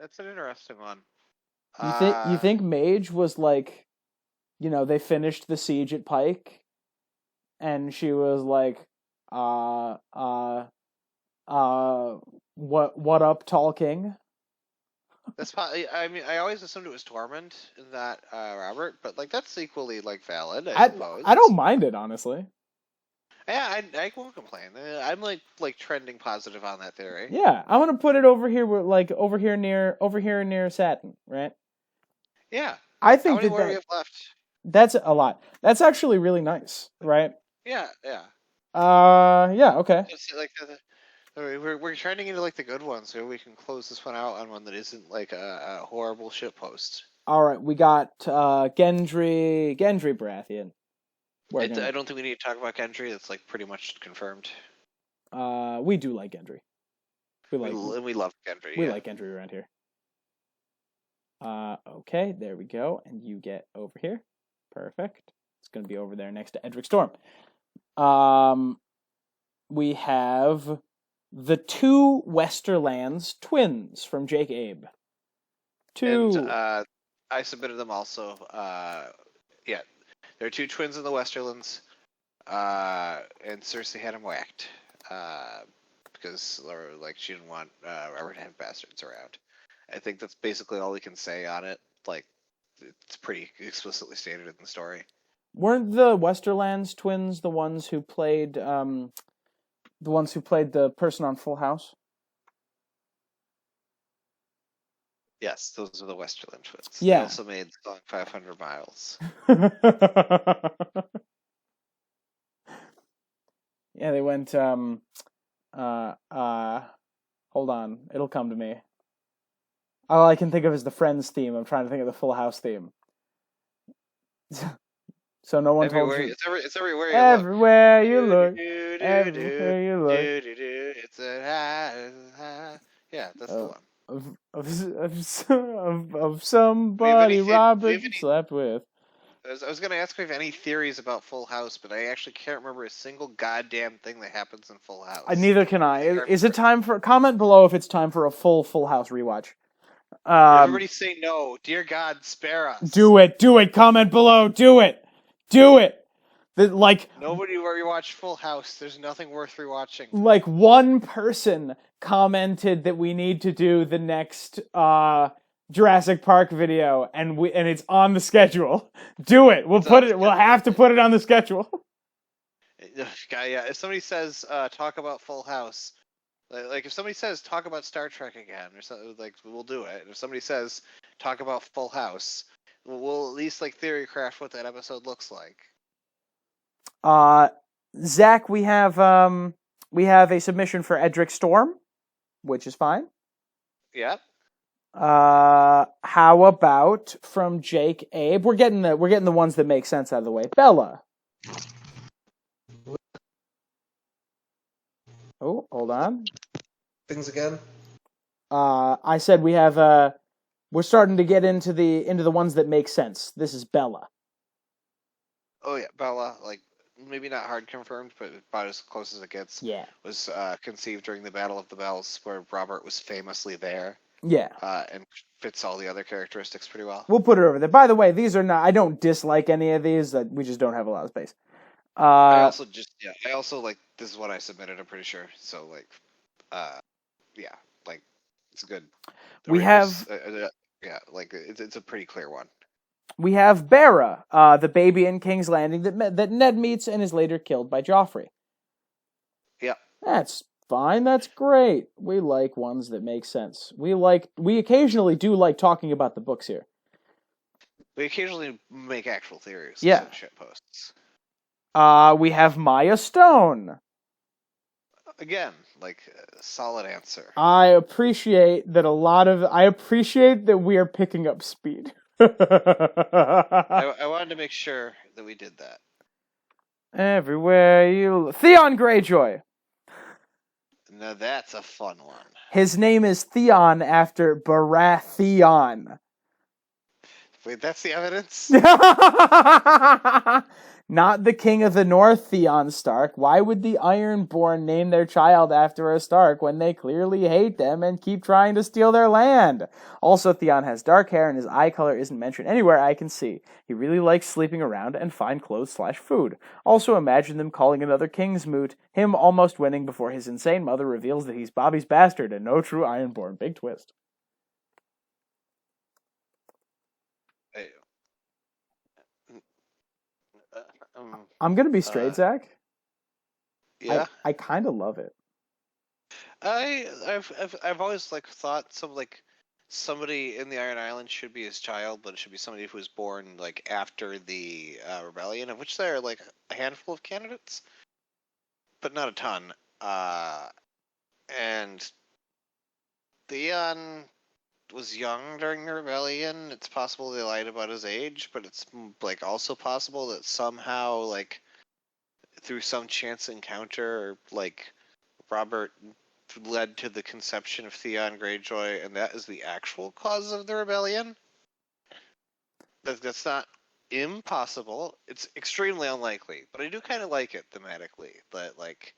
That's an interesting one. You think Mage was like, they finished the siege at Pike, and she was like, what up, Tall King? That's probably. I mean, I always assumed it was Tormund in that Robert, but that's equally valid. I suppose. I don't mind it, honestly. Yeah, I won't complain. I'm trending positive on that theory. Yeah, I'm gonna put it over here, over here near Satin, right? Yeah. I think How many more we have left? That's a lot. That's actually really nice, right? Yeah. Yeah. Okay. It's we're trending into the good ones, so we can close this one out on one that isn't a horrible shit post. All right, we got Gendry Baratheon. I don't think we need to talk about Gendry. That's pretty much confirmed. We do like Gendry. We love Gendry. We like Gendry around here. Okay, there we go, and you get over here. Perfect. It's going to be over there next to Edric Storm. We have the two Westerlands twins from Jake Abe. Two. And I submitted them also. Yeah, there are two twins in the Westerlands, and Cersei had them whacked because like she didn't want Robert to have bastards around. I think that's basically all we can say on it. Like, it's pretty explicitly stated in the story. Weren't the Westerlands twins the ones who played the person on Full House? Yes, those are the Westerland twins. Yeah. They also made the song 500 Miles. Yeah, they went hold on, it'll come to me. All I can think of is the Friends theme. I'm trying to think of the Full House theme. So no one told you. It's everywhere you everywhere look. You look. Everywhere you look. It's yeah, that's the one. Of somebody Robert slept with. I was going to ask if you have any theories about Full House, but I actually can't remember a single goddamn thing that happens in Full House. Neither can I. Is it time for... Comment below if it's time for a Full House rewatch. Everybody say no. Dear God, spare us. Do it. Comment below. Do it. Nobody rewatched Full House. There's nothing worth rewatching. Like, one person commented that we need to do the next Jurassic Park video, and it's on the schedule. Do it. We'll have to put it on the schedule. Yeah, if somebody says talk about Full House, like if somebody says talk about Star Trek again or something, like, we'll do it. And if somebody says talk about Full House, we'll at least like theory craft what that episode looks like. Zach, we have a submission for Edric Storm, which is fine. Yep. How about from Jake Abe? We're getting the ones that make sense out of the way. Bella. Oh, hold on. Things again. I said we have we're starting to get into the ones that make sense. This is Bella. Oh yeah, Bella, like, maybe not hard confirmed, but about as close as it gets. Yeah. Was conceived during the Battle of the Bells, where Robert was famously there. Yeah. And fits all the other characteristics pretty well. We'll put it over there. By the way, these are not... I don't dislike any of these. We just don't have a lot of space. I also like, this is what I submitted, I'm pretty sure. So, like, yeah, like, it's good. We have... yeah, like, it's a pretty clear one. We have Bera, the baby in King's Landing that Ned meets and is later killed by Joffrey. Yeah. That's fine. That's great. We like ones that make sense. We occasionally do like talking about the books here. We occasionally make actual theories. Yeah. Shit posts. We have Maya Stone. Again, like, solid answer. I appreciate that we are picking up speed. I wanted to make sure that we did that. Everywhere you look. Theon Greyjoy. Now that's a fun one. His name is Theon after Baratheon. Wait, that's the evidence? Not the King of the North, Theon Stark. Why would the Ironborn name their child after a Stark when they clearly hate them and keep trying to steal their land? Also, Theon has dark hair and his eye color isn't mentioned anywhere I can see. He really likes sleeping around and fine clothes/food. Also, imagine them calling another King's Moot, him almost winning before his insane mother reveals that he's Bobby's bastard and no true Ironborn. Big twist. I'm gonna be straight, Zach. Yeah, I kind of love it. I've always like thought somebody in the Iron Island should be his child, but it should be somebody who was born like after the rebellion, of which there are like a handful of candidates, but not a ton. And Theon was young during the rebellion. It's possible they lied about his age, but it's like also possible that somehow, like, through some chance encounter, like, Robert led to the conception of Theon Greyjoy, and that is the actual cause of the rebellion. That's not impossible. It's extremely unlikely, but I do kind of like it thematically. That like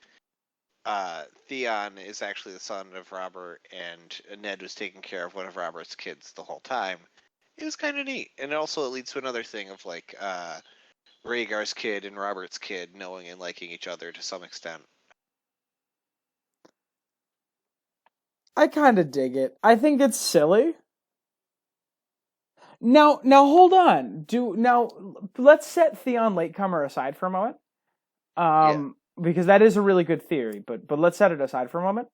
Theon is actually the son of Robert, and Ned was taking care of one of Robert's kids the whole time. It was kind of neat, and also it leads to another thing of like Rhaegar's kid and Robert's kid knowing and liking each other to some extent. I kind of dig it. I think it's silly. Now hold on. Let's set Theon Latecomer aside for a moment. Because that is a really good theory, but let's set it aside for a moment.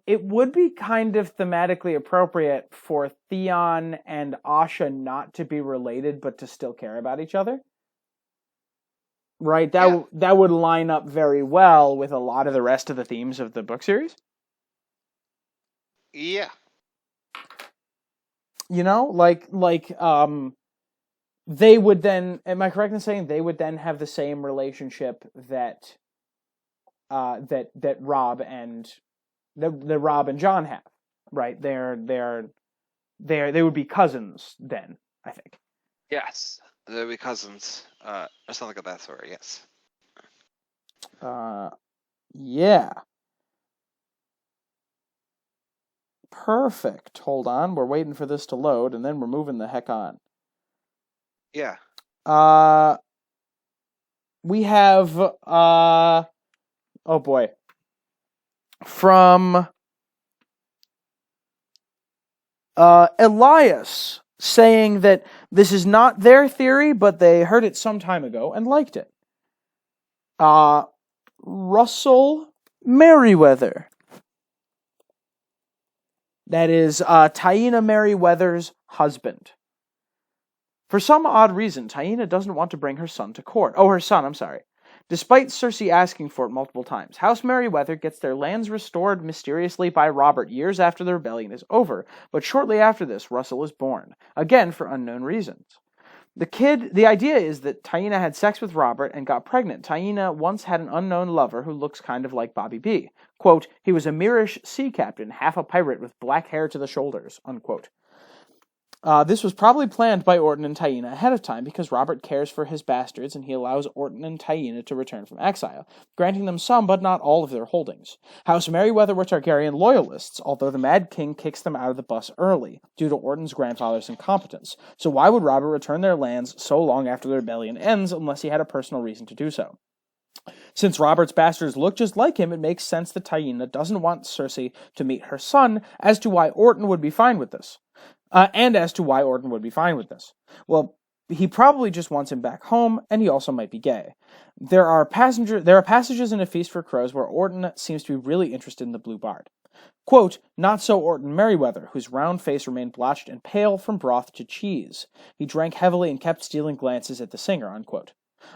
It would be kind of thematically appropriate for Theon and Asha not to be related, but to still care about each other. Right? That would line up very well with a lot of the rest of the themes of the book series. Yeah. You know, like they would then, am I correct in saying they would then have the same relationship that Rob and Jon have, right? They would be cousins then, I think. Yes, they'd be cousins. Or something like that sort. Yes. Yeah. Perfect. Hold on, we're waiting for this to load, and then we're moving the heck on. Yeah. We have oh boy. From Elias saying that this is not their theory, but they heard it some time ago and liked it. Russell Merriweather. That is Taina Merriweather's husband. For some odd reason, Taina doesn't want to bring her son to court. Oh, her son, I'm sorry. Despite Cersei asking for it multiple times, House Merriweather gets their lands restored mysteriously by Robert years after the rebellion is over, but shortly after this, Russell is born, again for unknown reasons. The idea is that Taina had sex with Robert and got pregnant. Taina once had an unknown lover who looks kind of like Bobby B. Quote, he was a Mirish sea captain, half a pirate with black hair to the shoulders, unquote. This was probably planned by Orton and Taina ahead of time because Robert cares for his bastards and he allows Orton and Taina to return from exile, granting them some but not all of their holdings. House Merriweather were Targaryen loyalists, although the Mad King kicks them out of the bus early, due to Orton's grandfather's incompetence. So why would Robert return their lands so long after the rebellion ends unless he had a personal reason to do so? Since Robert's bastards look just like him, it makes sense that Taina doesn't want Cersei to meet her son, as to why Orton would be fine with this. Well, he probably just wants him back home, and he also might be gay. There are passages in A Feast for Crows where Orton seems to be really interested in the Blue Bard. Quote, not so Orton Merriweather, whose round face remained blotched and pale from broth to cheese. He drank heavily and kept stealing glances at the singer, unquote.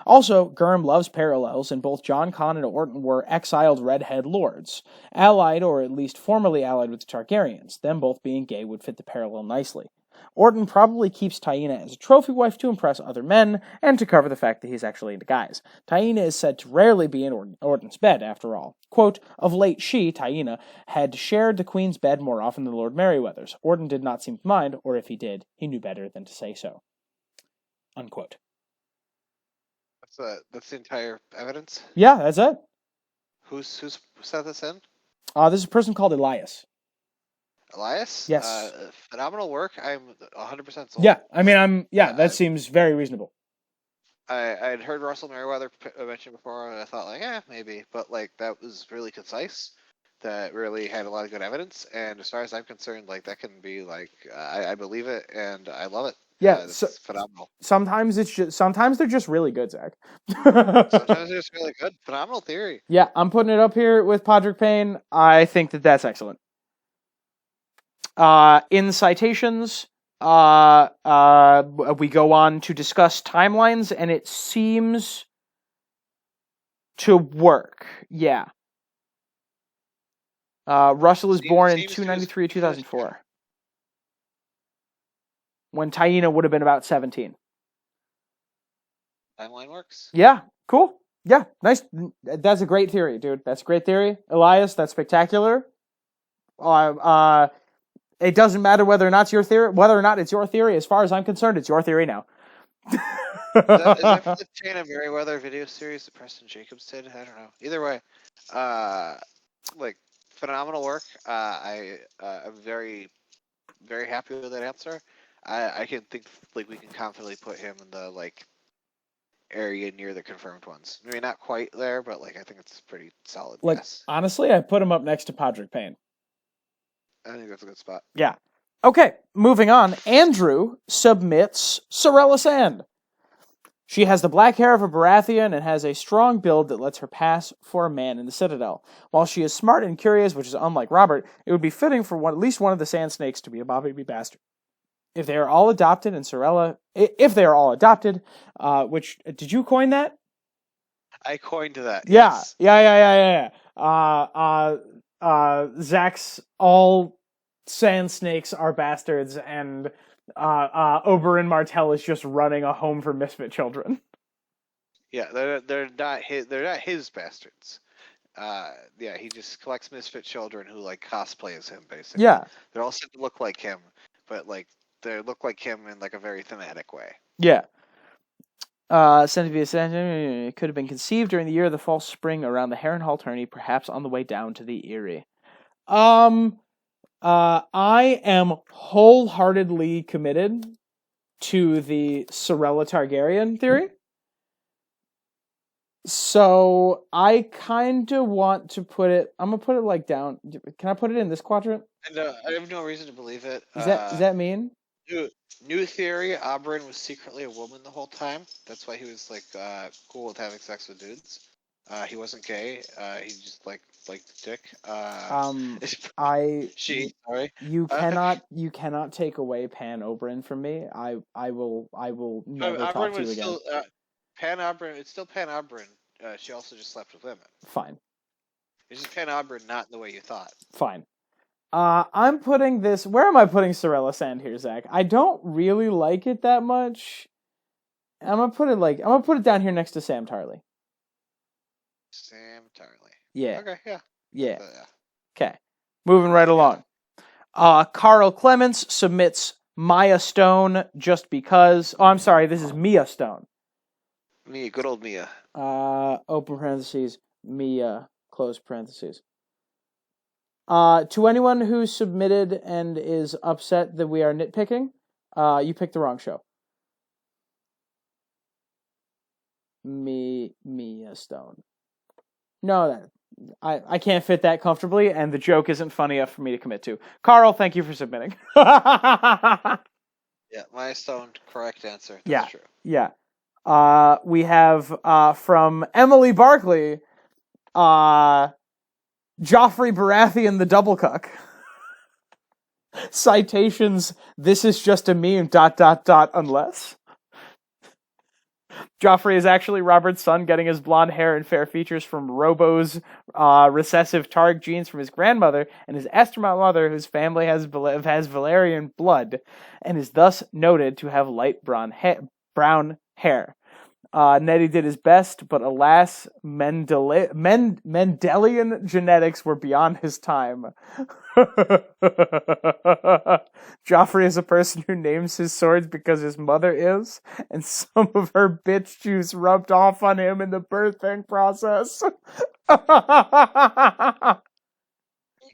Also, Gurm loves parallels, and both Jon Con and Orton were exiled redhead lords, allied or at least formerly allied with the Targaryens. Them both being gay would fit the parallel nicely. Orton probably keeps Taina as a trophy wife to impress other men, and to cover the fact that he's actually into guys. Taina is said to rarely be in Orton's bed, after all. Quote, of late she, Taina, had shared the Queen's bed more often than Lord Merryweather's. Orton did not seem to mind, or if he did, he knew better than to say so. Unquote. That's the entire evidence? Yeah, that's it. Who's set this in? This is a person called Elias. Elias? Yes. Phenomenal work. I'm 100% sold. Yeah, I mean, that seems very reasonable. I'd heard Russell Merriweather mentioned before, and I thought, maybe. But, that was really concise. That really had a lot of good evidence. And as far as I'm concerned, that can be, I believe it, and I love it. Yeah, it's phenomenal. Sometimes they're just really good, Zach. Sometimes they're just really good. Phenomenal theory. Yeah, I'm putting it up here with Podrick Payne. I think that's excellent. In citations, we go on to discuss timelines, and it seems to work. Yeah. Russell is born in 293 2004. When Taina would have been about 17. Timeline works. Yeah, cool. Yeah, nice. That's a great theory, dude. That's a great theory. Elias, that's spectacular. It doesn't matter whether or not it's your theory. As far as I'm concerned, it's your theory now. Is that from the Chain of Merryweather video series that Preston Jacobs did? I don't know. Either way, like phenomenal work. I'm very very happy with that answer. I can think like we can confidently put him in the like area near the confirmed ones. Maybe not quite there, but like I think it's a pretty solid Like, guess. honestly, I put him up next to Podrick Payne. I think that's a good spot. Yeah. Okay, moving on. Andrew submits Sorella Sand. She has the black hair of a Baratheon and has a strong build that lets her pass for a man in the Citadel. While she is smart and curious, which is unlike Robert, it would be fitting for at least one of the Sand Snakes to be a baby bastard. If they are all adopted, which, did you coin that? I coined that. Yeah, Yes. yeah. Zach's all Sand Snakes are bastards, and Oberyn Martell is just running a home for misfit children. Yeah, they're not his bastards. Yeah, he just collects misfit children who like cosplay as him, basically. Yeah, They're all said to look like him, but like they look like him in like a very thematic way. yeah. Sent to be it could have been conceived during the year of the false spring around the Harrenhal tourney, perhaps on the way down to the Eyrie. I am wholeheartedly committed to the Sorella Targaryen theory. So I kind of want to put it. I'm gonna put it like down. Can I put it in this quadrant? And I have no reason to believe it. Does that mean? New theory: Oberyn was secretly a woman the whole time. That's why he was like cool with having sex with dudes. He wasn't gay. He just liked dick. Sorry. You cannot take away Pan Oberyn from me. I will never talk Oberyn to you was again. still Pan Oberyn. It's still Pan Oberyn. She also just slept with women. Fine. It's just Pan Oberyn, not in the way you thought. Fine. I'm putting this. Where am I putting Sorella Sand here, Zach? I don't really like it that much. I'm gonna put it down here next to Sam Tarly. Sam Tarly. Yeah. Okay. Yeah. Yeah. Okay. Moving right along. Carl Clements submits Maya Stone just because. Oh, I'm sorry. This is Mia Stone. Mia, good old Mia. Open parentheses. Mia. Close parentheses. To anyone who submitted and is upset that we are nitpicking, you picked the wrong show. Mia Stone. No, I can't fit that comfortably, and the joke isn't funny enough for me to commit to. Carl, thank you for submitting. Yeah, Maya Stone, correct answer. That's true. Yeah. We have from Emily Barkley, Joffrey Baratheon the double cuck. Citations, this is just a meme, ... unless. Joffrey is actually Robert's son, getting his blonde hair and fair features from Robo's recessive Targ genes from his grandmother, and his Estermont mother, whose family has Valerian blood, and is thus noted to have light brown hair. Nettie did his best, but alas, Mendelian genetics were beyond his time. Joffrey is a person who names his swords because his mother is, and some of her bitch juice rubbed off on him in the birthing process.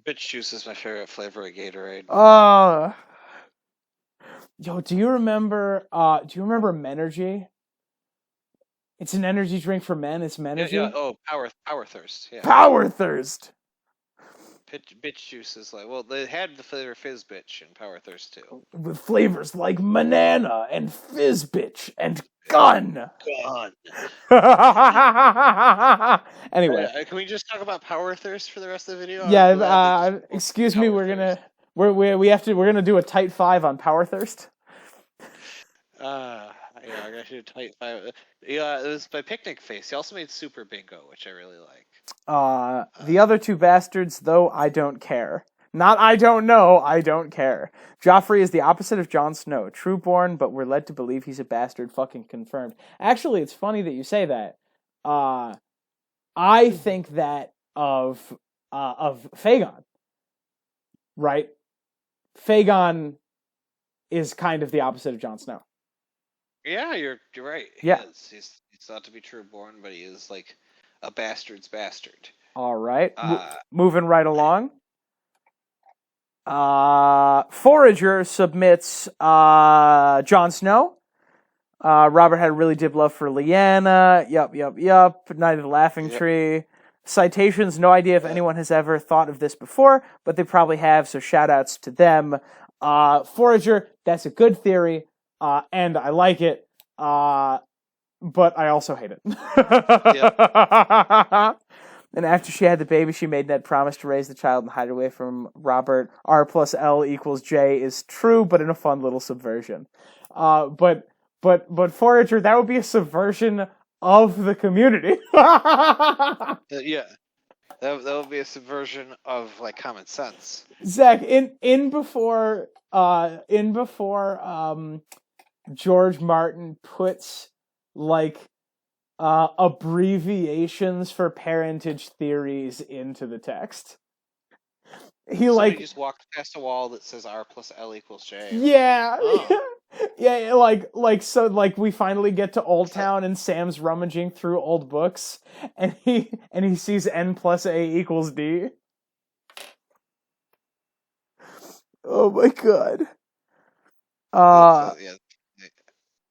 Bitch juice is my favorite flavor of Gatorade. Yo, do you remember Menergy? It's an energy drink for men. It's Menergy. Yeah. Oh, Power Thirst. Yeah. Power Thirst. Bitch juice is like, well, they had the flavor Fizz Bitch and Power Thirst too. With flavors like Manana and Fizz Bitch and Gun. Anyway. Can we just talk about Power Thirst for the rest of the video? Yeah, excuse me, we're gonna do a tight 5 on Power Thirst. Yeah, I got you a tight 5. Yeah, it was by Picnic Face. He also made Super Bingo, which I really like. The other two bastards, though, I don't care. Not I don't know, I don't care. Joffrey is the opposite of Jon Snow. Trueborn, but we're led to believe he's a bastard, fucking confirmed. Actually, it's funny that you say that. I think that of Fagon. Right? Fagon is kind of the opposite of Jon Snow. Yeah, you're right. Yeah. He is. He's thought to be true-born, but he is like a bastard's bastard. All right. Uh, Moving right along. Forager submits Jon Snow. Robert had a really deep love for Lyanna. Yup. Night of the Laughing Yep. Tree. Citations, no idea if anyone has ever thought of this before, but they probably have, so shout-outs to them. Forager, that's a good theory, and I like it, but I also hate it. And after she had the baby, she made Ned promise to raise the child and hide it away from Robert. R plus L equals J is true, but in a fun little subversion. But Forager, that would be a subversion of the community. yeah, that would be a subversion of like common sense. Zach, in before George Martin puts like abbreviations for parentage theories into the text. He Somebody just walked past a wall that says R plus L equals J. Yeah. Oh. Yeah, so we finally get to Old Town and Sam's rummaging through old books and he sees N plus A equals D. Oh my god. Yeah.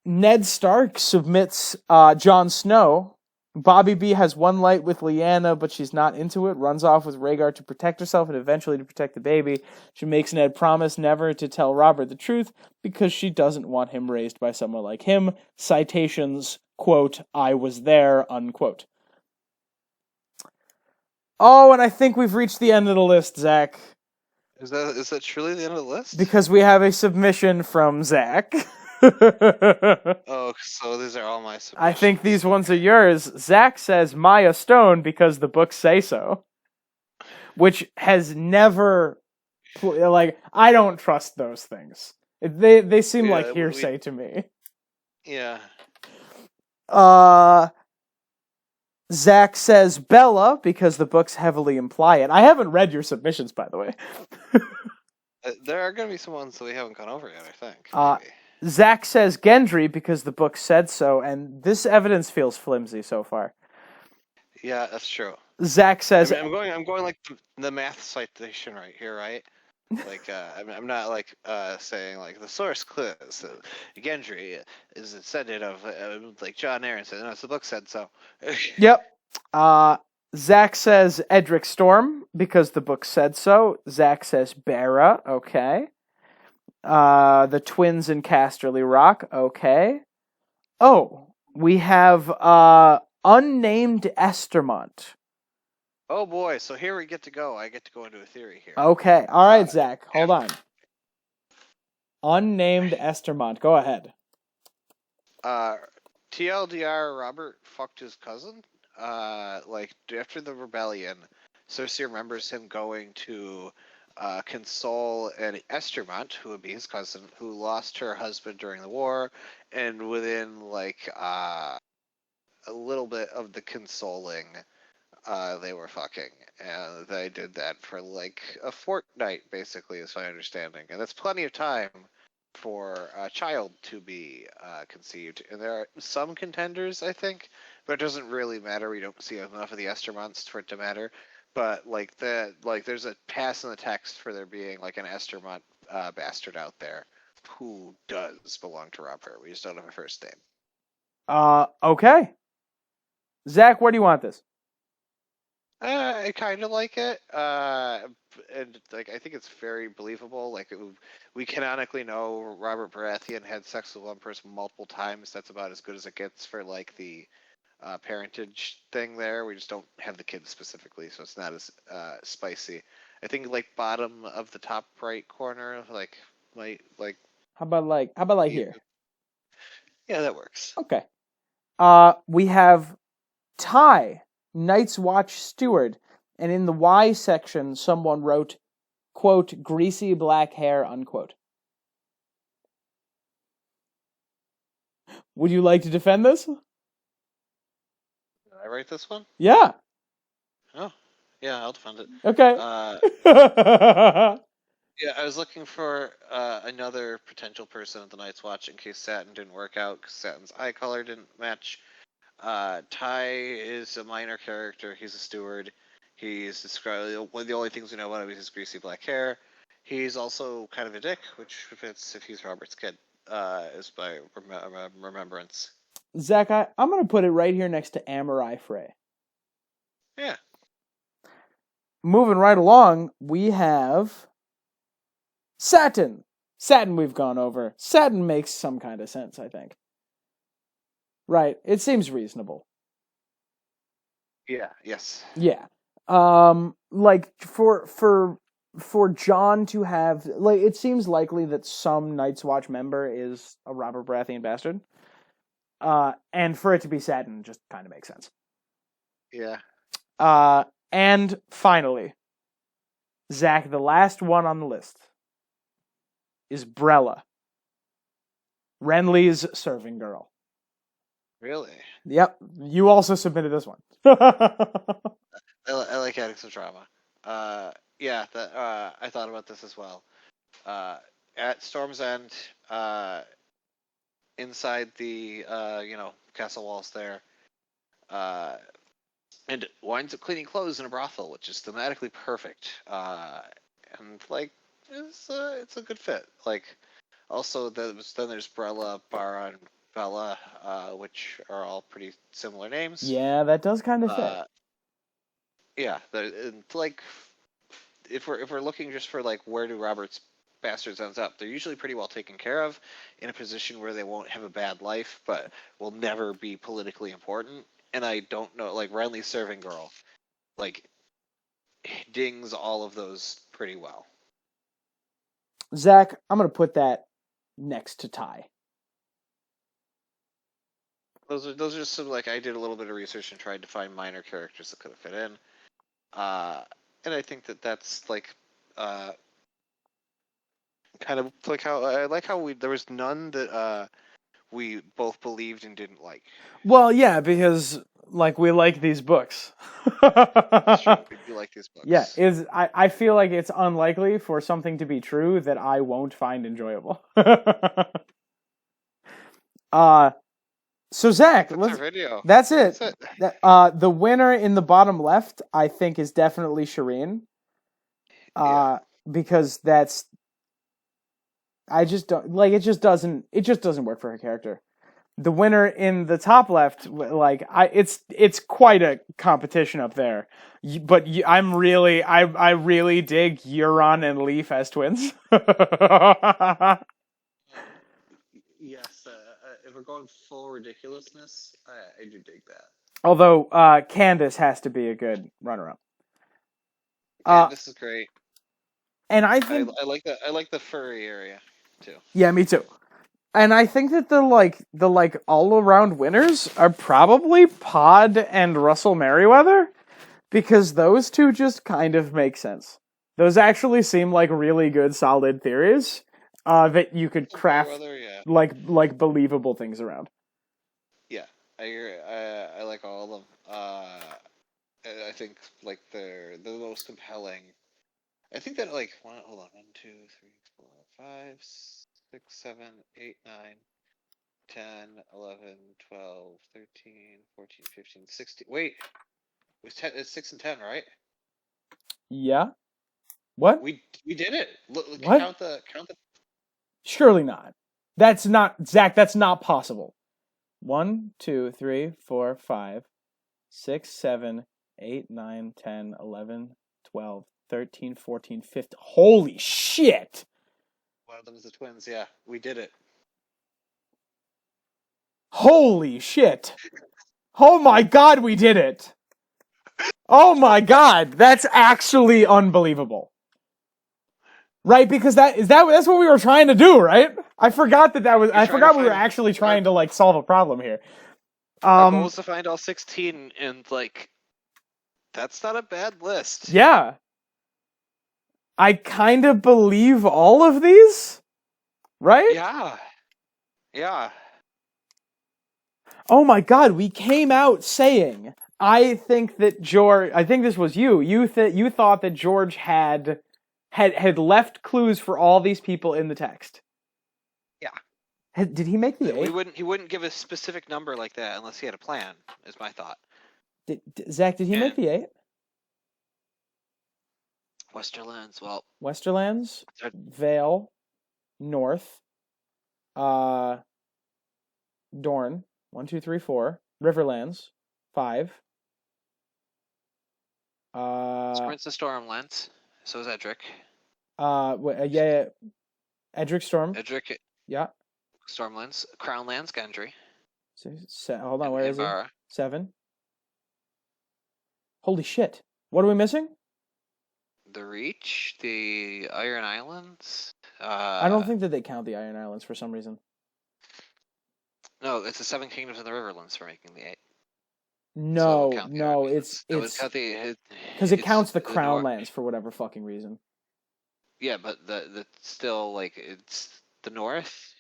Ned Stark submits Jon Snow. Bobby B has one light with Lyanna, but she's not into it. Runs off with Rhaegar to protect herself and eventually to protect the baby. She makes Ned promise never to tell Robert the truth because she doesn't want him raised by someone like him. Citations, quote, I was there, unquote. Oh, and I think we've reached the end of the list, Zach. Is that truly the end of the list? Because we have a submission from Zach. Oh, so these are all my submissions. I think these ones are yours. Zach says Maya Stone because the books say so. Which has never... I don't trust those things. They seem like hearsay to me. Yeah. Zach says Bella because the books heavily imply it. I haven't read your submissions, by the way. There are going to be some ones that we haven't gone over yet, I think. Zach says Gendry because the book said so, and this evidence feels flimsy so far. Yeah, that's true. Zach says... I'm going like the math citation right here, right? Like, I'm not like saying like the source clues. Gendry is a descendant of like John Aaron said. No, it's the book said so. Yep. Zach says Edric Storm because the book said so. Zach says Bera. Okay. The twins in Casterly Rock. Okay. Oh, we have unnamed Estermont. Oh boy! So here we get to go. I get to go into a theory here. Okay. All right, Zach. Hold on. Unnamed Estermont. Go ahead. TLDR, Robert fucked his cousin. Like after the rebellion, Cersei remembers him going to console an Estermont, who would be his cousin, who lost her husband during the war, and within like a little bit of the consoling, they were fucking, and they did that for like a fortnight, basically, is my understanding, and that's plenty of time for a child to be conceived. And there are some contenders, I think, but it doesn't really matter. We don't see enough of the Estermonts for it to matter. But like there's a pass in the text for there being like an Estermont bastard out there who does belong to Robert. We just don't have a first name. Okay. Zach, where do you want this? I kind of like it, and like I think it's very believable. Like we canonically know Robert Baratheon had sex with one person multiple times. That's about as good as it gets for like the parentage thing. There, we just don't have the kids specifically, so it's not as spicy. I think like bottom of the top right corner, like might like. How about here? Yeah, that works. Okay. We have Ty, Night's Watch steward, and in the Y section, someone wrote, quote, greasy black hair, unquote. Would you like to defend this? Did I write this one? Yeah. Oh, yeah, I'll defend it. Okay. Yeah, I was looking for another potential person at the Night's Watch in case Satin didn't work out because Satin's eye color didn't match. Ty is a minor character. He's a steward. He's described one of the only things we know about him is his greasy black hair. He's also kind of a dick, which fits if he's Robert's kid, is by remembrance. Zach, I'm going to put it right here next to Amorai Frey. Yeah. Moving right along, we have Satin. Satin we've gone over. Satin makes some kind of sense, I think. Right, it seems reasonable. Yeah. Yes. Yeah. Like for Jon to have, like, it seems likely that some Night's Watch member is a Robert Baratheon bastard. And for it to be Satin just kind of makes sense. Yeah. And finally, Zach, the last one on the list is Brella, Renly's serving girl. Really? Yep, you also submitted this one. I like adding some drama. Yeah, I thought about this as well. At Storm's End, inside the castle walls there, and winds up cleaning clothes in a brothel, which is thematically perfect. And like it's a good fit. Like also then there's Brella, Bara, and Bella, which are all pretty similar names. Yeah, that does kind of fit. Yeah, like if we're looking just for like where do Robert's bastards ends up, they're usually pretty well taken care of in a position where they won't have a bad life, but will never be politically important. And I don't know, like Renly's serving girl, like dings all of those pretty well. Zach, I'm gonna put that next to Ty. Those are just some, like, I did a little bit of research and tried to find minor characters that could have fit in. And I think that's like kind of like how I like how there was none that we both believed and didn't like. Well, yeah, because like we like these books. That's true. We do like these books. Yeah, I feel like it's unlikely for something to be true that I won't find enjoyable. So Zach, that's our video. That's it. That's it. The winner in the bottom left, I think, is definitely Shireen. Because that's, I just don't like it. Just doesn't work for her character. The winner in the top left, like it's quite a competition up there. But I really dig Euron and Leaf as twins. Yes, if we're going full ridiculousness, I do dig that. Although Candace has to be a good runner-up. Candace is great, and I think I like that. I like the furry area too. Yeah, me too. And I think that the all-around winners are probably Pod and Russell Merriweather, because those two just kind of make sense. Those actually seem like really good, solid theories that you could craft like believable things around. Yeah, I agree. I like all of them. I think like they're the most compelling. I think that like hold on, 1, 2, 3, 4, 5, 6, 7, 8, 9, 10, 11, 12, 13, 14, 15, 16. Wait, it's 6 and 10, right? Yeah. What? We did it. Look, what? Count the. Surely not. That's not Zach. That's not possible. 1, 2, 3, 4, 5, 6, 7, 8, 9, 10, 11, 12, 13, 14, 15. Holy shit! One of them is the twins. Yeah, we did it. Holy shit! Oh my god, we did it! Oh my god, that's actually unbelievable. Right, because that's what we were trying to do, right? I forgot I forgot we were actually trying to like solve a problem here. Our goal was to find all 16, and like that's not a bad list. Yeah. I kind of believe all of these, right? Yeah. Yeah. Oh my god, we came out saying, I think this was you. You thought that George had had left clues for all these people in the text. Yeah. Did he make the 8? He wouldn't give a specific number like that unless he had a plan, is my thought. Zach, did he make the 8? Westerlands, well... Westerlands, Vale, North, Dorne, 1, 2, 3, 4, Riverlands, 5. Sprint's the Stormlands, so is Edric. Yeah, Edric Storm. Edric, yeah. Stormlands, Crownlands, Gendry. Hold on, where is he? Barra. 7. Holy shit! What are we missing? The Reach, the Iron Islands. I don't think that they count the Iron Islands for some reason. No, it's the 7 Kingdoms and the Riverlands for making the 8. No, so no, it's because it counts the Crown Lands for whatever fucking reason. Yeah, but the still like it's the North.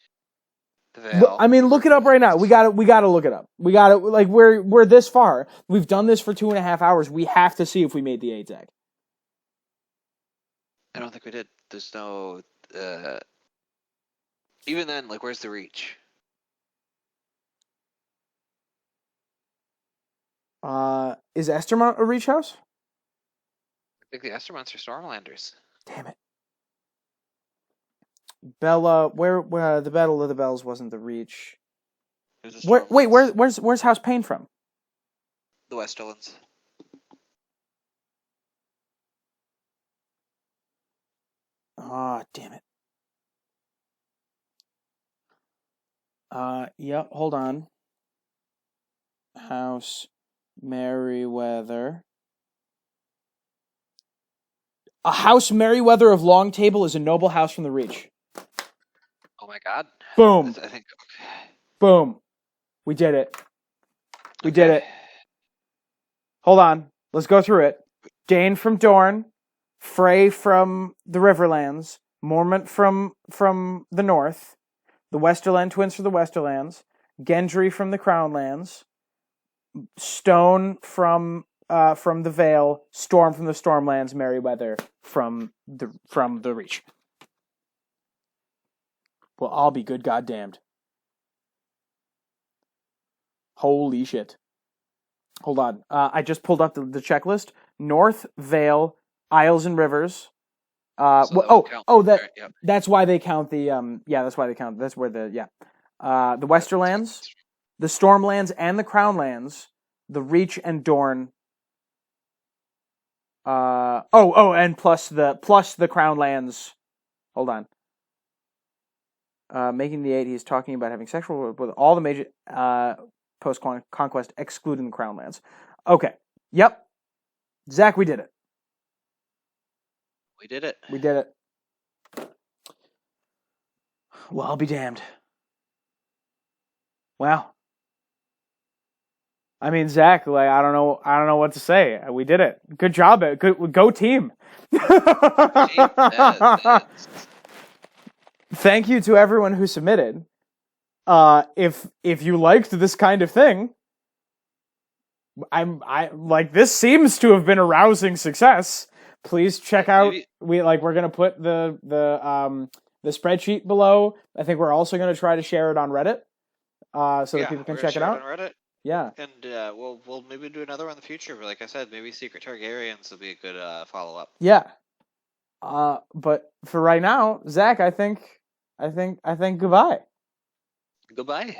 The Vale. I mean, look it up right now. We got to look it up. We got to like we're this far. We've done this for 2.5 hours. We have to see if we made the 8 Zach. I don't think we did. There's no. Even then, like, where's the Reach? Is Estermont a Reach house? I think the Estermonts are Stormlanders. Damn it. Bella, where the Battle of the Bells wasn't the Reach. Where's House Payne from? The Westerlands. Ah, damn it. Yep, hold on. House Merryweather. A House Merryweather of Long Table is a noble house from the Reach. Oh my god. Boom. I think. Boom. We did it. We did it. Hold on. Let's go through it. Dane from Dorne. Frey from the Riverlands. Mormont from the North. The Westerland twins from the Westerlands. Gendry from the Crownlands. Stone from the Vale. Storm from the Stormlands. Merryweather from the Reach. Well, I'll be good goddamned. Holy shit. Hold on. I just pulled up the checklist. North, Vale, Isles and Rivers. That's why they count the that's why they count. That's where the Westerlands, the Stormlands and the Crownlands, the Reach and Dorne. And plus the Crownlands. Hold on. Making the 8, he's talking about having sexual with all the major post-conquest, excluding the Crownlands. Okay. Yep. Zach, we did it. We did it. We did it. Well, I'll be damned. Wow. I mean, Zach, like I don't know what to say. We did it. Good job. Go team. Thank you to everyone who submitted. If you liked this kind of thing, I like this seems to have been a rousing success. Please check out. We're gonna put the spreadsheet below. I think we're also gonna try to share it on Reddit, so that people can check it out. On Reddit. Yeah. And we'll maybe do another one in the future. But like I said, maybe Secret Targaryens will be a good follow up. Yeah. But for right now, Zach, I think goodbye. Goodbye.